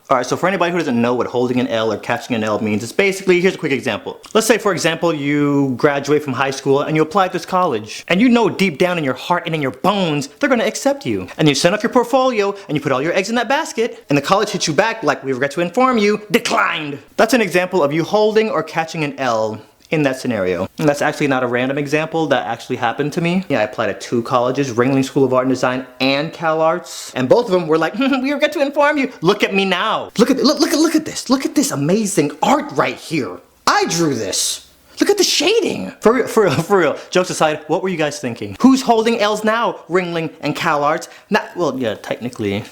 Alright, so for anybody who doesn't know what holding an L or catching an L means, it's basically, here's a quick example. Let's say, for example, you graduate from high school and you apply to this college. And you know deep down in your heart and in your bones, they're gonna accept you. And you send off your portfolio and you put all your eggs in that basket, and the college hits you back like, we regret to inform you, declined. That's an example of you holding or catching an L in that scenario. And that's actually not a random example, that actually happened to me. Yeah, I applied to 2 colleges, Ringling School of Art and Design and Cal Arts. And both of them were like, we regret to inform you. Look at me now. Look at this. Look at this amazing art right here. I drew this. Look at the shading. For real. Jokes aside, what were you guys thinking? Who's holding L's now? Ringling and Cal Arts? Not, well, yeah, technically,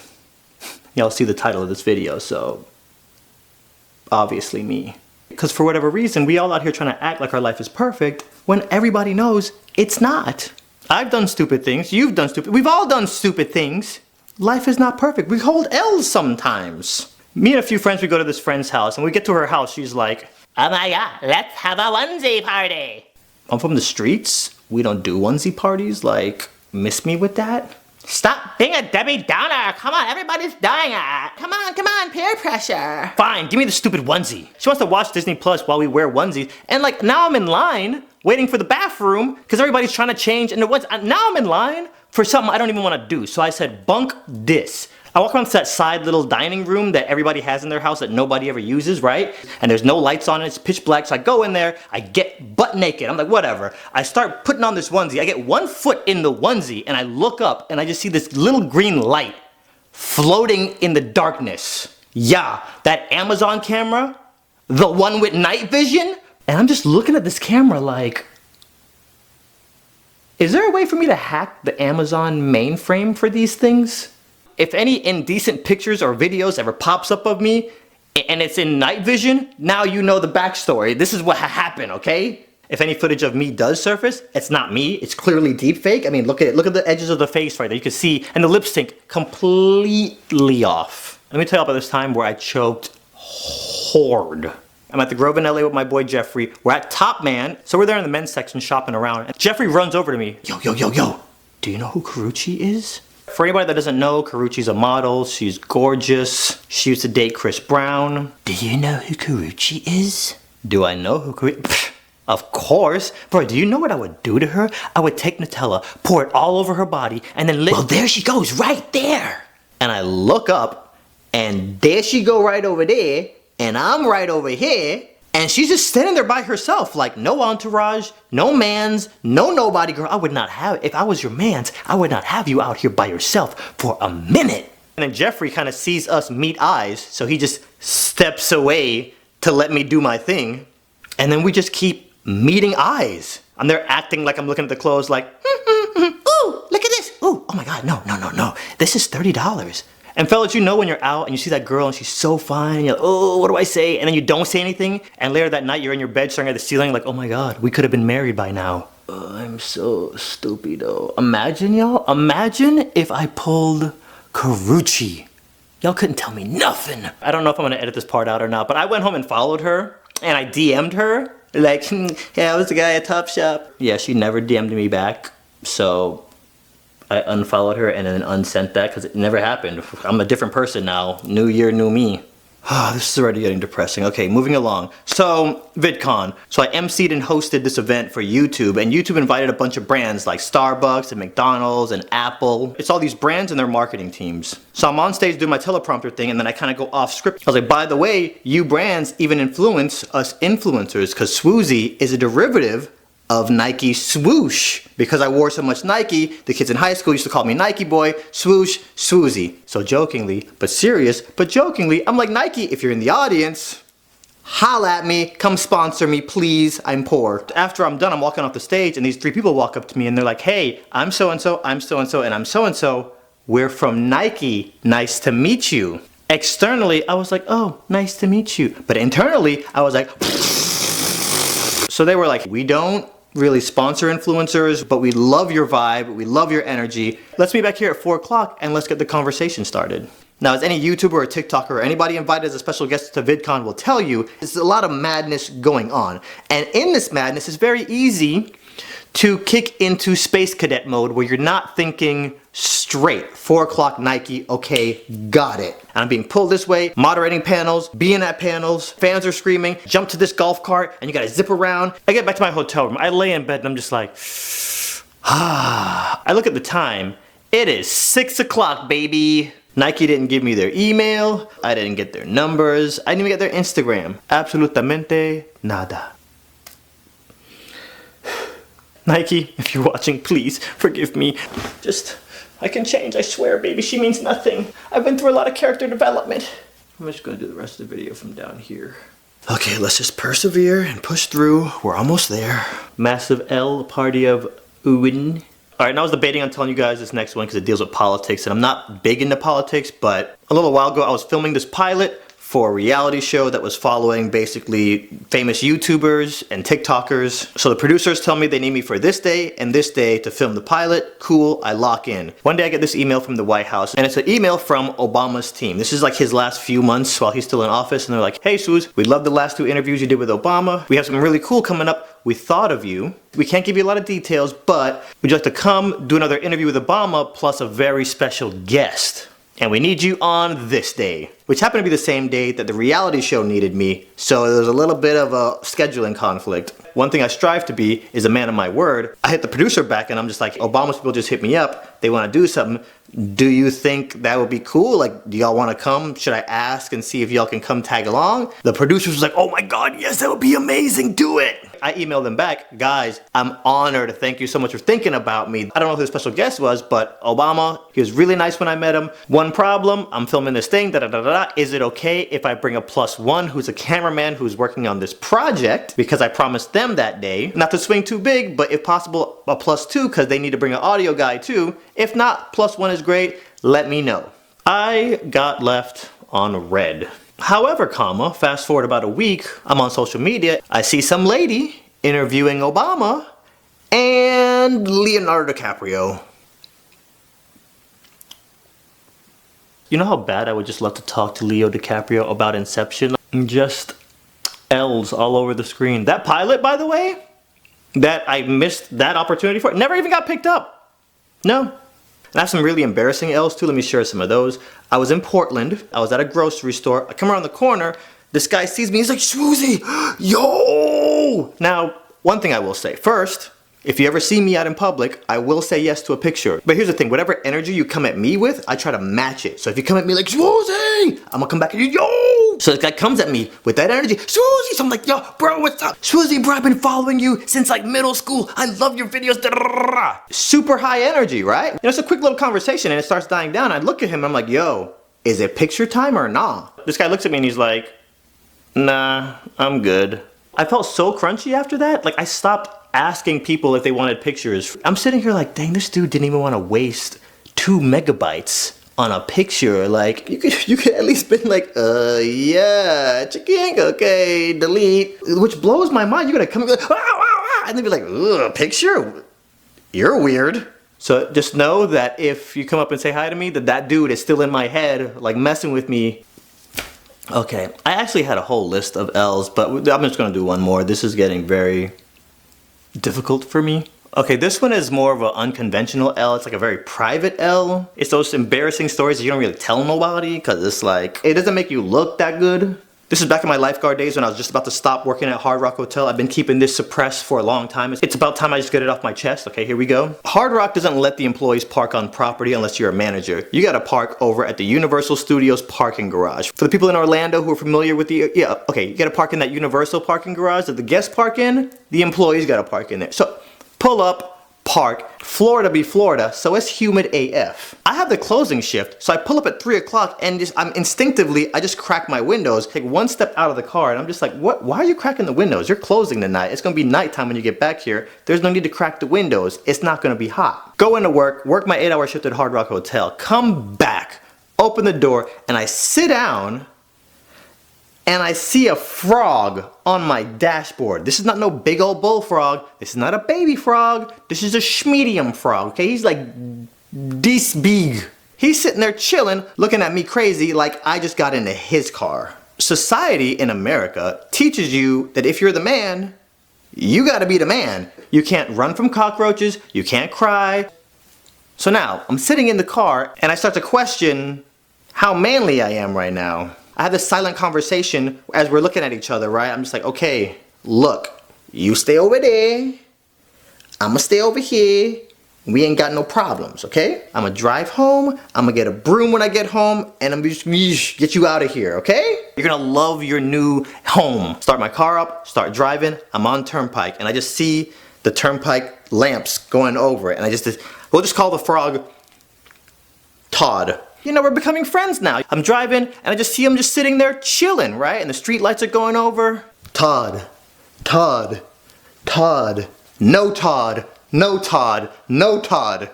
y'all see the title of this video, so obviously me. Because for whatever reason, we all out here trying to act like our life is perfect when everybody knows it's not. I've done stupid things, you've done stupid, we've all done stupid things. Life is not perfect. We hold L's sometimes. Me and a few friends, we go to this friend's house, and we get to her house, she's like, oh my god, let's have a onesie party. I'm from the streets. We don't do onesie parties, like, miss me with that? Stop being a Debbie Downer. Come on, everybody's dying. Come on, peer pressure. Fine, give me the stupid onesie. She wants to watch Disney Plus while we wear onesies. And like, now I'm in line waiting for the bathroom because everybody's trying to change into onesie. Now I'm in line for something I don't even want to do. So I said, bunk this. I walk around to that side little dining room that everybody has in their house that nobody ever uses, right? And there's no lights on it, it's pitch black, so I go in there, I get butt naked, I'm like, whatever. I start putting on this onesie, I get 1 foot in the onesie, and I look up, and I just see this little green light floating in the darkness. Yeah, that Amazon camera, the one with night vision, and I'm just looking at this camera like, is there a way for me to hack the Amazon mainframe for these things? If any indecent pictures or videos ever pops up of me and it's in night vision, now you know the backstory. This is what happened, okay? If any footage of me does surface, it's not me. It's clearly deep fake. I mean, look at it. Look at the edges of the face right there. You can see, and the lip sync completely off. Let me tell you about this time where I choked hard. I'm at the Grove in LA with my boy Jeffrey. We're at Top Man, so we're there in the men's section shopping around. And Jeffrey runs over to me. Yo. Do you know who Karruchi is? For anybody that doesn't know, Karruchi's a model, she's gorgeous, she used to date Chris Brown. Do you know who Karruchi is? Do I know who Karruchi? Of course. Bro, do you know what I would do to her? I would take Nutella, pour it all over her body, and then well, there she goes, right there! And I look up, and there she go right over there, and I'm right over here, and she's just standing there by herself, like no entourage, no mans, no nobody. Girl, I would not have, if I was your mans, I would not have you out here by yourself for a minute. And then Jeffrey kind of sees us meet eyes, so he just steps away to let me do my thing. And then we just keep meeting eyes. I'm there acting like I'm looking at the clothes like, ooh, look at this. Ooh, oh my God, no. This is $30. And fellas, you know when you're out and you see that girl and she's so fine and you're like, oh, what do I say? And then you don't say anything. And later that night you're in your bed staring at the ceiling like, oh my God, we could have been married by now. I'm so stupid though. Imagine y'all, imagine if I pulled Karruchi. Y'all couldn't tell me nothing. I don't know if I'm gonna edit this part out or not, but I went home and followed her and I DM'd her. Like, yeah, I was the guy at Topshop. Yeah, she never DM'd me back. So I unfollowed her and then unsent that because it never happened. I'm a different person now. New year, new me. This is already getting depressing. Okay, moving along. So, VidCon. So I emceed and hosted this event for YouTube, and YouTube invited a bunch of brands like Starbucks and McDonald's and Apple. It's all these brands and their marketing teams. So I'm on stage doing my teleprompter thing, and then I kind of go off script. I was like, by the way, you brands even influence us influencers, because sWooZie is a derivative of Nike swoosh. Because I wore so much Nike, the kids in high school used to call me Nike boy, swoosh, sWooZie. So jokingly, but serious, but jokingly, I'm like, Nike, if you're in the audience, holla at me, come sponsor me, please, I'm poor. After I'm done, I'm walking off the stage and these 3 people walk up to me and they're like, hey, I'm so-and-so, I'm so-and-so, and I'm so-and-so. We're from Nike, nice to meet you. Externally, I was like, oh, nice to meet you. But internally, I was like, so they were like, we don't really sponsor influencers, but we love your vibe, we love your energy. Let's meet back here at 4 o'clock and let's get the conversation started. Now, as any YouTuber or TikToker or anybody invited as a special guest to VidCon will tell you, there's a lot of madness going on. And in this madness, it's very easy to kick into space cadet mode where you're not thinking straight. 4 o'clock Nike, okay, got it. And I'm being pulled this way, moderating panels, being at panels, fans are screaming, jump to this golf cart, and you gotta zip around. I get back to my hotel room, I lay in bed and I'm just like, I look at the time, it is 6 o'clock, baby. Nike didn't give me their email, I didn't get their numbers, I didn't even get their Instagram. Absolutamente nada. Nike, if you're watching, please forgive me. I can change, I swear, baby. She means nothing. I've been through a lot of character development. I'm just gonna do the rest of the video from down here. Okay, let's just persevere and push through. We're almost there. Massive L, party of Uwin. All right, and I was debating on telling you guys this next one because it deals with politics, and I'm not big into politics, but a little while ago I was filming this pilot for a reality show that was following basically famous YouTubers and TikTokers. So the producers tell me they need me for this day and this day to film the pilot. Cool, I lock in. One day I get this email from the White House, and it's an email from Obama's team. This is like his last few months while he's still in office, and they're like, hey Swooz, we love the last 2 interviews you did with Obama. We have something really cool coming up. We thought of you. We can't give you a lot of details, but would you like to come do another interview with Obama plus a very special guest? And we need you on this day, which happened to be the same day that the reality show needed me, so there was a little bit of a scheduling conflict. One thing I strive to be is a man of my word. I hit the producer back and I'm just like, Obama's people just hit me up. They want to do something. Do you think that would be cool? Like, do y'all want to come? Should I ask and see if y'all can come tag along? The producers was like, oh my God, yes, that would be amazing. Do it. I emailed them back, guys, I'm honored. Thank you so much for thinking about me. I don't know who the special guest was, but Obama, he was really nice when I met him. One problem, I'm filming this thing, da-da-da-da-da. Is it okay if I bring a +1 who's a cameraman who's working on this project? Because I promised them that day, not to swing too big, but if possible, a +2, because they need to bring an audio guy too. If not, +1 is great, let me know. I got left on red. However, fast forward about a week, I'm on social media, I see some lady interviewing Obama and Leonardo DiCaprio. You know how bad I would just love to talk to Leo DiCaprio about Inception? Just L's all over the screen. That pilot, by the way, that I missed that opportunity for, never even got picked up. No. And I have some really embarrassing L's too. Let me share some of those. I was in Portland. I was at a grocery store. I come around the corner. This guy sees me. He's like, sWooZie, yo! Now, one thing I will say. First, if you ever see me out in public, I will say yes to a picture. But here's the thing. Whatever energy you come at me with, I try to match it. So if you come at me like, sWooZie, I'm gonna come back at you, yo! So this guy comes at me with that energy, sWooZie! So I'm like, yo, bro, what's up? sWooZie, bro, I've been following you since like middle school. I love your videos. Super high energy, right? You know, it's a quick little conversation and it starts dying down. I look at him and I'm like, yo, is it picture time or nah? This guy looks at me and he's like, nah, I'm good. I felt so crunchy after that. Like I stopped asking people if they wanted pictures. I'm sitting here like, dang, this dude didn't even want to waste 2 megabytes on a picture. Like, you could at least been like, yeah, chicken, okay, delete. Which blows my mind. You're gonna come and be like, wow, wow, wow, and then be like, ugh, picture? You're weird. So just know that if you come up and say hi to me, that dude is still in my head, like messing with me. Okay, I actually had a whole list of L's, but I'm just gonna do one more. This is getting very difficult for me. Okay, this one is more of an unconventional L. It's like a very private L. It's those embarrassing stories that you don't really tell nobody because it's like, it doesn't make you look that good. This is back in my lifeguard days when I was just about to stop working at Hard Rock Hotel. I've been keeping this suppressed for a long time. It's about time I just get it off my chest. Okay, here we go. Hard Rock doesn't let the employees park on property unless you're a manager. You gotta park over at the Universal Studios parking garage. For the people in Orlando who are familiar with the, you gotta park in that Universal parking garage that the guests park in, the employees gotta park in there. So, pull up, park, Florida be Florida, so it's humid AF. I have the closing shift, so I pull up at 3 o'clock and I just crack my windows, take one step out of the car, and I'm just like, what? Why are you cracking the windows? You're closing tonight. It's gonna be nighttime when you get back here. There's no need to crack the windows. It's not gonna be hot. Go into work my 8-hour shift at Hard Rock Hotel, come back, open the door, and I sit down, and I see a frog on my dashboard. This is not no big old bullfrog. This is not a baby frog. This is a schmedium frog, okay? He's like this big. He's sitting there chilling, looking at me crazy like I just got into his car. Society in America teaches you that if you're the man, you gotta be the man. You can't run from cockroaches, you can't cry. So now, I'm sitting in the car and I start to question how manly I am right now. I have this silent conversation as we're looking at each other, right? I'm just like, okay, look, you stay over there, I'ma stay over here. We ain't got no problems, okay? I'ma drive home, I'ma get a broom when I get home, and I'm just get you out of here, okay? You're gonna love your new home. Start my car up, start driving, I'm on Turnpike, and I just see the Turnpike lamps going over it, and we'll just call the frog Todd. You know, we're becoming friends now. I'm driving, and I just see him just sitting there chilling, right? And the street lights are going over. Todd, Todd, Todd, no Todd. No Todd, no Todd.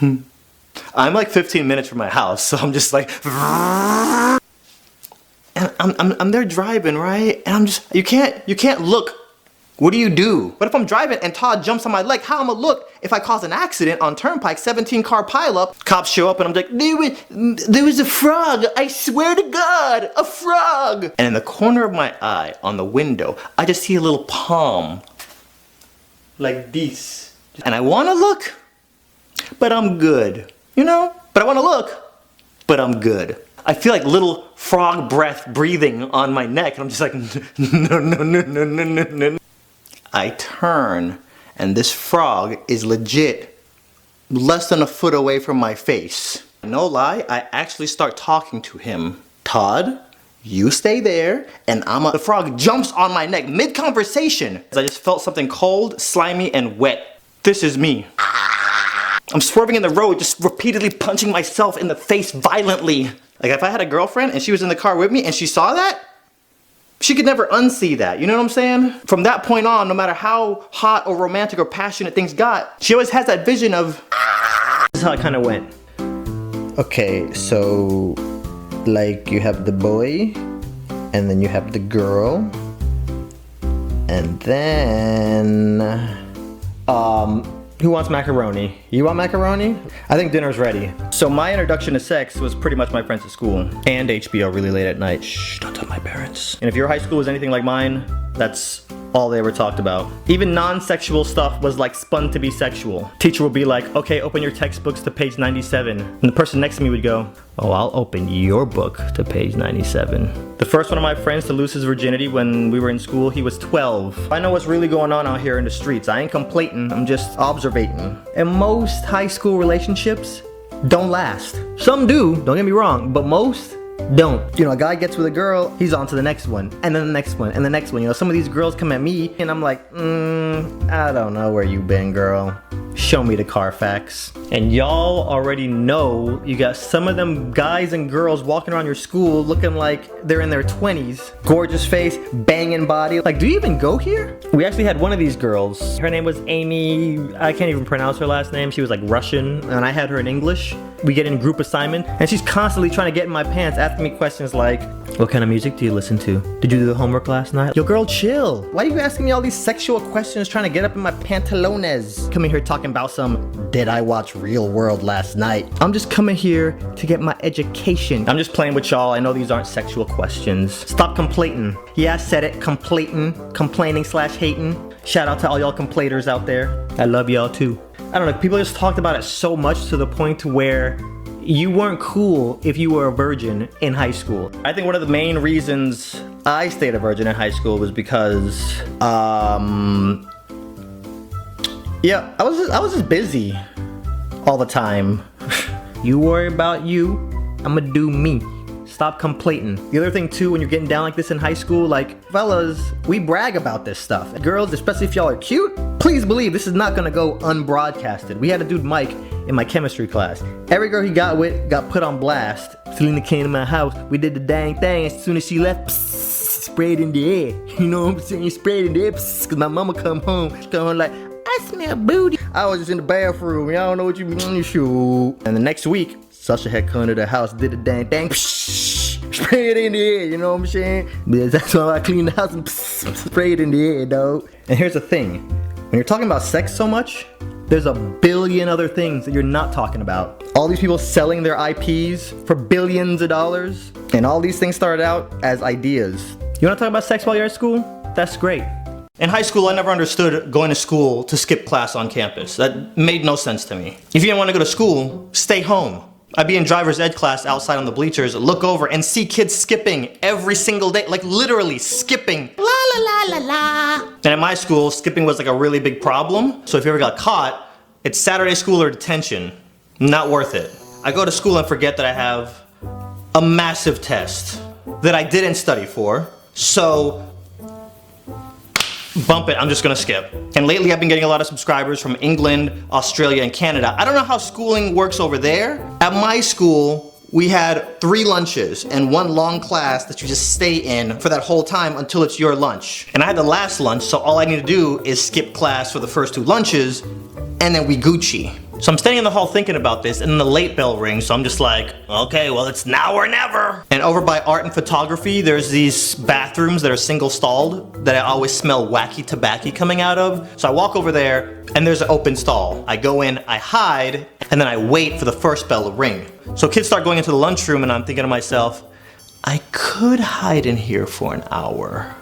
I'm like 15 minutes from my house, so I'm just like, and I'm there driving, right? And I'm just, you can't look. What do? What if I'm driving and Todd jumps on my leg? How am I look if I cause an accident on Turnpike, 17 car pileup? Cops show up and I'm like, there was a frog. I swear to God, a frog. And in the corner of my eye, on the window, I just see a little palm. Like this. And I wanna look, but I'm good. You know? But I wanna look, but I'm good. I feel like little frog breath breathing on my neck, and I'm just like, no. I turn, and this frog is legit less than a foot away from my face. No lie, I actually start talking to him. Todd? You stay there, and the frog jumps on my neck mid-conversation. I just felt something cold, slimy, and wet. This is me. I'm swerving in the road, just repeatedly punching myself in the face violently. Like if I had a girlfriend and she was in the car with me and she saw that, she could never unsee that, you know what I'm saying? From that point on, no matter how hot or romantic or passionate things got, she always has that vision of, this is how it kind of went. Okay, so like you have the boy, and then you have the girl, and then who wants macaroni? You want macaroni? I think dinner's ready. So my introduction to sex was pretty much my friends at school and HBO really late at night. Shh, don't tell my parents. And if your high school was anything like mine, that's all they ever talked about. Even non-sexual stuff was like spun to be sexual. Teacher would be like, okay, open your textbooks to page 97. And the person next to me would go, oh, I'll open your book to page 97. The first one of my friends to lose his virginity when we were in school, he was 12. I know what's really going on out here in the streets. I ain't complaining, I'm just observating. And most high school relationships don't last. Some do, don't get me wrong, but most don't. You know, a guy gets with a girl, he's on to the next one, and then the next one, and the next one. You know, some of these girls come at me, and I'm like, I don't know where you been, girl. Show me the Carfax. And y'all already know you got some of them guys and girls walking around your school looking like they're in their 20s. Gorgeous face, banging body. Like, do you even go here? We actually had one of these girls. Her name was Amy. I can't even pronounce her last name. She was like Russian, and I had her in English. We get in group assignment, and she's constantly trying to get in my pants, asking me questions like, what kind of music do you listen to? Did you do the homework last night? Yo, girl, chill. Why are you asking me all these sexual questions trying to get up in my pantalones? Coming here talking about some, did I watch Real World last night? I'm just coming here to get my education. I'm just playing with y'all. I know these aren't sexual questions. Stop complaining. Yeah, I said it. Complaining slash hating. Shout out to all y'all complainers out there. I love y'all too. I don't know, people just talked about it so much to the point to where you weren't cool if you were a virgin in high school. I think one of the main reasons I stayed a virgin in high school was because, yeah, I was just busy all the time. You worry about you, I'ma do me. Stop complaining. The other thing too, when you're getting down like this in high school, like, fellas, we brag about this stuff. Girls, especially if y'all are cute, please believe this is not gonna go unbroadcasted. We had a dude, Mike, in my chemistry class. Every girl he got with got put on blast. Selena came to my house, we did the dang thing. As soon as she left, psst, sprayed in the air. You know what I'm saying? Sprayed in the air, psst, cause my mama come home like, I smell booty. I was just in the bathroom, y'all don't know what you mean, shoot. And the next week, Sasha had come to the house, did the dang thing, spray it in the air, you know what I'm saying? Because that's why I clean the house and spray it in the air, dog. And here's the thing, when you're talking about sex so much, there's a billion other things that you're not talking about. All these people selling their IPs for billions of dollars, and all these things started out as ideas. You wanna talk about sex while you're at school? That's great. In high school, I never understood going to school to skip class on campus. That made no sense to me. If you didn't want to go to school, stay home. I'd be in driver's ed class outside on the bleachers, look over and see kids skipping every single day, like literally skipping. La la la la la. And at my school, skipping was like a really big problem. So if you ever got caught, it's Saturday school or detention. Not worth it. I go to school and forget that I have a massive test that I didn't study for. So bump it, I'm just gonna skip. And lately I've been getting a lot of subscribers from England, Australia, and Canada. I don't know how schooling works over there. At my school, we had 3 lunches and 1 long class that you just stay in for that whole time until it's your lunch. And I had the last lunch, so all I need to do is skip class for the first 2 lunches, and then we Gucci. So I'm standing in the hall thinking about this, and then the late bell rings, so I'm just like, okay, well, it's now or never. And over by art and photography, there's these bathrooms that are single stalled that I always smell wacky tobacco coming out of. So I walk over there, and there's an open stall. I go in, I hide, and then I wait for the first bell to ring. So kids start going into the lunchroom, and I'm thinking to myself, I could hide in here for an hour.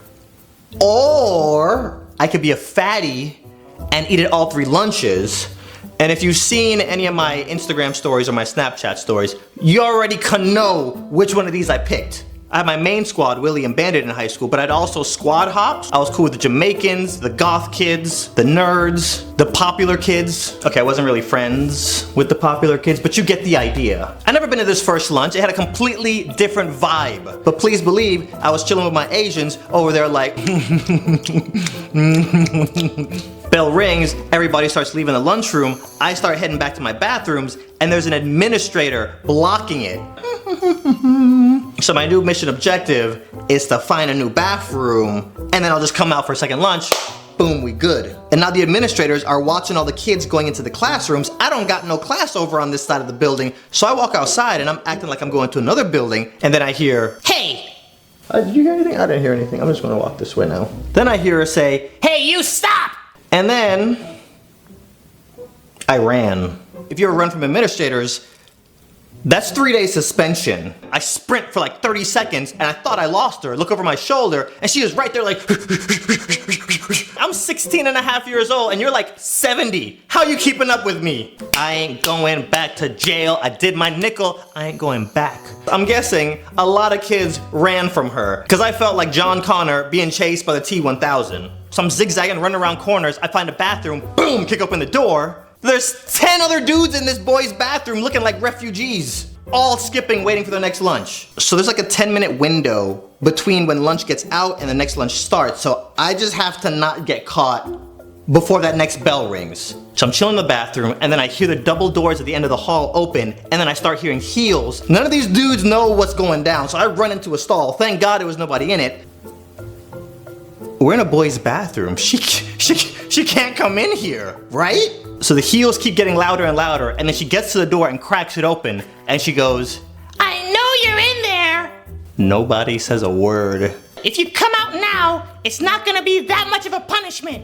Or I could be a fatty and eat at all 3 lunches. And if you've seen any of my Instagram stories or my Snapchat stories, you already can know which one of these I picked. I had my main squad, Willie and Bandit, in high school, but I'd also squad hopped. I was cool with the Jamaicans, the goth kids, the nerds, the popular kids. Okay, I wasn't really friends with the popular kids, but you get the idea. I never been to this first lunch. It had a completely different vibe. But please believe, I was chilling with my Asians over there like, bell rings, everybody starts leaving the lunchroom. I start heading back to my bathrooms, and there's an administrator blocking it. So my new mission objective is to find a new bathroom, and then I'll just come out for a second lunch. Boom, we good. And now the administrators are watching all the kids going into the classrooms. I don't got no class over on this side of the building, so I walk outside and I'm acting like I'm going to another building, and then I hear, hey! Did you hear anything? I didn't hear anything. I'm just gonna walk this way now. Then I hear her say, hey, you stop! And then I ran. If you ever run from administrators, that's 3 days suspension. I sprint for like 30 seconds and I thought I lost her. Look over my shoulder and she was right there like, I'm 16 and a half years old and you're like 70. How you keeping up with me? I ain't going back to jail. I did my nickel. I ain't going back. I'm guessing a lot of kids ran from her because I felt like John Connor being chased by the T-1000. So I'm zigzagging, running around corners. I find a bathroom, boom, kick open the door. There's 10 other dudes in this boy's bathroom looking like refugees, all skipping, waiting for their next lunch. So there's like a 10-minute window between when lunch gets out and the next lunch starts. So I just have to not get caught before that next bell rings. So I'm chilling in the bathroom and then I hear the double doors at the end of the hall open and then I start hearing heels. None of these dudes know what's going down. So I run into a stall. Thank God there was nobody in it. We're in a boy's bathroom. She can't come in here, right? So the heels keep getting louder and louder, and then she gets to the door and cracks it open, and she goes, I know you're in there! Nobody says a word. If you come out now, it's not gonna be that much of a punishment.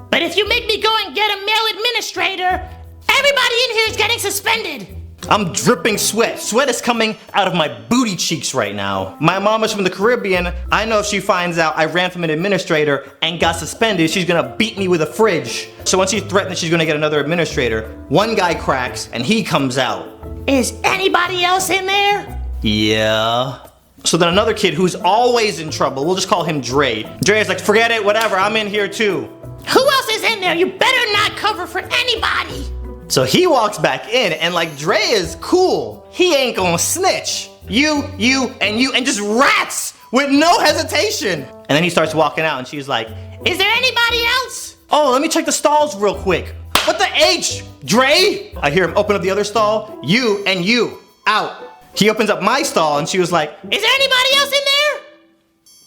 But if you make me go and get a male administrator, everybody in here is getting suspended. I'm dripping sweat. Sweat is coming out of my booty cheeks right now. My mom is from the Caribbean. I know if she finds out I ran from an administrator and got suspended, she's gonna beat me with a fridge. So once she threatens she's gonna get another administrator, one guy cracks and he comes out. Is anybody else in there? Yeah. So then another kid who's always in trouble, we'll just call him Dre. Dre is like, forget it, whatever, I'm in here too. Who else is in there? You better not cover for anybody. So he walks back in and like Dre is cool. He ain't gonna snitch. You, and just rats with no hesitation. And then he starts walking out and she's like, is there anybody else? Oh, let me check the stalls real quick. What the H, Dre? I hear him open up the other stall. You, out. He opens up my stall and she was like, is there anybody else in there?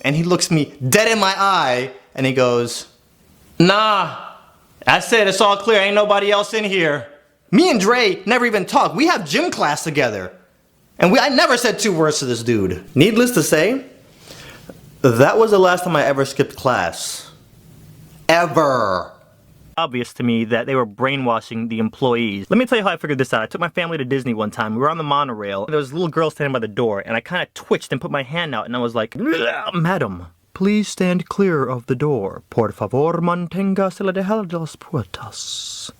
And he looks me dead in my eye and he goes, nah, that's it, it's all clear, ain't nobody else in here. Me and Dre never even talked. We have gym class together. And I never said 2 words to this dude. Needless to say, that was the last time I ever skipped class. Ever. Obvious to me that they were brainwashing the employees. Let me tell you how I figured this out. I took my family to Disney one time. We were on the monorail. There was a little girl standing by the door, and I kind of twitched and put my hand out, and I was like, madam, please stand clear of the door. Por favor, manténgase alejado de las puertas.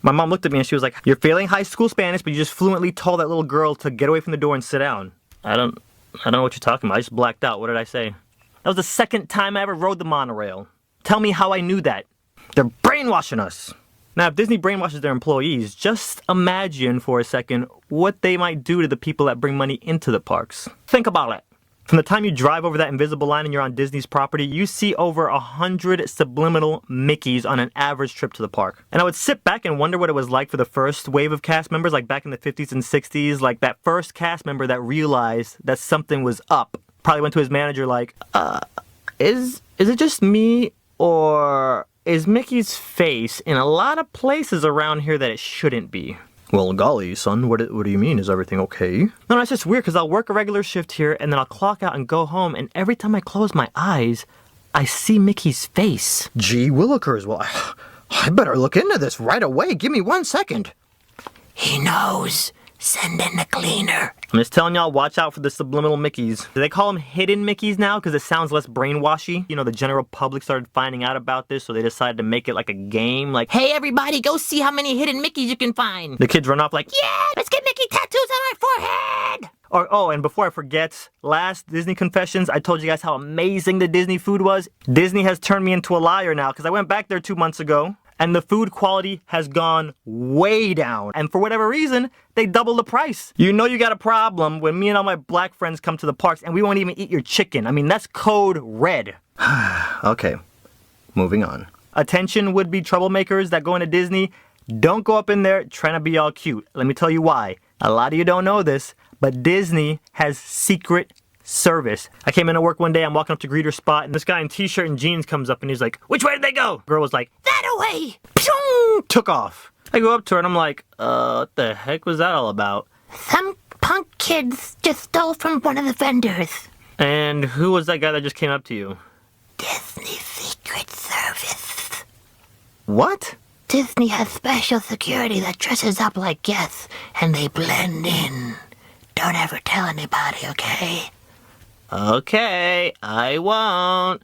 My mom looked at me and she was like, you're failing high school Spanish, but you just fluently told that little girl to get away from the door and sit down. I don't know what you're talking about. I just blacked out. What did I say? That was the second time I ever rode the monorail. Tell me how I knew that. They're brainwashing us. Now, if Disney brainwashes their employees, just imagine for a second what they might do to the people that bring money into the parks. Think about it. From the time you drive over that invisible line and you're on Disney's property, you see over 100 subliminal Mickeys on an average trip to the park. And I would sit back and wonder what it was like for the first wave of cast members, like back in the 50s and 60s, like that first cast member that realized that something was up. Probably went to his manager like, is it just me, or is Mickey's face in a lot of places around here that it shouldn't be? Well, golly, son, what do you mean? Is everything okay? No, it's just weird because I'll work a regular shift here and then I'll clock out and go home, and every time I close my eyes, I see Mickey's face. Gee willikers, well, I better look into this right away. Give me 1 second. He knows. Send in the cleaner. I'm just telling y'all, watch out for the subliminal Mickeys. Do they call them hidden Mickeys now because it sounds less brainwashy? You know, the general public started finding out about this, so they decided to make it like a game, like, Hey everybody, go see how many hidden Mickeys you can find. The kids run off like, Yeah, let's get Mickey tattoos on our forehead. Oh, and before I forget, last Disney Confessions, I told you guys how amazing the Disney food was. Disney has turned me into a liar now because I went back there 2 months ago, and the food quality has gone way down. And for whatever reason, they doubled the price. You know you got a problem when me and all my black friends come to the parks and we won't even eat your chicken. I mean, that's code red. Okay, moving on. Attention would-be troublemakers that go into Disney, don't go up in there trying to be all cute. Let me tell you why. A lot of you don't know this, but Disney has secret service. I came into work one day, I'm walking up to greeter spot, and this guy in t-shirt and jeans comes up and he's like, which way did they go? Girl was like, That away. Pshong! Took off. I go up to her and I'm like, what the heck was that all about? Some punk kids just stole from one of the vendors. And who was that guy that just came up to you? Disney Secret Service. What? Disney has special security that dresses up like guests, and they blend in. Don't ever tell anybody, okay? Okay, I won't.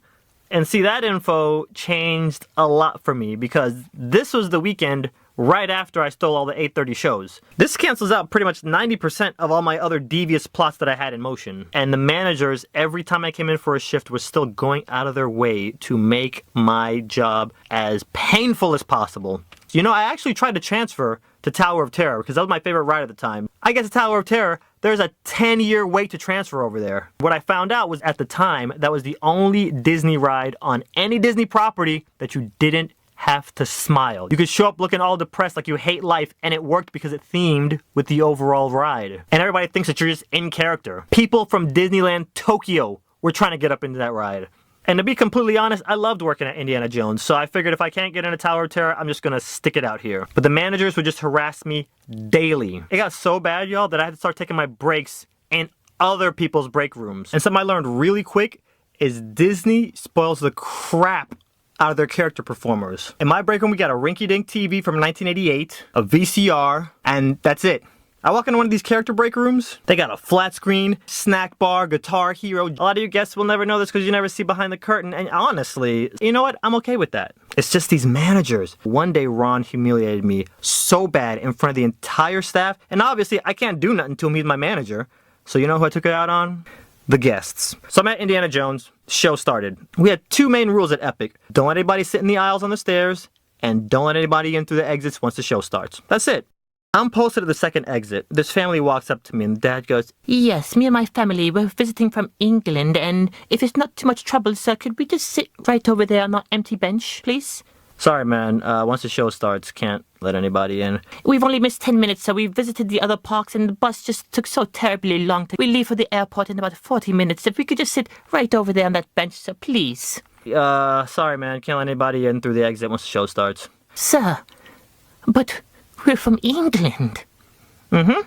And see, that info changed a lot for me because this was the weekend right after I stole all the 8:30 shows. This cancels out pretty much 90% of all my other devious plots that I had in motion. And the managers, every time I came in for a shift, were still going out of their way to make my job as painful as possible. You know, I actually tried to transfer to Tower of Terror because that was my favorite ride at the time. I get to Tower of Terror, there's a 10-year wait to transfer over there. What I found out was at the time, that was the only Disney ride on any Disney property that you didn't have to smile. You could show up looking all depressed like you hate life, and it worked because it themed with the overall ride. And everybody thinks that you're just in character. People from Disneyland Tokyo were trying to get up into that ride. And to be completely honest, I loved working at Indiana Jones, so I figured if I can't get into Tower of Terror, I'm just gonna stick it out here. But the managers would just harass me daily. It got so bad, y'all, that I had to start taking my breaks in other people's break rooms. And something I learned really quick is Disney spoils the crap out of their character performers. In my break room, we got a rinky-dink TV from 1988, a VCR, and that's it. I walk into one of these character break rooms, they got a flat screen, snack bar, guitar hero. A lot of you guests will never know this because you never see behind the curtain, and honestly, you know what? I'm okay with that. It's just these managers. One day, Ron humiliated me so bad in front of the entire staff, and obviously, I can't do nothing to him, he's my manager. So you know who I took it out on? The guests. So I'm at Indiana Jones, show started. We had two main rules at Epic. Don't let anybody sit in the aisles on the stairs, and don't let anybody in through the exits once the show starts. That's it. I'm posted at the second exit. This family walks up to me and the dad goes, Yes, me and my family, we're visiting from England, and if it's not too much trouble, sir, could we just sit right over there on that empty bench, please? Sorry, man. Once the show starts, can't let anybody in. We've only missed 10 minutes, so we visited the other parks, and the bus just took so terribly long. We leave for the airport in about 40 minutes. If we could just sit right over there on that bench, sir, please. Sorry, man. Can't let anybody in through the exit once the show starts. Sir, but we're from England. Mm-hmm.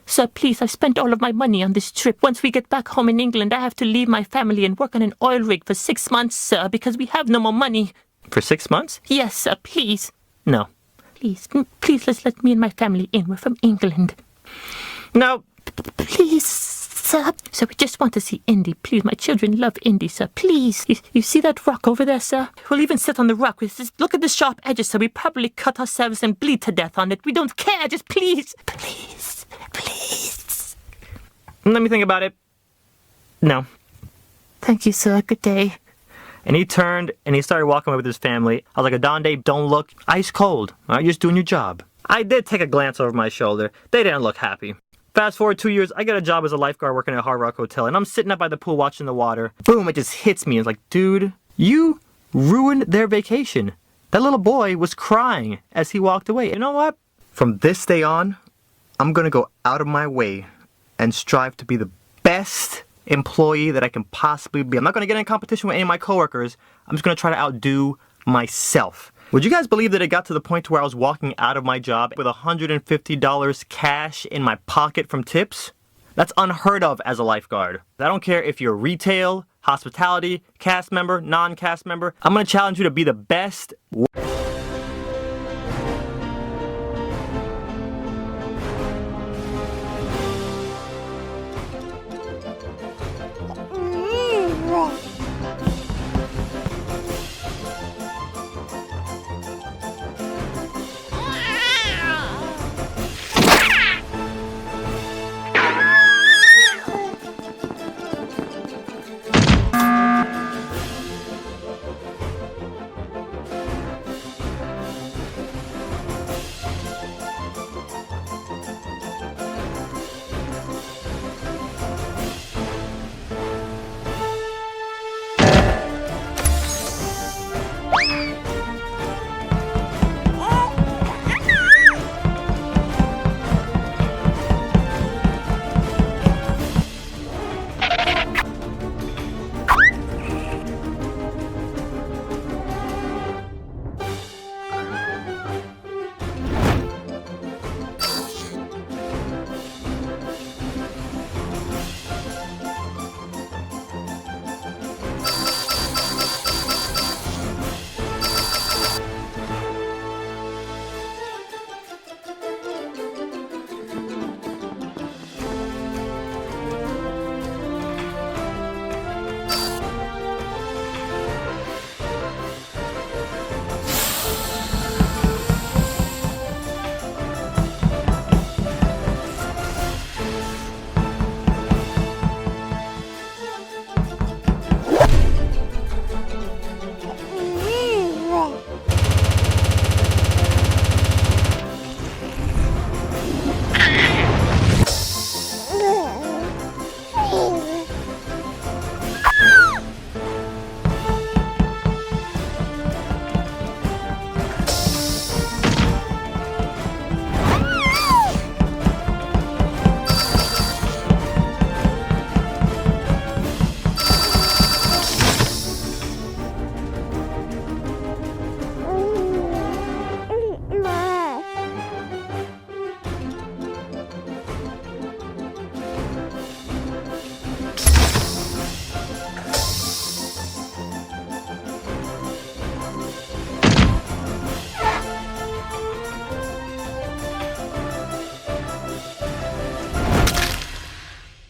Sir, please, I've spent all of my money on this trip. Once we get back home in England, I have to leave my family and work on an oil rig for 6 months, sir, because we have no more money. For 6 months? Yes, sir, please. No. Please, please, let's let me and my family in. We're from England. No. Please, Sir, we just want to see Indy. Please, my children love Indy, sir. Please. You see that rock over there, sir? We'll even sit on the rock. Look at the sharp edges, sir. We probably cut ourselves and bleed to death on it. We don't care. Just please. Please. Let me think about it. No. Thank you, sir. Good day. And he turned and he started walking away with his family. I was like, Adonde, don't look ice cold. All right, you're just doing your job. I did take a glance over my shoulder. They didn't look happy. Fast forward 2 years, I get a job as a lifeguard working at a Hard Rock Hotel, and I'm sitting up by the pool watching the water. Boom, it just hits me. It's like, dude, you ruined their vacation. That little boy was crying as he walked away. You know what? From this day on, I'm gonna go out of my way and strive to be the best employee that I can possibly be. I'm not gonna get in competition with any of my coworkers. I'm just gonna try to outdo myself. Would you guys believe that it got to the point to where I was walking out of my job with $150 cash in my pocket from tips? That's unheard of as a lifeguard. I don't care if you're retail, hospitality, cast member, non-cast member. I'm gonna challenge you to be the best.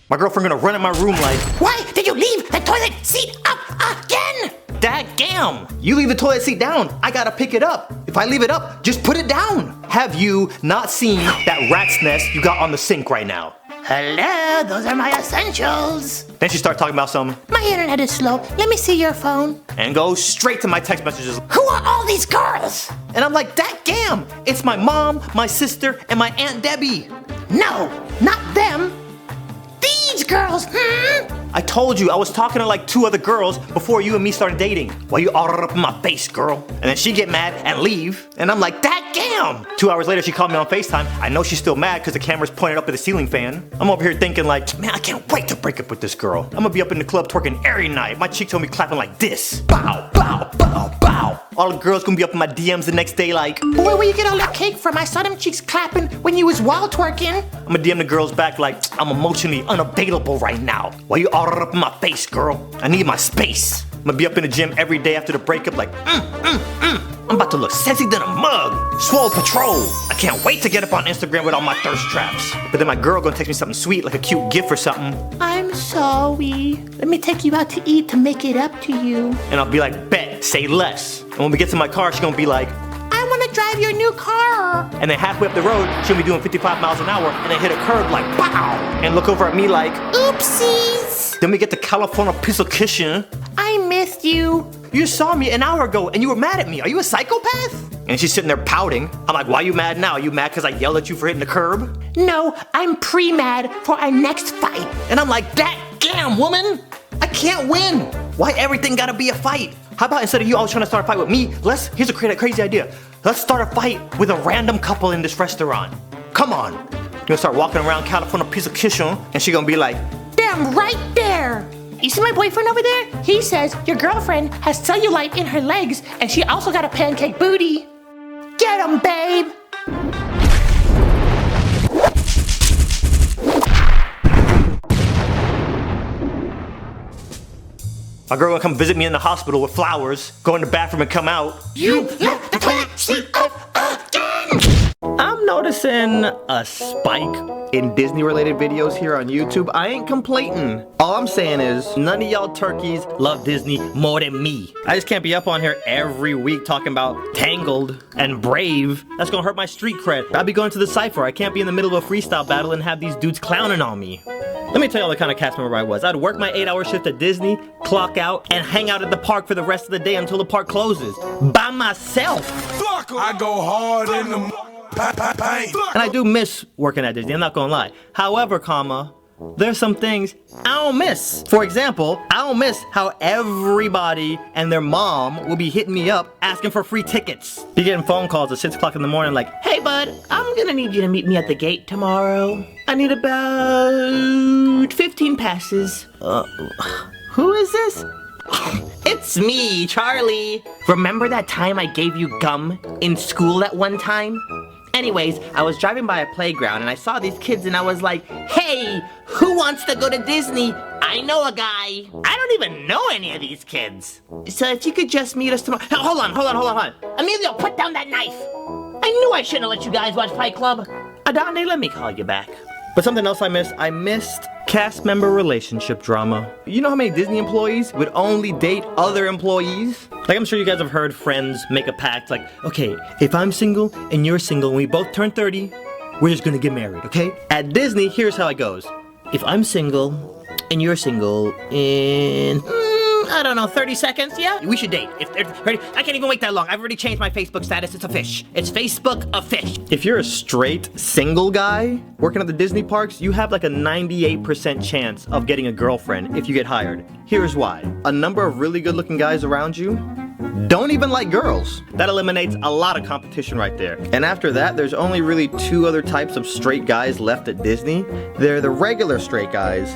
My girlfriend gonna run in my room like, Why did you leave the toilet seat up again? Dadgam! You leave the toilet seat down, I gotta pick it up. If I leave it up, just put it down. Have you not seen that rat's nest you got on the sink right now? Hello, those are my essentials. Then she starts talking about some, My internet is slow. Let me see your phone. and goes straight to my text messages. Who are all these girls? And I'm like, dadgam! It's my mom, my sister, and my Aunt Debbie. No, not them. These girls, I told you I was talking to like 2 other girls before you and me started dating. Why you all up in my face, girl? And then she get mad and leave. And I'm like, dadgam! 2 hours later, she called me on FaceTime. I know she's still mad because the camera's pointed up at the ceiling fan. I'm over here thinking like, man, I can't wait to break up with this girl. I'm gonna be up in the club twerking every night. My cheeks gonna be clapping like this. Bow, bow, bow, bow. All the girls gonna be up in my DMs the next day like, boy, where you get all that cake from? I saw them cheeks clapping when you was wild twerking. I'm gonna DM the girls back like, I'm emotionally unavailable right now. Why you all up in my face, girl? I need my space. I'm gonna be up in the gym every day after the breakup like, I'm about to look sexy than a mug. Swole Patrol. I can't wait to get up on Instagram with all my thirst traps. But then my girl gonna text me something sweet, like a cute gift or something. I'm sorry. Let me take you out to eat to make it up to you. And I'll be like, bet, say less. And when we get to my car, she's gonna be like, I want to drive your new car. and then halfway up the road, she'll be doing 55 miles an hour and then hit a curb like, pow! And look over at me like, Oopsies. then we get to California Pisokishin. I missed you. You saw me an hour ago and you were mad at me. Are you a psychopath? And she's sitting there pouting. I'm like, why are you mad now? Are you mad because I yelled at you for hitting the curb? No, I'm pre-mad for our next fight. And I'm like, that damn woman, I can't win. Why everything gotta be a fight? How about instead of you always trying to start a fight with me, here's a crazy idea. Let's start a fight with a random couple in this restaurant. Come on. You're gonna start walking around California piece of kitchen and she gonna be like, Damn right there. You see my boyfriend over there? He says your girlfriend has cellulite in her legs and she also got a pancake booty. Get him, babe. my girl gonna come visit me in the hospital with flowers, go in the bathroom and come out. You let the toilet seat up again. I'm noticing a spike in Disney-related videos here on YouTube. I ain't complaining. All I'm saying is, none of y'all turkeys love Disney more than me. I just can't be up on here every week talking about Tangled and Brave. That's gonna hurt my street cred. I'll be going to the Cypher. I can't be in the middle of a freestyle battle and have these dudes clowning on me. Let me tell y'all the kind of cast member I was. I'd work my 8-hour shift at Disney, clock out, and hang out at the park for the rest of the day until the park closes. By myself. I go hard in the paint. And I do miss working at Disney, I'm not gonna lie. However, there's some things I don't miss. For example, I don't miss how everybody and their mom will be hitting me up asking for free tickets. Be getting phone calls at 6 o'clock in the morning like, Hey bud, I'm gonna need you to meet me at the gate tomorrow. I need about 15 passes. who is this? It's me, Charlie. Remember that time I gave you gum in school at one time? Anyways, I was driving by a playground and I saw these kids and I was like, hey, who wants to go to Disney? I know a guy. I don't even know any of these kids. So if you could just meet us tomorrow. Hold on. Emilio, put down that knife. I knew I shouldn't have let you guys watch Fight Club. Adonde, let me call you back. But something else I missed cast member relationship drama. You know how many Disney employees would only date other employees? Like, I'm sure you guys have heard friends make a pact like, okay, if I'm single and you're single and we both turn 30, we're just gonna get married, okay? At Disney, here's how it goes. If I'm single and you're single in, I don't know, 30 seconds, yeah? We should date. If I can't even wait that long. I've already changed my Facebook status. It's a fish. It's Facebook a fish. If you're a straight single guy working at the Disney parks, you have like a 98% chance of getting a girlfriend if you get hired. Here's why. A number of really good looking guys around you don't even like girls. That eliminates a lot of competition right there. And after that, there's only really 2 other types of straight guys left at Disney. They're the regular straight guys,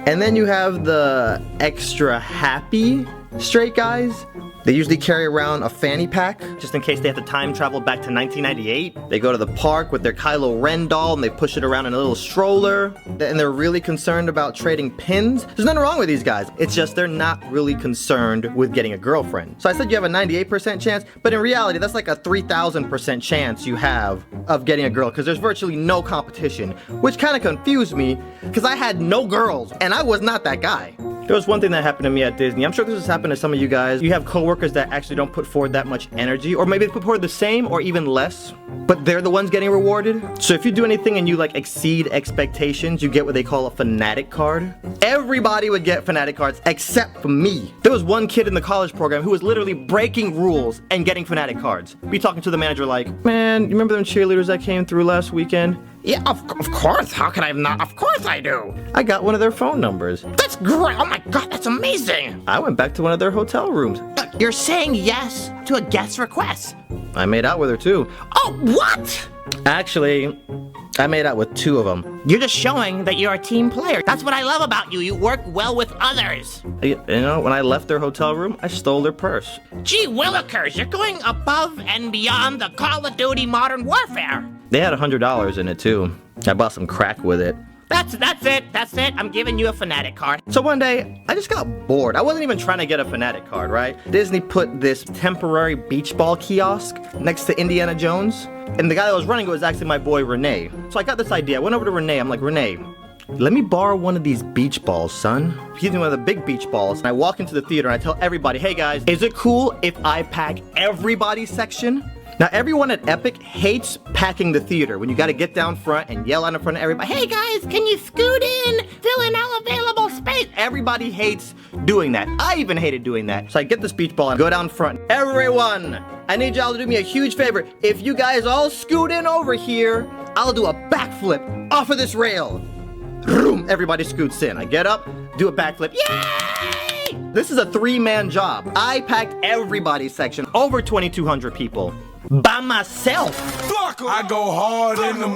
and then you have the extra happy straight guys. They usually carry around a fanny pack, just in case they have to time travel back to 1998. They go to the park with their Kylo Ren doll and they push it around in a little stroller. And they're really concerned about trading pins. There's nothing wrong with these guys. It's just they're not really concerned with getting a girlfriend. So I said you have a 98% chance, but in reality, that's like a 3,000% chance you have of getting a girl, because there's virtually no competition, which kind of confused me, because I had no girls, and I was not that guy. There was one thing that happened to me at Disney. I'm sure this has happened to some of you guys. You have coworkers that actually don't put forward that much energy, or maybe they put forward the same or even less, but they're the ones getting rewarded. So if you do anything and you like exceed expectations, you get what they call a fanatic card. Everybody would get fanatic cards except for me. There was one kid in the college program who was literally breaking rules and getting fanatic cards. Be talking to the manager like, man, you remember them cheerleaders that came through last weekend? Yeah, of course. How can I not? Of course I do. I got one of their phone numbers. That's great. Oh my god, that's amazing. I went back to one of their hotel rooms. You're saying yes to a guest request. I made out with her too. Oh, what? Actually, I made out with 2 of them. You're just showing that you're a team player. That's what I love about you. You work well with others. You know, when I left their hotel room, I stole their purse. Gee willikers, you're going above and beyond the Call of Duty Modern Warfare. They had $100 in it too. I bought some crack with it. That's it. I'm giving you a fanatic card. So one day, I just got bored. I wasn't even trying to get a fanatic card, right? Disney put this temporary beach ball kiosk next to Indiana Jones. And the guy that was running it was actually my boy, Renee. So I got this idea. I went over to Renee. I'm like, Renee, let me borrow one of these beach balls, son. He gives me one of the big beach balls. And I walk into the theater and I tell everybody, hey guys, is it cool if I pack everybody's section? Now, everyone at Epic hates packing the theater when you gotta get down front and yell out in front of everybody, hey guys, can you scoot in? Fill in all available space. Everybody hates doing that. I even hated doing that. So I get this beach ball and go down front. Everyone, I need y'all to do me a huge favor. If you guys all scoot in over here, I'll do a backflip off of this rail. Boom, everybody scoots in. I get up, do a backflip. Yay! This is a 3-man job. I packed everybody's section, over 2,200 people. By myself. I go hard in the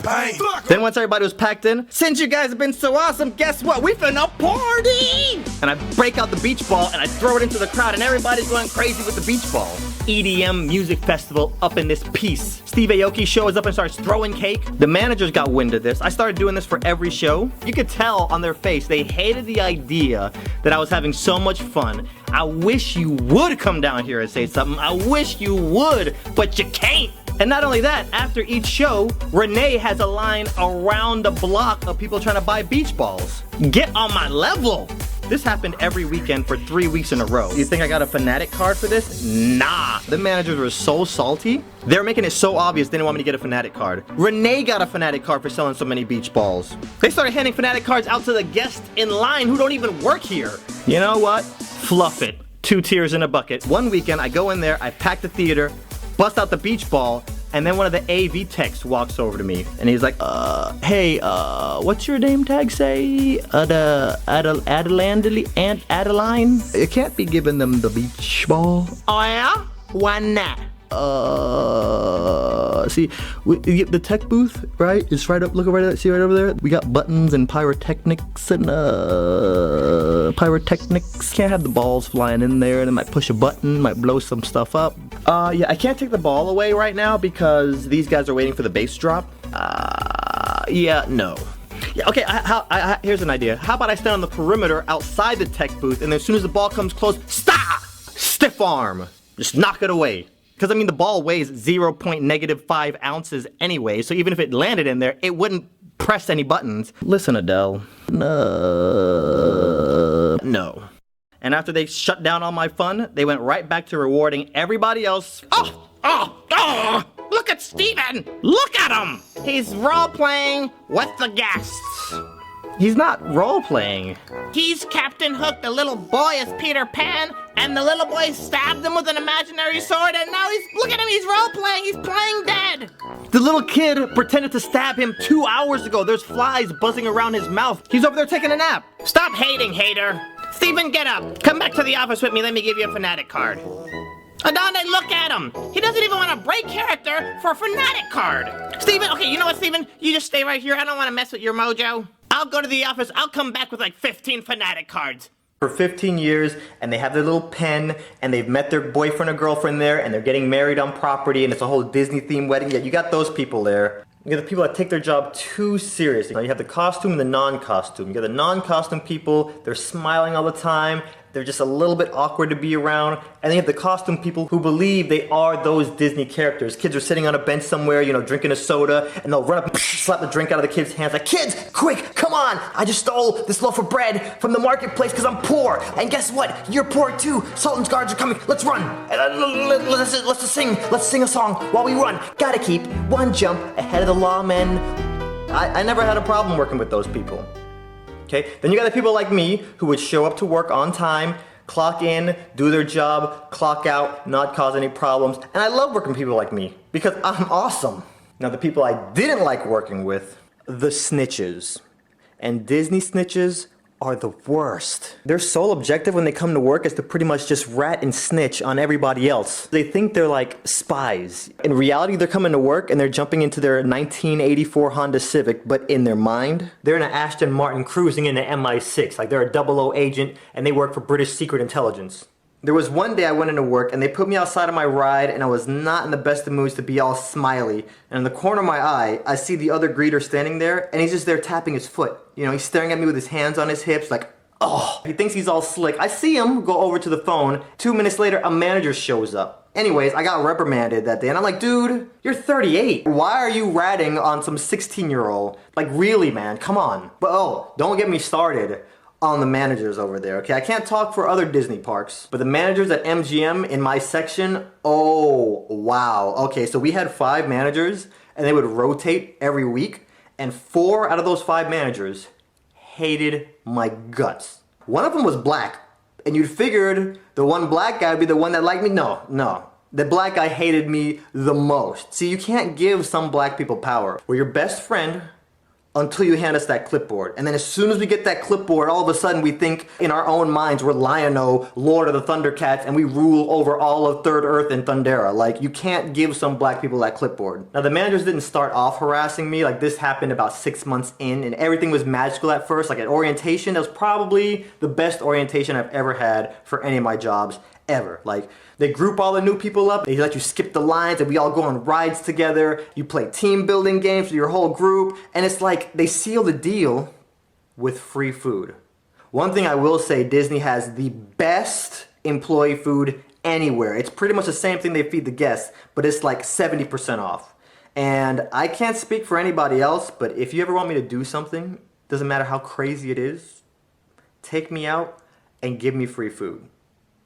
paint. Then once everybody was packed in, since you guys have been so awesome, guess what? We finna party! And I break out the beach ball and I throw it into the crowd and everybody's going crazy with the beach ball. EDM music festival up in this piece. Steve Aoki shows up and starts throwing cake. The managers got wind of this. I started doing this for every show. You could tell on their face they hated the idea that I was having so much fun. I wish you would come down here and say something. I wish you would, but you can't. And not only that, after each show, Renee has a line around the block of people trying to buy beach balls. Get on my level. This happened every weekend for 3 weeks in a row. You think I got a fanatic card for this? Nah. The managers were so salty. They were making it so obvious they didn't want me to get a fanatic card. Renee got a fanatic card for selling so many beach balls. They started handing fanatic cards out to the guests in line who don't even work here. You know what? Fluff it. 2 tears in a bucket. One weekend, I go in there, I pack the theater, bust out the beach ball, and then one of the AV techs walks over to me, and he's like, hey, what's your name tag say? Adeline? You can't be giving them the beach ball. Oh yeah? Why not? See, the tech booth, right? It's right up, look right at, see right over there? We got buttons and pyrotechnics and, pyrotechnics. Can't have the balls flying in there, and it might push a button, might blow some stuff up. Yeah, I can't take the ball away right now because these guys are waiting for the bass drop. Yeah, no. Yeah, okay, here's an idea. How about I stand on the perimeter outside the tech booth, and then as soon as the ball comes close, stop! Stiff arm. Just knock it away. Because, I mean, the ball weighs -0.5 ounces anyway, so even if it landed in there, it wouldn't press any buttons. Listen, Adele. No. And after they shut down all my fun, they went right back to rewarding everybody else. Oh! Look at Steven! Look at him! He's role-playing with the guests. He's not role-playing. He's Captain Hook, the little boy is Peter Pan, and the little boy stabbed him with an imaginary sword, and now look at him, he's role-playing, he's playing dead. The little kid pretended to stab him 2 hours ago. There's flies buzzing around his mouth. He's over there taking a nap. Stop hating, hater. Steven, get up. Come back to the office with me, let me give you a fanatic card. Adonai, look at him! He doesn't even want to break character for a fanatic card! Steven, okay, you know what, Steven? You just stay right here, I don't want to mess with your mojo. I'll go to the office, I'll come back with like 15 fanatic cards. For 15 years, and they have their little pen, and they've met their boyfriend or girlfriend there, and they're getting married on property, and it's a whole Disney-themed wedding. Yeah, you got those people there. You got the people that take their job too seriously. You have the costume and the non-costume. You got the non-costume people, they're smiling all the time, they're just a little bit awkward to be around. And then you have the costume people who believe they are those Disney characters. Kids are sitting on a bench somewhere, you know, drinking a soda, and they'll run up and slap the drink out of the kids' hands like, kids, quick, come on! I just stole this loaf of bread from the marketplace because I'm poor. And guess what? You're poor too. Sultan's guards are coming. Let's run. Let's sing a song while we run. Gotta keep one jump ahead of the lawmen. I never had a problem working with those people. Okay? Then you got the people like me who would show up to work on time, clock in, do their job, clock out, not cause any problems. And I love working with people like me because I'm awesome. Now the people I didn't like working with, the snitches. And Disney snitches are the worst. Their sole objective when they come to work is to pretty much just rat and snitch on everybody else. They think they're like spies. In reality, they're coming to work and they're jumping into their 1984 Honda Civic, but in their mind, they're in an Aston Martin cruising in an MI6, like they're a 00 agent and they work for British Secret Intelligence. There was one day I went into work and they put me outside of my ride and I was not in the best of moods to be all smiley. And in the corner of my eye, I see the other greeter standing there and he's just there tapping his foot. You know, he's staring at me with his hands on his hips like, oh, he thinks he's all slick. I see him go over to the phone. 2 minutes later, a manager shows up. Anyways, I got reprimanded that day and I'm like, dude, you're 38. Why are you ratting on some 16-year-old? Like, really, man, come on. But oh, don't get me started on the managers over there, okay? I can't talk for other Disney parks, but the managers at MGM in my section, oh, wow. Okay, so we had 5 managers and they would rotate every week and 4 out of those 5 managers hated my guts. One of them was black and you figured the one black guy would be the one that liked me. No. The black guy hated me the most. See, you can't give some black people power. We're your best friend until you hand us that clipboard. And then as soon as we get that clipboard, all of a sudden we think in our own minds we're Lion-O, Lord of the Thundercats, and we rule over all of Third Earth and Thundera. Like, you can't give some black people that clipboard. Now, the managers didn't start off harassing me. Like, this happened about 6 months in, and everything was magical at first. Like, at orientation, that was probably the best orientation I've ever had for any of my jobs ever. Like, they group all the new people up, they let you skip the lines, and we all go on rides together. You play team building games with your whole group, and it's like they seal the deal with free food. One thing I will say, Disney has the best employee food anywhere. It's pretty much the same thing they feed the guests, but it's like 70% off. And I can't speak for anybody else, but if you ever want me to do something, doesn't matter how crazy it is, take me out and give me free food.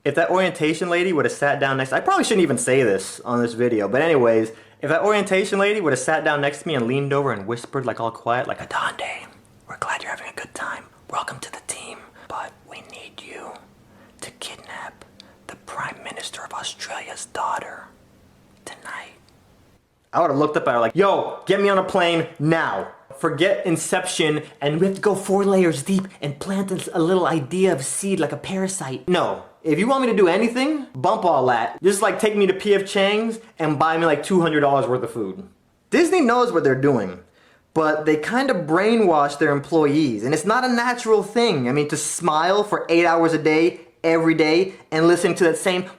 If that orientation lady would have sat down next, I probably shouldn't even say this on this video, but anyways, if that orientation lady would have sat down next to me and leaned over and whispered like all quiet, like, Adonde, we're glad you're having a good time. Welcome to the team, but we need you to kidnap the Prime Minister of Australia's daughter tonight. I would have looked up at her like, yo, get me on a plane now. Forget Inception and we have to go 4 layers deep and plant a little idea of seed like a parasite. No. If you want me to do anything, bump all that. Just like take me to P.F. Chang's and buy me like $200 worth of food. Disney knows what they're doing, but they kind of brainwash their employees, and it's not a natural thing. I mean, to smile for 8 hours a day, every day, and listen to that same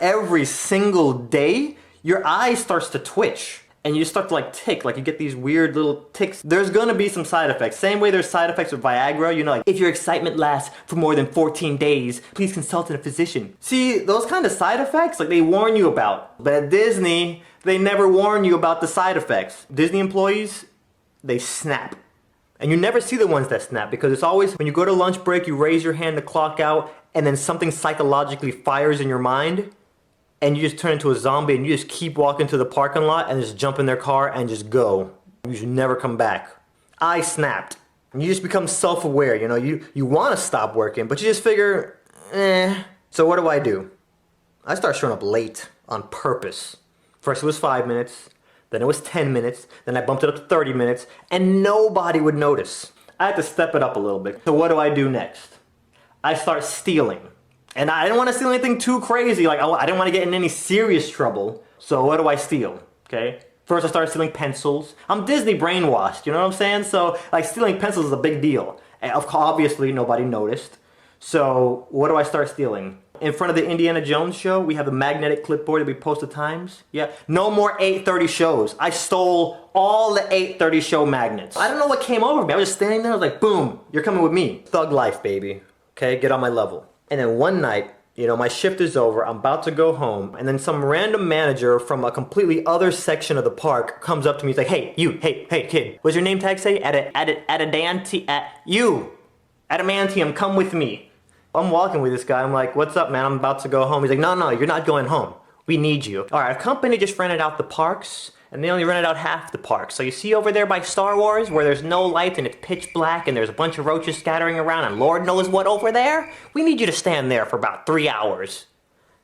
every single day, your eye starts to twitch. And you start to like tick, like you get these weird little ticks. There's gonna be some side effects. Same way there's side effects with Viagra, you know, like if your excitement lasts for more than 14 days, please consult a physician. See, those kind of side effects, like they warn you about. But at Disney, they never warn you about the side effects. Disney employees, they snap. And you never see the ones that snap because it's always when you go to lunch break, you raise your hand to clock out, and then something psychologically fires in your mind. And you just turn into a zombie and you just keep walking to the parking lot and just jump in their car and just go. You should never come back. I snapped. And you just become self-aware, you know, you want to stop working, but you just figure, So what do? I start showing up late on purpose. First it was 5 minutes, then it was 10 minutes, then I bumped it up to 30 minutes, and nobody would notice. I had to step it up a little bit. So what do I do next? I start stealing. And I didn't want to steal anything too crazy, like I didn't want to get in any serious trouble. So what do I steal? Okay? First I started stealing pencils. I'm Disney brainwashed, you know what I'm saying? So like stealing pencils is a big deal. And obviously nobody noticed. So what do I start stealing? In front of the Indiana Jones show, we have a magnetic clipboard that we post at times. Yeah, no more 8:30 shows. I stole all the 8:30 show magnets. I don't know what came over me. I was just standing there, I was like, boom, you're coming with me. Thug life, baby. Okay, get on my level. And then one night, you know, my shift is over, I'm about to go home, and then some random manager from a completely other section of the park comes up to me, he's like, hey, kid, what's your name tag say? Adamantium, come with me. I'm walking with this guy, I'm like, what's up, man, I'm about to go home. He's like, no, you're not going home. We need you. All right, a company just rented out the parks, and they only rented out half the park. So you see over there by Star Wars, where there's no lights and it's pitch black and there's a bunch of roaches scattering around and Lord knows what over there? We need you to stand there for about 3 hours.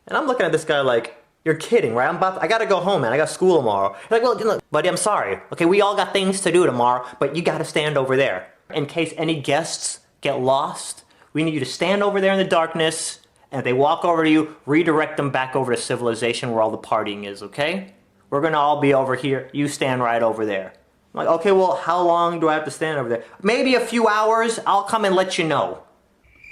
And I'm looking at this guy like, you're kidding, right? I gotta go home, man. I got school tomorrow. He's like, well, look, buddy, I'm sorry. Okay, we all got things to do tomorrow, but you gotta stand over there. In case any guests get lost, we need you to stand over there in the darkness, and if they walk over to you, redirect them back over to civilization where all the partying is, okay? We're gonna all be over here. You stand right over there. I'm like, okay, well, how long do I have to stand over there? Maybe a few hours. I'll come and let you know.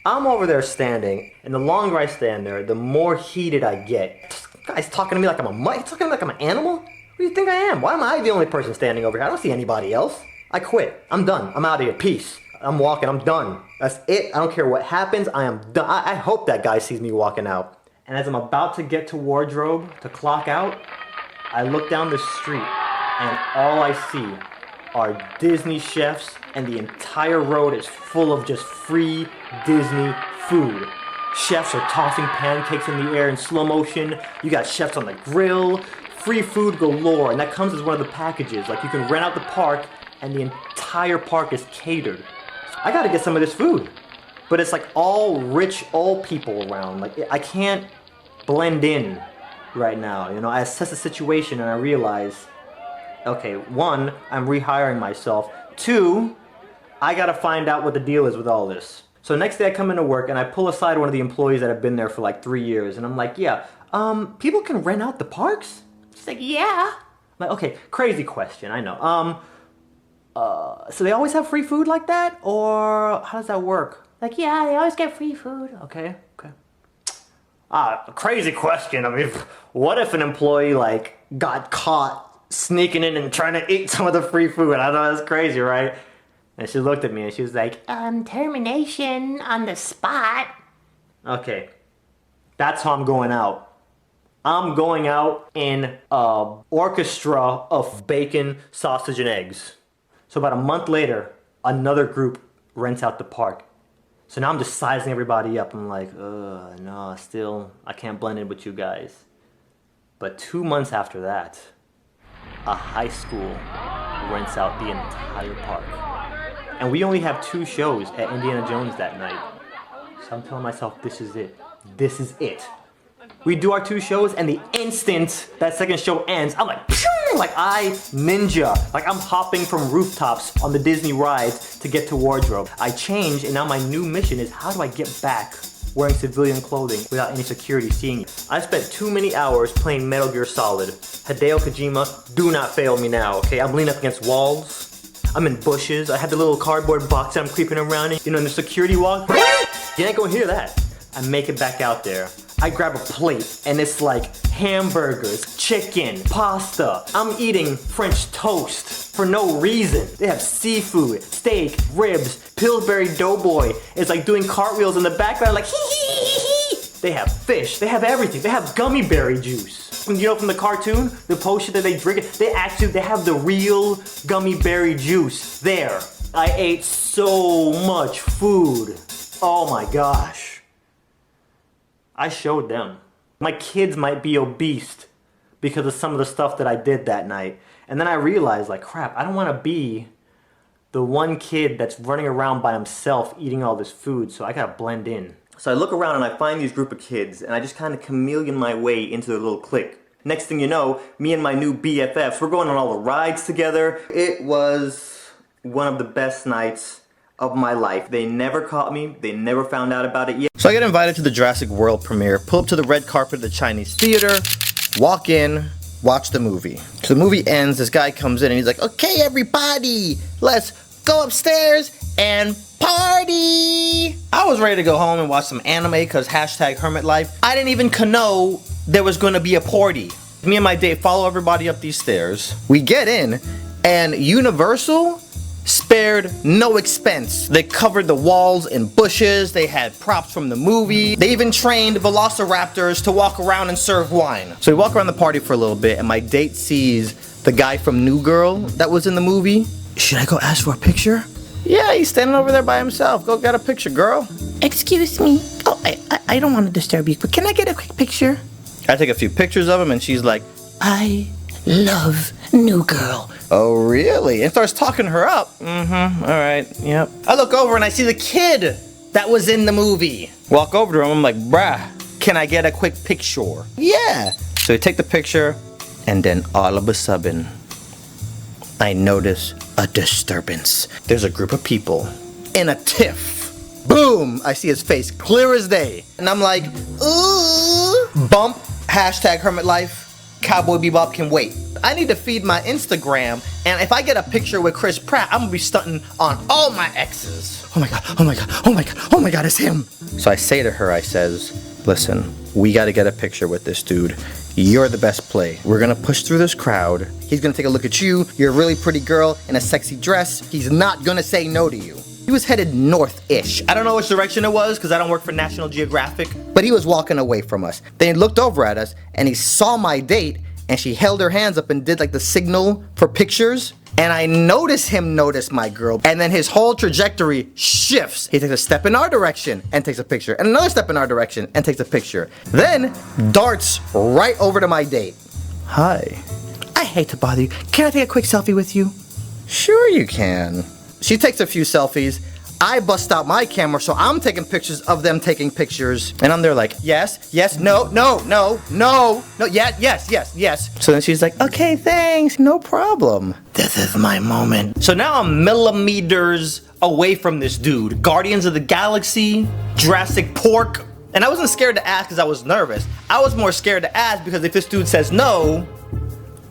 I'm over there standing, and the longer I stand there, the more heated I get. This guy's talking to me like I'm a mutt. He's talking to me like I'm an animal? What do you think I am? Why am I the only person standing over here? I don't see anybody else. I quit. I'm done. I'm out of here. Peace. I'm walking. I'm done. That's it. I don't care what happens. I am done. I hope that guy sees me walking out. And as I'm about to get to wardrobe to clock out, I look down the street, and all I see are Disney chefs, and the entire road is full of just free Disney food. Chefs are tossing pancakes in the air in slow motion. You got chefs on the grill. Free food galore, and that comes as one of the packages. Like, you can rent out the park, and the entire park is catered. I gotta get some of this food. But it's like all rich old people around. Like, I can't blend in right now. You know, I assess the situation and I realize, okay, 1, I'm rehiring myself. 2, I gotta find out what the deal is with all this. So next day I come into work and I pull aside one of the employees that have been there for like 3 years, and I'm like, yeah, people can rent out the parks? She's like, yeah. I'm like, okay, crazy question, I know. So they always have free food like that? Or how does that work? Like, yeah, they always get free food. Okay. Crazy question. I mean, what if an employee, like, got caught sneaking in and trying to eat some of the free food? I know that's crazy, right? And she looked at me and she was like, termination on the spot. Okay. That's how I'm going out. I'm going out in an orchestra of bacon, sausage, and eggs. So about a month later, another group rents out the park. So now I'm just sizing everybody up. I'm like, no, still, I can't blend in with you guys. But 2 months after that, a high school rents out the entire park. And we only have 2 shows at Indiana Jones that night. So I'm telling myself, this is it. This is it. We do our 2 shows, and the instant that second show ends, I'm like, pew! Like I ninja. Like I'm hopping from rooftops on the Disney rides to get to wardrobe. I change, and now my new mission is, how do I get back wearing civilian clothing without any security seeing you? I spent too many hours playing Metal Gear Solid. Hideo Kojima, do not fail me now, okay? I'm leaning up against walls. I'm in bushes. I have the little cardboard box that I'm creeping around in. You know, in the security walk. You ain't gonna hear that. I make it back out there. I grab a plate and it's like hamburgers, chicken, pasta. I'm eating French toast for no reason. They have seafood, steak, ribs, Pillsbury Doughboy. It's like doing cartwheels in the background like hee hee hee hee. They have fish, they have everything. They have gummy berry juice. You know, from the cartoon, the potion that they drink, they have the real gummy berry juice there. I ate so much food. Oh my gosh. I showed them. My kids might be obese because of some of the stuff that I did that night. And then I realized, like, crap, I don't want to be the one kid that's running around by himself eating all this food, so I gotta blend in. So I look around and I find these group of kids, and I just kind of chameleon my way into their little clique. Next thing you know, me and my new BFFs, we're going on all the rides together. It was one of the best nights of my life. They never caught me. They never found out about it yet. So I get invited to the Jurassic World premiere, pull up to the red carpet of the Chinese theater, walk in, watch the movie. So the movie ends, this guy comes in and he's like, okay everybody, let's go upstairs and party! I was ready to go home and watch some anime because #hermit life. I didn't even know there was gonna be a party. Me and my date follow everybody up these stairs. We get in and Universal spared no expense. They covered the walls in bushes, they had props from the movie, they even trained velociraptors to walk around and serve wine. So we walk around the party for a little bit and my date sees the guy from New Girl that was in the movie. Should I go ask for a picture? Yeah, he's standing over there by himself. Go get a picture, girl. Excuse me. Oh, I don't want to disturb you, but can I get a quick picture? I take a few pictures of him and she's like, I love New Girl. oh really? And starts talking her up. Alright, yep. I look over and I see the kid that was in the movie. Walk over to him, I'm like, bruh, can I get a quick picture? Yeah. So we take the picture, and then all of a sudden, I notice a disturbance. There's a group of people in a tiff. Boom! I see his face clear as day. And I'm like, ooh. Bump, #hermit life. Cowboy Bebop can wait. I need to feed my Instagram, and if I get a picture with Chris Pratt, I'm gonna be stunting on all my exes. Oh my god, oh my god, oh my god, oh my god, it's him. So I say to her, I says, listen, we gotta get a picture with this dude. You're the best play. We're gonna push through this crowd. He's gonna take a look at you. You're a really pretty girl in a sexy dress. He's not gonna say no to you. He was headed north-ish. I don't know which direction it was because I don't work for National Geographic, but he was walking away from us. Then he looked over at us and he saw my date and she held her hands up and did like the signal for pictures. And I notice him notice my girl, and then his whole trajectory shifts. He takes a step in our direction and takes a picture, and another step in our direction and takes a picture. Then darts right over to my date. Hi. I hate to bother you. Can I take a quick selfie with you? Sure you can. She takes a few selfies. I bust out my camera, so I'm taking pictures of them taking pictures. And I'm there like, yes, yes, no, no, no, no, no, yes, yes, yes, yes. So then she's like, okay, thanks, no problem. This is my moment. So now I'm millimeters away from this dude. Guardians of the Galaxy, Jurassic Pork. And I wasn't scared to ask because I was nervous. I was more scared to ask because if this dude says no,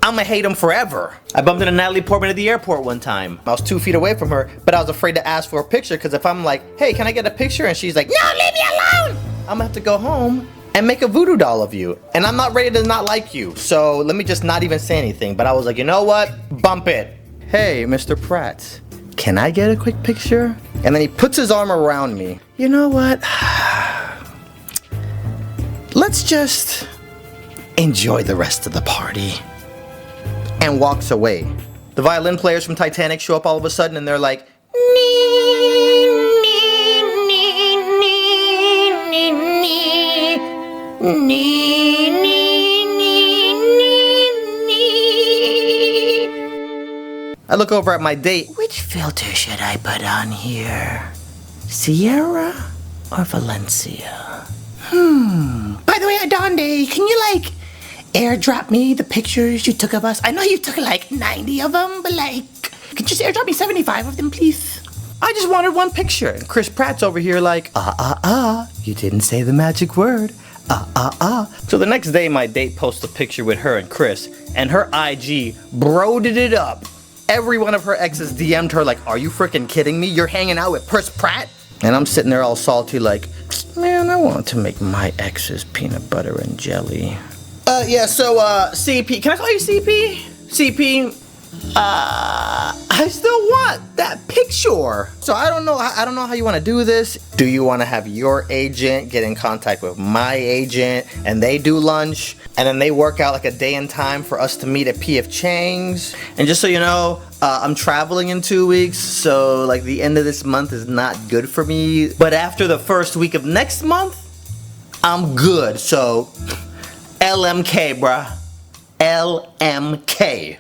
I'm gonna hate him forever. I bumped into Natalie Portman at the airport one time. I was 2 feet away from her, but I was afraid to ask for a picture because if I'm like, hey, can I get a picture? And she's like, no, leave me alone. I'm gonna have to go home and make a voodoo doll of you. And I'm not ready to not like you. So let me just not even say anything. But I was like, you know what? Bump it. Hey, Mr. Pratt, can I get a quick picture? And then he puts his arm around me. You know what? Let's just enjoy the rest of the party. And walks away. The violin players from Titanic show up all of a sudden and they're like, I look over at my date. Which filter should I put on here? Sierra or Valencia? By the way, Adonde, can you airdrop me the pictures you took of us? I know you took 90 of them, but could you just airdrop me 75 of them, please? I just wanted one picture. And Chris Pratt's over here you didn't say the magic word. So the next day, my date posts a picture with her and Chris, and her IG broeded it up. Every one of her exes DM'd her are you freaking kidding me? You're hanging out with Chris Pratt? And I'm sitting there all salty man, I want to make my exes peanut butter and jelly. CP, can I call you CP? CP, I still want that picture. So I don't know how you want to do this. Do you want to have your agent get in contact with my agent and they do lunch and then they work out a day and time for us to meet at PF Chang's? And just so you know, I'm traveling in 2 weeks, so the end of this month is not good for me. But after the first week of next month, I'm good. So LMK, bruh. LMK.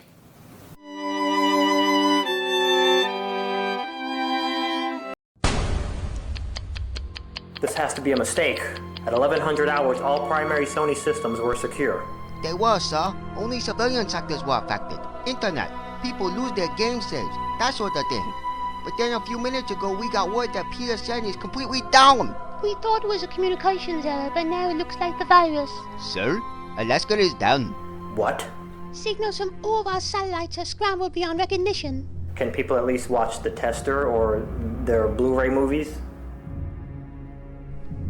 This has to be a mistake. At 1100 hours, all primary Sony systems were secure. They were, sir. Only civilian sectors were affected. Internet. People lose their game saves. That sort of thing. But then a few minutes ago, we got word that PSN is completely down. We thought it was a communications error, but now it looks like the virus. Sir, Alaska is down. What? Signals from all of our satellites are scrambled beyond recognition. Can people at least watch the tester or their Blu-ray movies?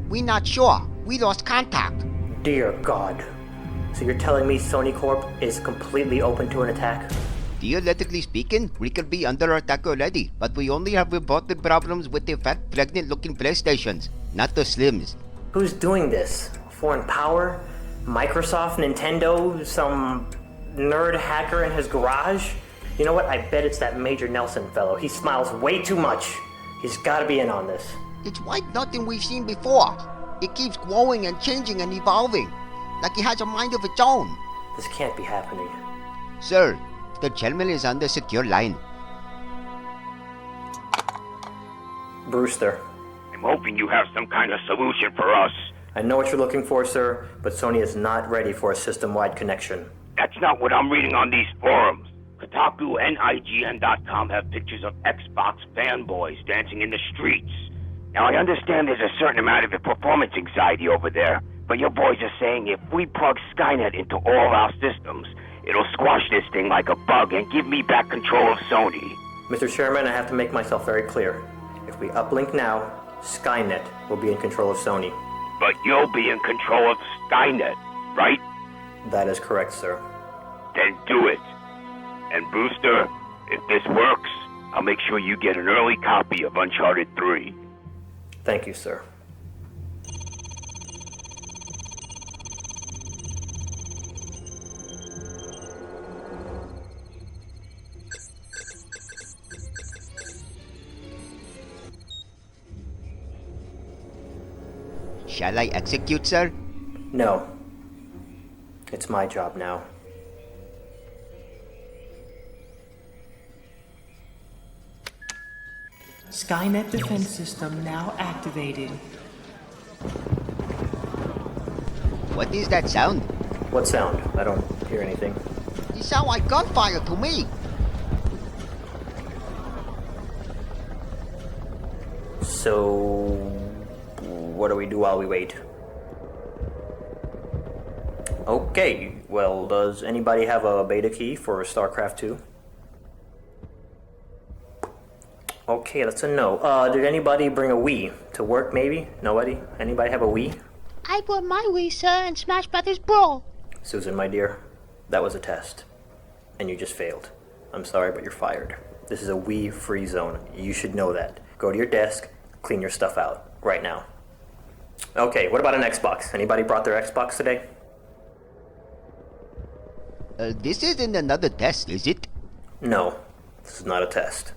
We not sure. We lost contact. Dear God. So you're telling me Sony Corp is completely open to an attack? Theoretically speaking, we could be under attack already, but we only have reported problems with the fat, pregnant-looking PlayStations, not the Slims. Who's doing this? Foreign power? Microsoft? Nintendo? Some nerd hacker in his garage? You know what? I bet it's that Major Nelson fellow. He smiles way too much. He's gotta be in on this. It's like nothing we've seen before. It keeps growing and changing and evolving, like it has a mind of its own. This can't be happening. Sir, the gentleman is on the secure line. Brewster. I'm hoping you have some kind of solution for us. I know what you're looking for, sir, but Sony is not ready for a system-wide connection. That's not what I'm reading on these forums. Kotaku and IGN.com have pictures of Xbox fanboys dancing in the streets. Now, I understand there's a certain amount of performance anxiety over there, But your boys are saying if we plug Skynet into all our systems, it'll squash this thing like a bug and give me back control of Sony. Mr. Chairman, I have to make myself very clear. If we uplink now, Skynet will be in control of Sony. But you'll be in control of Skynet, right? That is correct, sir. Then do it. And Booster, if this works, I'll make sure you get an early copy of Uncharted 3. Thank you, sir. Shall I execute, sir? No. It's my job now. Skynet defense system now activated. What is that sound? What sound? I don't hear anything. It sounds like gunfire to me. So, what do we do while we wait? Okay, well, does anybody have a beta key for StarCraft 2? Okay, that's a no. Did anybody bring a Wii to work, maybe? Nobody? Anybody have a Wii? I brought my Wii, sir, and Smash Brothers Brawl. Susan, my dear, that was a test. And you just failed. I'm sorry, but you're fired. This is a Wii-free zone. You should know that. Go to your desk, clean your stuff out, right now. Okay, what about an Xbox? Anybody brought their Xbox today? This isn't another test, is it? No, this is not a test.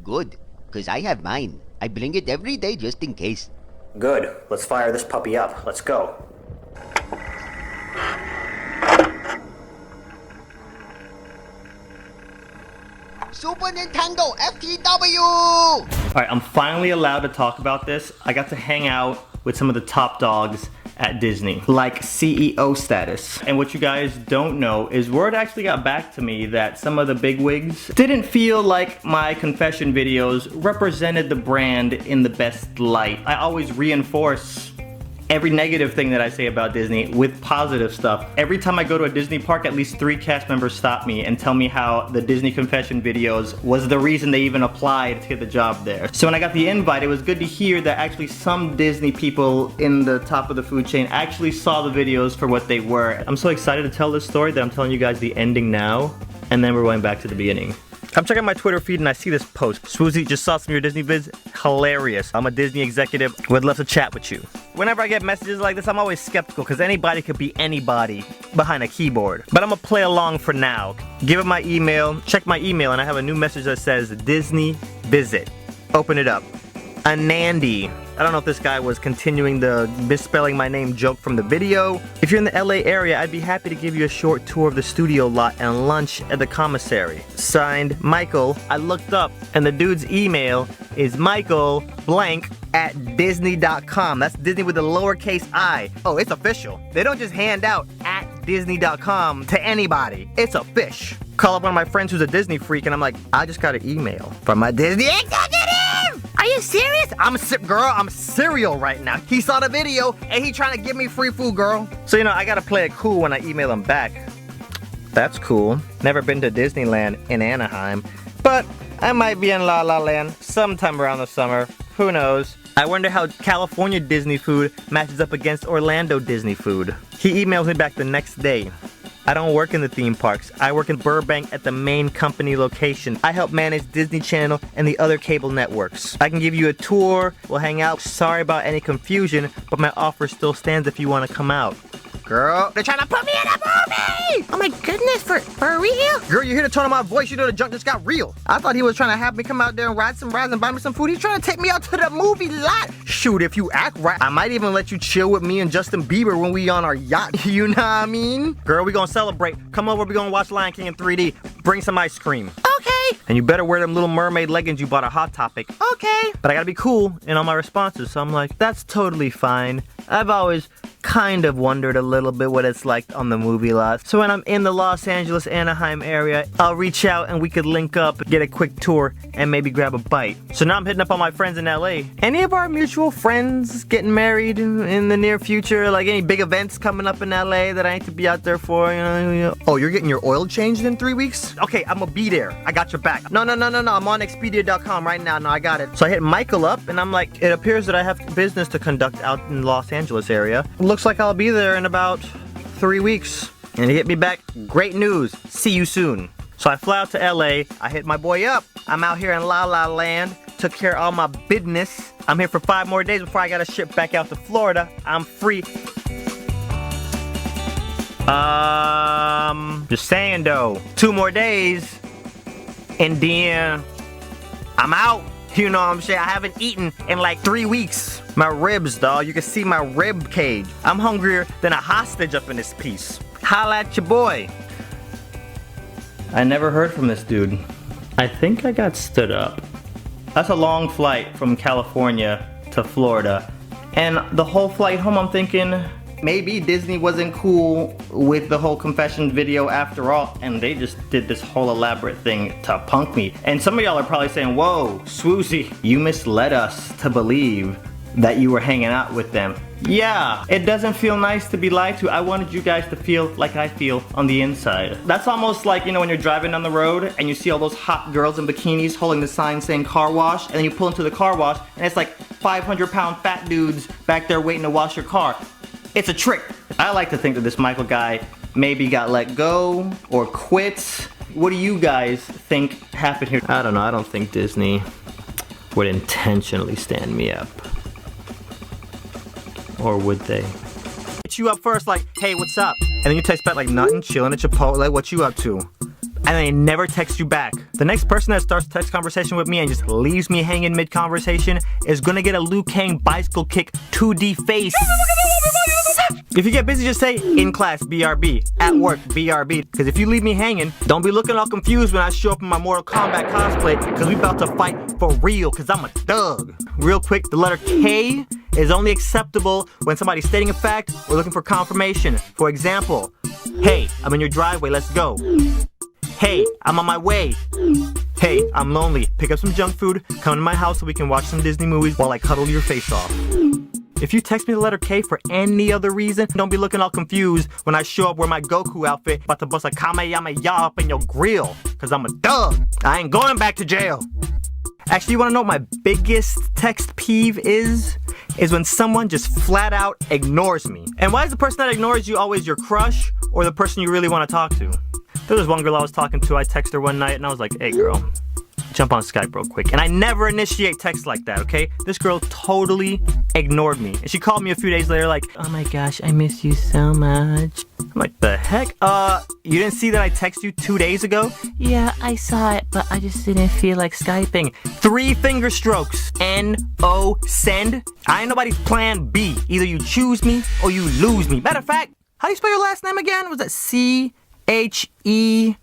Good, because I have mine. I bring it every day just in case. Good, let's fire this puppy up. Let's go. Super Nintendo FTW! Alright, I'm finally allowed to talk about this. I got to hang out with some of the top dogs at Disney, like CEO status. And what you guys don't know is word actually got back to me that some of the bigwigs didn't feel like my confession videos represented the brand in the best light. I always reinforce every negative thing that I say about Disney with positive stuff. Every time I go to a Disney park, at least 3 cast members stop me and tell me how the Disney confession videos was the reason they even applied to get the job there. So when I got the invite, it was good to hear that actually some Disney people in the top of the food chain actually saw the videos for what they were. I'm so excited to tell this story that I'm telling you guys the ending now, and then we're going back to the beginning. I'm checking my Twitter feed and I see this post. sWooZie, just saw some of your Disney vids. Hilarious. I'm a Disney executive. Would love to chat with you. Whenever I get messages like this, I'm always skeptical because anybody could be anybody behind a keyboard. But I'm gonna play along for now. Give it my email. Check my email and I have a new message that says Disney Visit. Open it up. Anandi. I don't know if this guy was continuing the misspelling my name joke from the video. If you're in the LA area, I'd be happy to give you a short tour of the studio lot and lunch at the commissary. Signed, Michael. I looked up and the dude's email is Michael blank at Disney.com. That's Disney with a lowercase I. Oh, it's official. They don't just hand out at Disney.com to anybody. It's a fish. Call up one of my friends who's a Disney freak and I'm like, I just got an email from my Disney executive. Are you serious? I'm serial right now. He saw the video and he trying to give me free food, girl. So, you know, I gotta play it cool when I email him back. That's cool. Never been to Disneyland in Anaheim, but I might be in La La Land sometime around the summer. Who knows? I wonder how California Disney food matches up against Orlando Disney food. He emails me back the next day. I don't work in the theme parks. I work in Burbank at the main company location. I help manage Disney Channel and the other cable networks. I can give you a tour, we'll hang out. Sorry about any confusion, but my offer still stands if you want to come out. Girl, they're trying to put me in a movie! Oh my goodness, for real? Girl, you hear the tone of my voice, you know the junk just got real. I thought he was trying to have me come out there and ride some rides and buy me some food. He's trying to take me out to the movie lot. Shoot, if you act right, I might even let you chill with me and Justin Bieber when we on our yacht. You know what I mean? Girl, we gonna celebrate. Come over, we gonna watch Lion King in 3D. Bring some ice cream. Okay. And you better wear them Little Mermaid leggings you bought at Hot Topic. Okay. But I gotta be cool in all my responses, so I'm like, that's totally fine. I've always kind of wondered a little bit what it's like on the movie lot. So when I'm in the Los Angeles, Anaheim area, I'll reach out and we could link up, get a quick tour, and maybe grab a bite. So now I'm hitting up all my friends in LA. Any of our mutual friends getting married in the near future? Like any big events coming up in LA that I need to be out there for? You know? Oh, you're getting your oil changed in 3 weeks? Okay, I'm gonna be there. I got your back. No, I'm on Expedia.com right now. No, I got it. So I hit Michael up and I'm like, it appears that I have business to conduct out in the Los Angeles area. Looks like I'll be there in about 3 weeks. And he hit me back, great news, see you soon. So I fly out to LA, I hit my boy up. I'm out here in La La Land, took care of all my business. I'm here for 5 more days before I gotta ship back out to Florida. I'm free. Just saying though, 2 more days, and then I'm out. You know what I'm saying? I haven't eaten in like 3 weeks. My ribs, dawg. You can see my rib cage. I'm hungrier than a hostage up in this piece. Holla at your boy. I never heard from this dude. I think I got stood up. That's a long flight from California to Florida. And the whole flight home I'm thinking, maybe Disney wasn't cool with the whole confession video after all, and they just did this whole elaborate thing to punk me. And some of y'all are probably saying, whoa, sWooZie, you misled us to believe that you were hanging out with them. Yeah, it doesn't feel nice to be lied to. I wanted you guys to feel like I feel on the inside. That's almost like, you know, when you're driving down the road and you see all those hot girls in bikinis holding the sign saying car wash, and then you pull into the car wash and it's like 500-pound fat dudes back there waiting to wash your car. It's a trick. I like to think that this Michael guy maybe got let go or quit. What do you guys think happened here? I don't know, I don't think Disney would intentionally stand me up. Or would they? Hit you up first like, hey, what's up? And then you text back like, nothing, chilling at Chipotle, what you up to? And they never text you back. The next person that starts a text conversation with me and just leaves me hanging mid-conversation is gonna get a Liu Kang bicycle kick 2D face. If you get busy, just say, in class, BRB, at work, BRB. Because if you leave me hanging, don't be looking all confused when I show up in my Mortal Kombat cosplay, because we about to fight for real, because I'm a thug. Real quick, the letter K is only acceptable when somebody's stating a fact or looking for confirmation. For example, hey, I'm in your driveway, let's go. Hey, I'm on my way. Hey, I'm lonely. Pick up some junk food, come to my house so we can watch some Disney movies while I cuddle your face off. If you text me the letter K for any other reason, don't be looking all confused when I show up wearing my Goku outfit, about to bust a Kamehameha up in your grill, cause I'm a thug. I ain't going back to jail. Actually, you wanna know what my biggest text peeve is? Is when someone just flat out ignores me. And why is the person that ignores you always your crush or the person you really wanna talk to? There was one girl I was talking to, I texted her one night and I was like, hey girl, jump on Skype real quick. And I never initiate texts like that, okay? This girl totally ignored me. And she called me a few days later like, oh my gosh, I miss you so much. I'm like, the heck? You didn't see that I texted you 2 days ago? Yeah, I saw it, but I just didn't feel like Skyping. 3 finger strokes. N-O, send. I ain't nobody's plan B. Either you choose me or you lose me. Matter of fact, how do you spell your last name again? Was that C-H-E?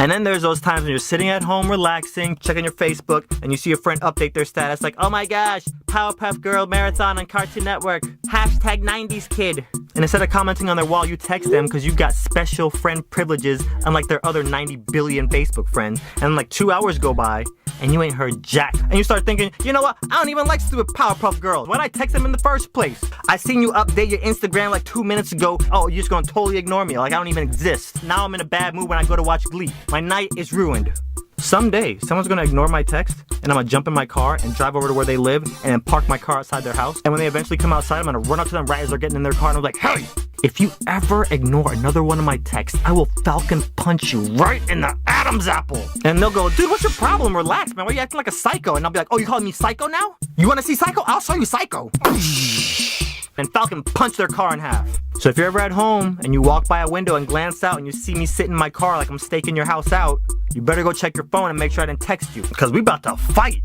And then there's those times when you're sitting at home relaxing, checking your Facebook, and you see your friend update their status like, oh my gosh, Powerpuff Girl Marathon on Cartoon Network, hashtag 90s kid. And instead of commenting on their wall, you text them because you've got special friend privileges unlike their other 90 billion Facebook friends. And like 2 hours go by, and you ain't heard jack. And you start thinking, you know what, I don't even like stupid Powerpuff Girls. Why'd I text them in the first place? I seen you update your Instagram like 2 minutes ago. Oh, you're just gonna totally ignore me like I don't even exist. Now I'm in a bad mood when I go to watch Glee. My night is ruined. Someday, someone's gonna ignore my text, and I'm gonna jump in my car and drive over to where they live and then park my car outside their house. And when they eventually come outside, I'm gonna run up to them right as they're getting in their car and I'm like, hey, if you ever ignore another one of my texts, I will falcon punch you right in the Adam's apple. And they'll go, dude, what's your problem? Relax, man. Why are you acting like a psycho? And I'll be like, oh, you calling me psycho now? You wanna see psycho? I'll show you psycho. And falcon punch their car in half. So if you're ever at home and you walk by a window and glance out and you see me sitting in my car like I'm staking your house out, you better go check your phone and make sure I didn't text you, because we about to fight.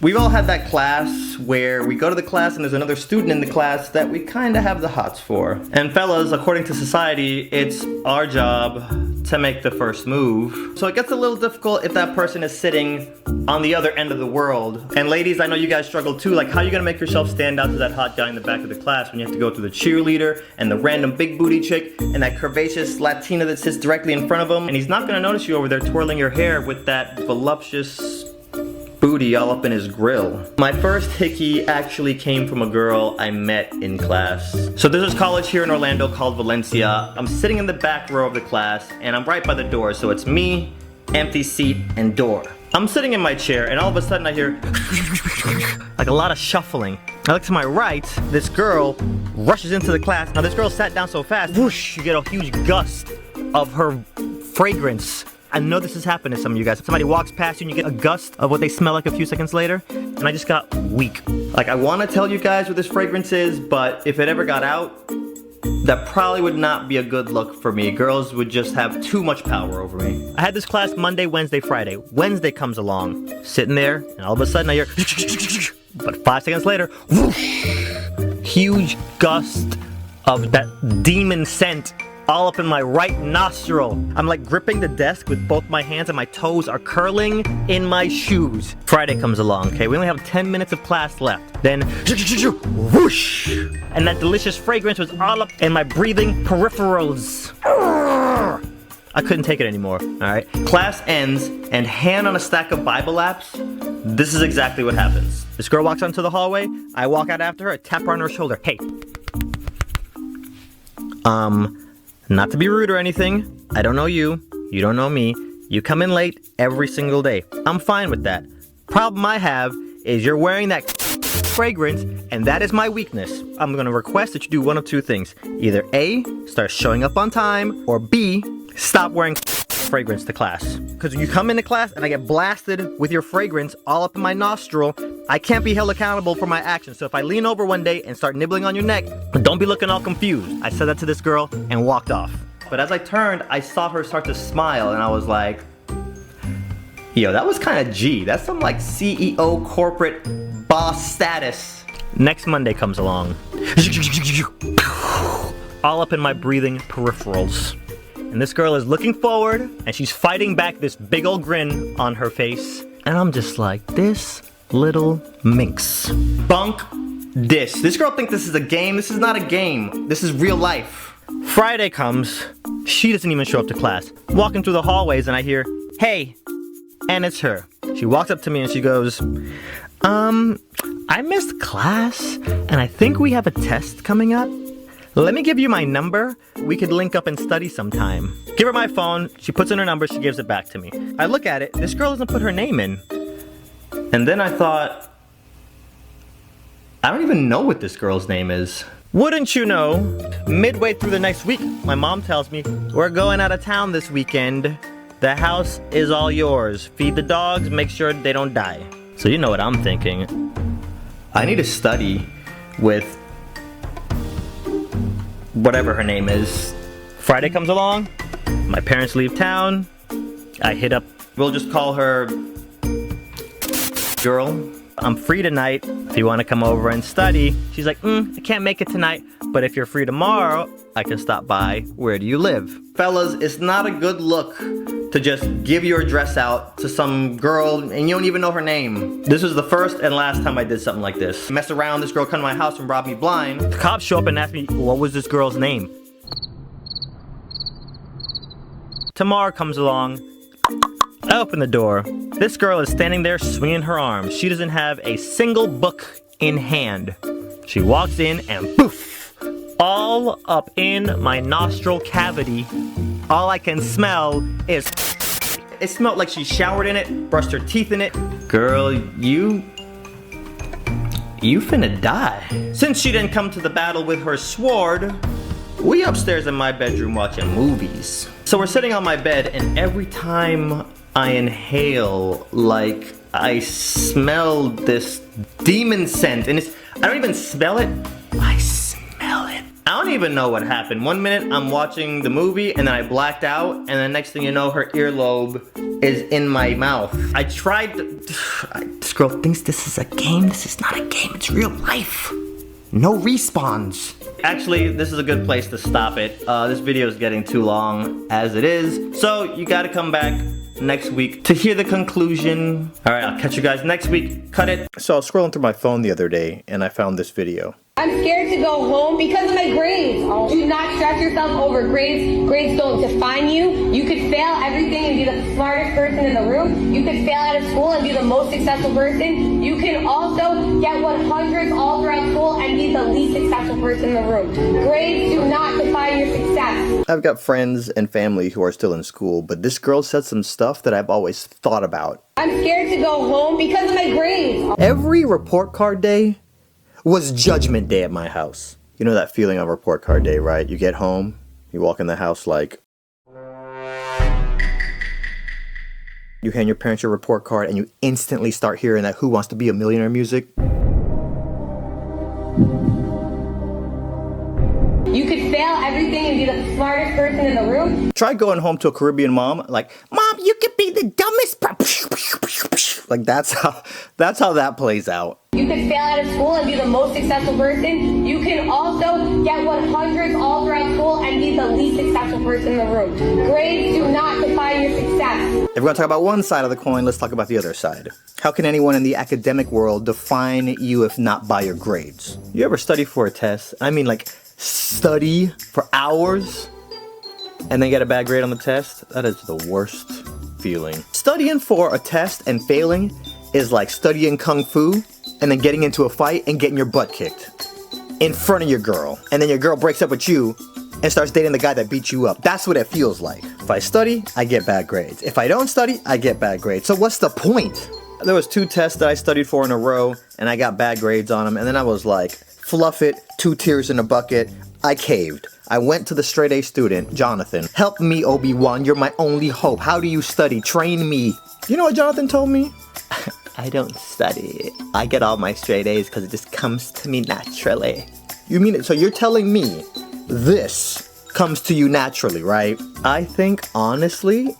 We've all had that class where we go to the class and there's another student in the class that we kind of have the hots for. And fellas, according to society, it's our job to make the first move. So it gets a little difficult if that person is sitting on the other end of the world. And ladies, I know you guys struggle too. Like, how are you gonna make yourself stand out to that hot guy in the back of the class when you have to go through the cheerleader and the random big booty chick and that curvaceous Latina that sits directly in front of him? And he's not gonna notice you over there twirling your hair with that voluptuous booty all up in his grill. My first hickey actually came from a girl I met in class. So there's this college here in Orlando called Valencia. I'm sitting in the back row of the class and I'm right by the door. So it's me, empty seat, and door. I'm sitting in my chair and all of a sudden I hear like a lot of shuffling. I look to my right, this girl rushes into the class. Now this girl sat down so fast, whoosh, you get a huge gust of her fragrance. I know this has happened to some of you guys. Somebody walks past you and you get a gust of what they smell like a few seconds later, and I just got weak. Like, I want to tell you guys what this fragrance is, but if it ever got out, that probably would not be a good look for me. Girls would just have too much power over me. I had this class Monday, Wednesday, Friday. Wednesday comes along, sitting there, and all of a sudden I hear, but 5 seconds later, whoosh, huge gust of that demon scent all up in my right nostril. I'm like gripping the desk with both my hands and my toes are curling in my shoes. Friday comes along, okay? We only have 10 minutes of class left. Then, whoosh! And that delicious fragrance was all up in my breathing peripherals. I couldn't take it anymore, all right? Class ends and hand on a stack of Bible apps. This is exactly what happens. This girl walks onto the hallway. I walk out after her, I tap her on her shoulder. Hey. Not to be rude or anything, I don't know you, you don't know me, you come in late every single day. I'm fine with that. Problem I have is you're wearing that fragrance, and that is my weakness. I'm gonna request that you do one of two things. Either A, start showing up on time, or B, stop wearing fragrance to class. Because when you come into class and I get blasted with your fragrance all up in my nostril, I can't be held accountable for my actions. So if I lean over one day and start nibbling on your neck, don't be looking all confused. I said that to this girl and walked off. But as I turned, I saw her start to smile and I was like, yo, that was kind of G. That's some like CEO corporate boss status. Next Monday comes along. All up in my breathing peripherals. And this girl is looking forward and she's fighting back this big old grin on her face. And I'm just like, this little minx. Bunk this. This girl thinks this is a game. This is not a game. This is real life. Friday comes. She doesn't even show up to class. Walking through the hallways and I hear, hey. And it's her. She walks up to me and she goes, I missed class and I think we have a test coming up. Let me give you my number. We could link up and study sometime. Give her my phone. She puts in her number. She gives it back to me. I look at it. This girl doesn't put her name in. And then I thought, I don't even know what this girl's name is. Wouldn't you know, midway through the next week, my mom tells me, we're going out of town this weekend. The house is all yours. Feed the dogs, make sure they don't die. So you know what I'm thinking. I need to study with whatever her name is. Friday comes along, my parents leave town, I hit up, we'll just call her girl. I'm free tonight, if you want to come over and study. She's like, I can't make it tonight, but if you're free tomorrow, I can stop by. Where do you live? Fellas, it's not a good look to just give your address out to some girl and you don't even know her name. This was the first and last time I did something like this. Mess around, this girl come to my house and rob me blind. The cops show up and ask me, what was this girl's name? Tamar comes along. I open the door. This girl is standing there swinging her arms. She doesn't have a single book in hand. She walks in and poof, all up in my nostril cavity. All I can smell is it smelled like she showered in it, brushed her teeth in it. Girl, you finna die. Since she didn't come to the battle with her sword, we upstairs in my bedroom watching movies. So we're sitting on my bed and every time I inhale, like I smell this demon scent and I don't even smell it, I smell it. I don't even know what happened. One minute I'm watching the movie and then I blacked out and the next thing you know her earlobe is in my mouth. I tried to, this girl thinks this is a game. This is not a game, it's real life. No respawns. Actually, this is a good place to stop it. This video is getting too long as it is. So you gotta come back next week to hear the conclusion. All right, I'll catch you guys next week. Cut it. So I was scrolling through my phone the other day and I found this video. I'm scared to go home because of my grades. Do not stress yourself over grades. Grades don't define you. You could fail everything and be the smartest person in the room. You could fail out of school and be the most successful person. You can also get 100s all throughout school and be the least successful person in the room. Grades do not define your success. I've got friends and family who are still in school, but this girl said some stuff that I've always thought about. I'm scared to go home because of my grades. Every report card day was judgment day at my house. You know that feeling on report card day, right? You get home, you walk in the house like... You hand your parents your report card and you instantly start hearing that Who Wants to Be a Millionaire music. You could fail everything and be the smartest person in the room. Try going home to a Caribbean mom, like, Mom, you could be the dumbest... Like, that's how that plays out. You could fail out of school and be the most successful person. You can also get 100s all throughout school and be the least successful person in the room. Grades do not define your success. If we're going to talk about one side of the coin, let's talk about the other side. How can anyone in the academic world define you if not by your grades? You ever study for a test? I mean, like, study for hours and then get a bad grade on the test? That is the worst feeling. Studying for a test and failing is like studying kung fu and then getting into a fight and getting your butt kicked in front of your girl. And then your girl breaks up with you and starts dating the guy that beat you up. That's what it feels like. If I study, I get bad grades. If I don't study, I get bad grades. So what's the point? There was 2 tests that I studied for in a row and I got bad grades on them. And then I was like, fluff it, 2 tears in a bucket. I caved. I went to the straight A student, Jonathan. Help me, Obi-Wan. You're my only hope. How do you study? Train me. You know what Jonathan told me? I don't study. I get all my straight A's because it just comes to me naturally. You mean it? So you're telling me this comes to you naturally, right? I think, honestly,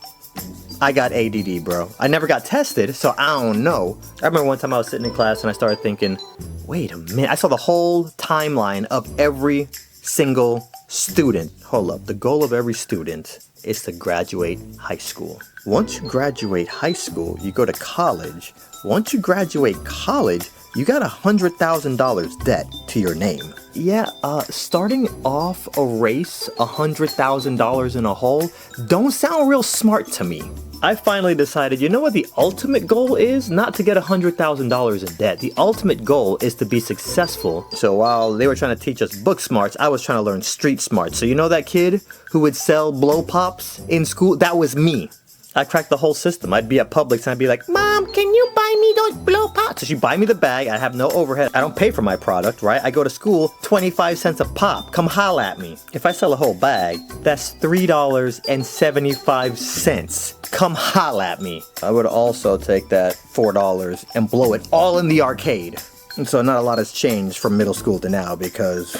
I got ADD, bro. I never got tested, so I don't know. I remember one time I was sitting in class and I started thinking, wait a minute. I saw the whole timeline of every single student. Hold up. The goal of every student is to graduate high school. Once you graduate high school, you go to college. Once you graduate college, you got $100,000 debt to your name. Yeah, starting off a race $100,000 in a hole don't sound real smart to me. I finally decided, you know what the ultimate goal is? Not to get $100,000 in debt. The ultimate goal is to be successful. So while they were trying to teach us book smarts, I was trying to learn street smarts. So you know that kid who would sell blow pops in school? That was me. I cracked the whole system. I'd be at Publix and I'd be like, Mom, can you buy me those blow pops? So she'd buy me the bag. I have no overhead. I don't pay for my product, right? I go to school, 25 cents a pop. Come holla at me. If I sell a whole bag, that's $3.75. Come holla at me. I would also take that $4 and blow it all in the arcade. And so not a lot has changed from middle school to now because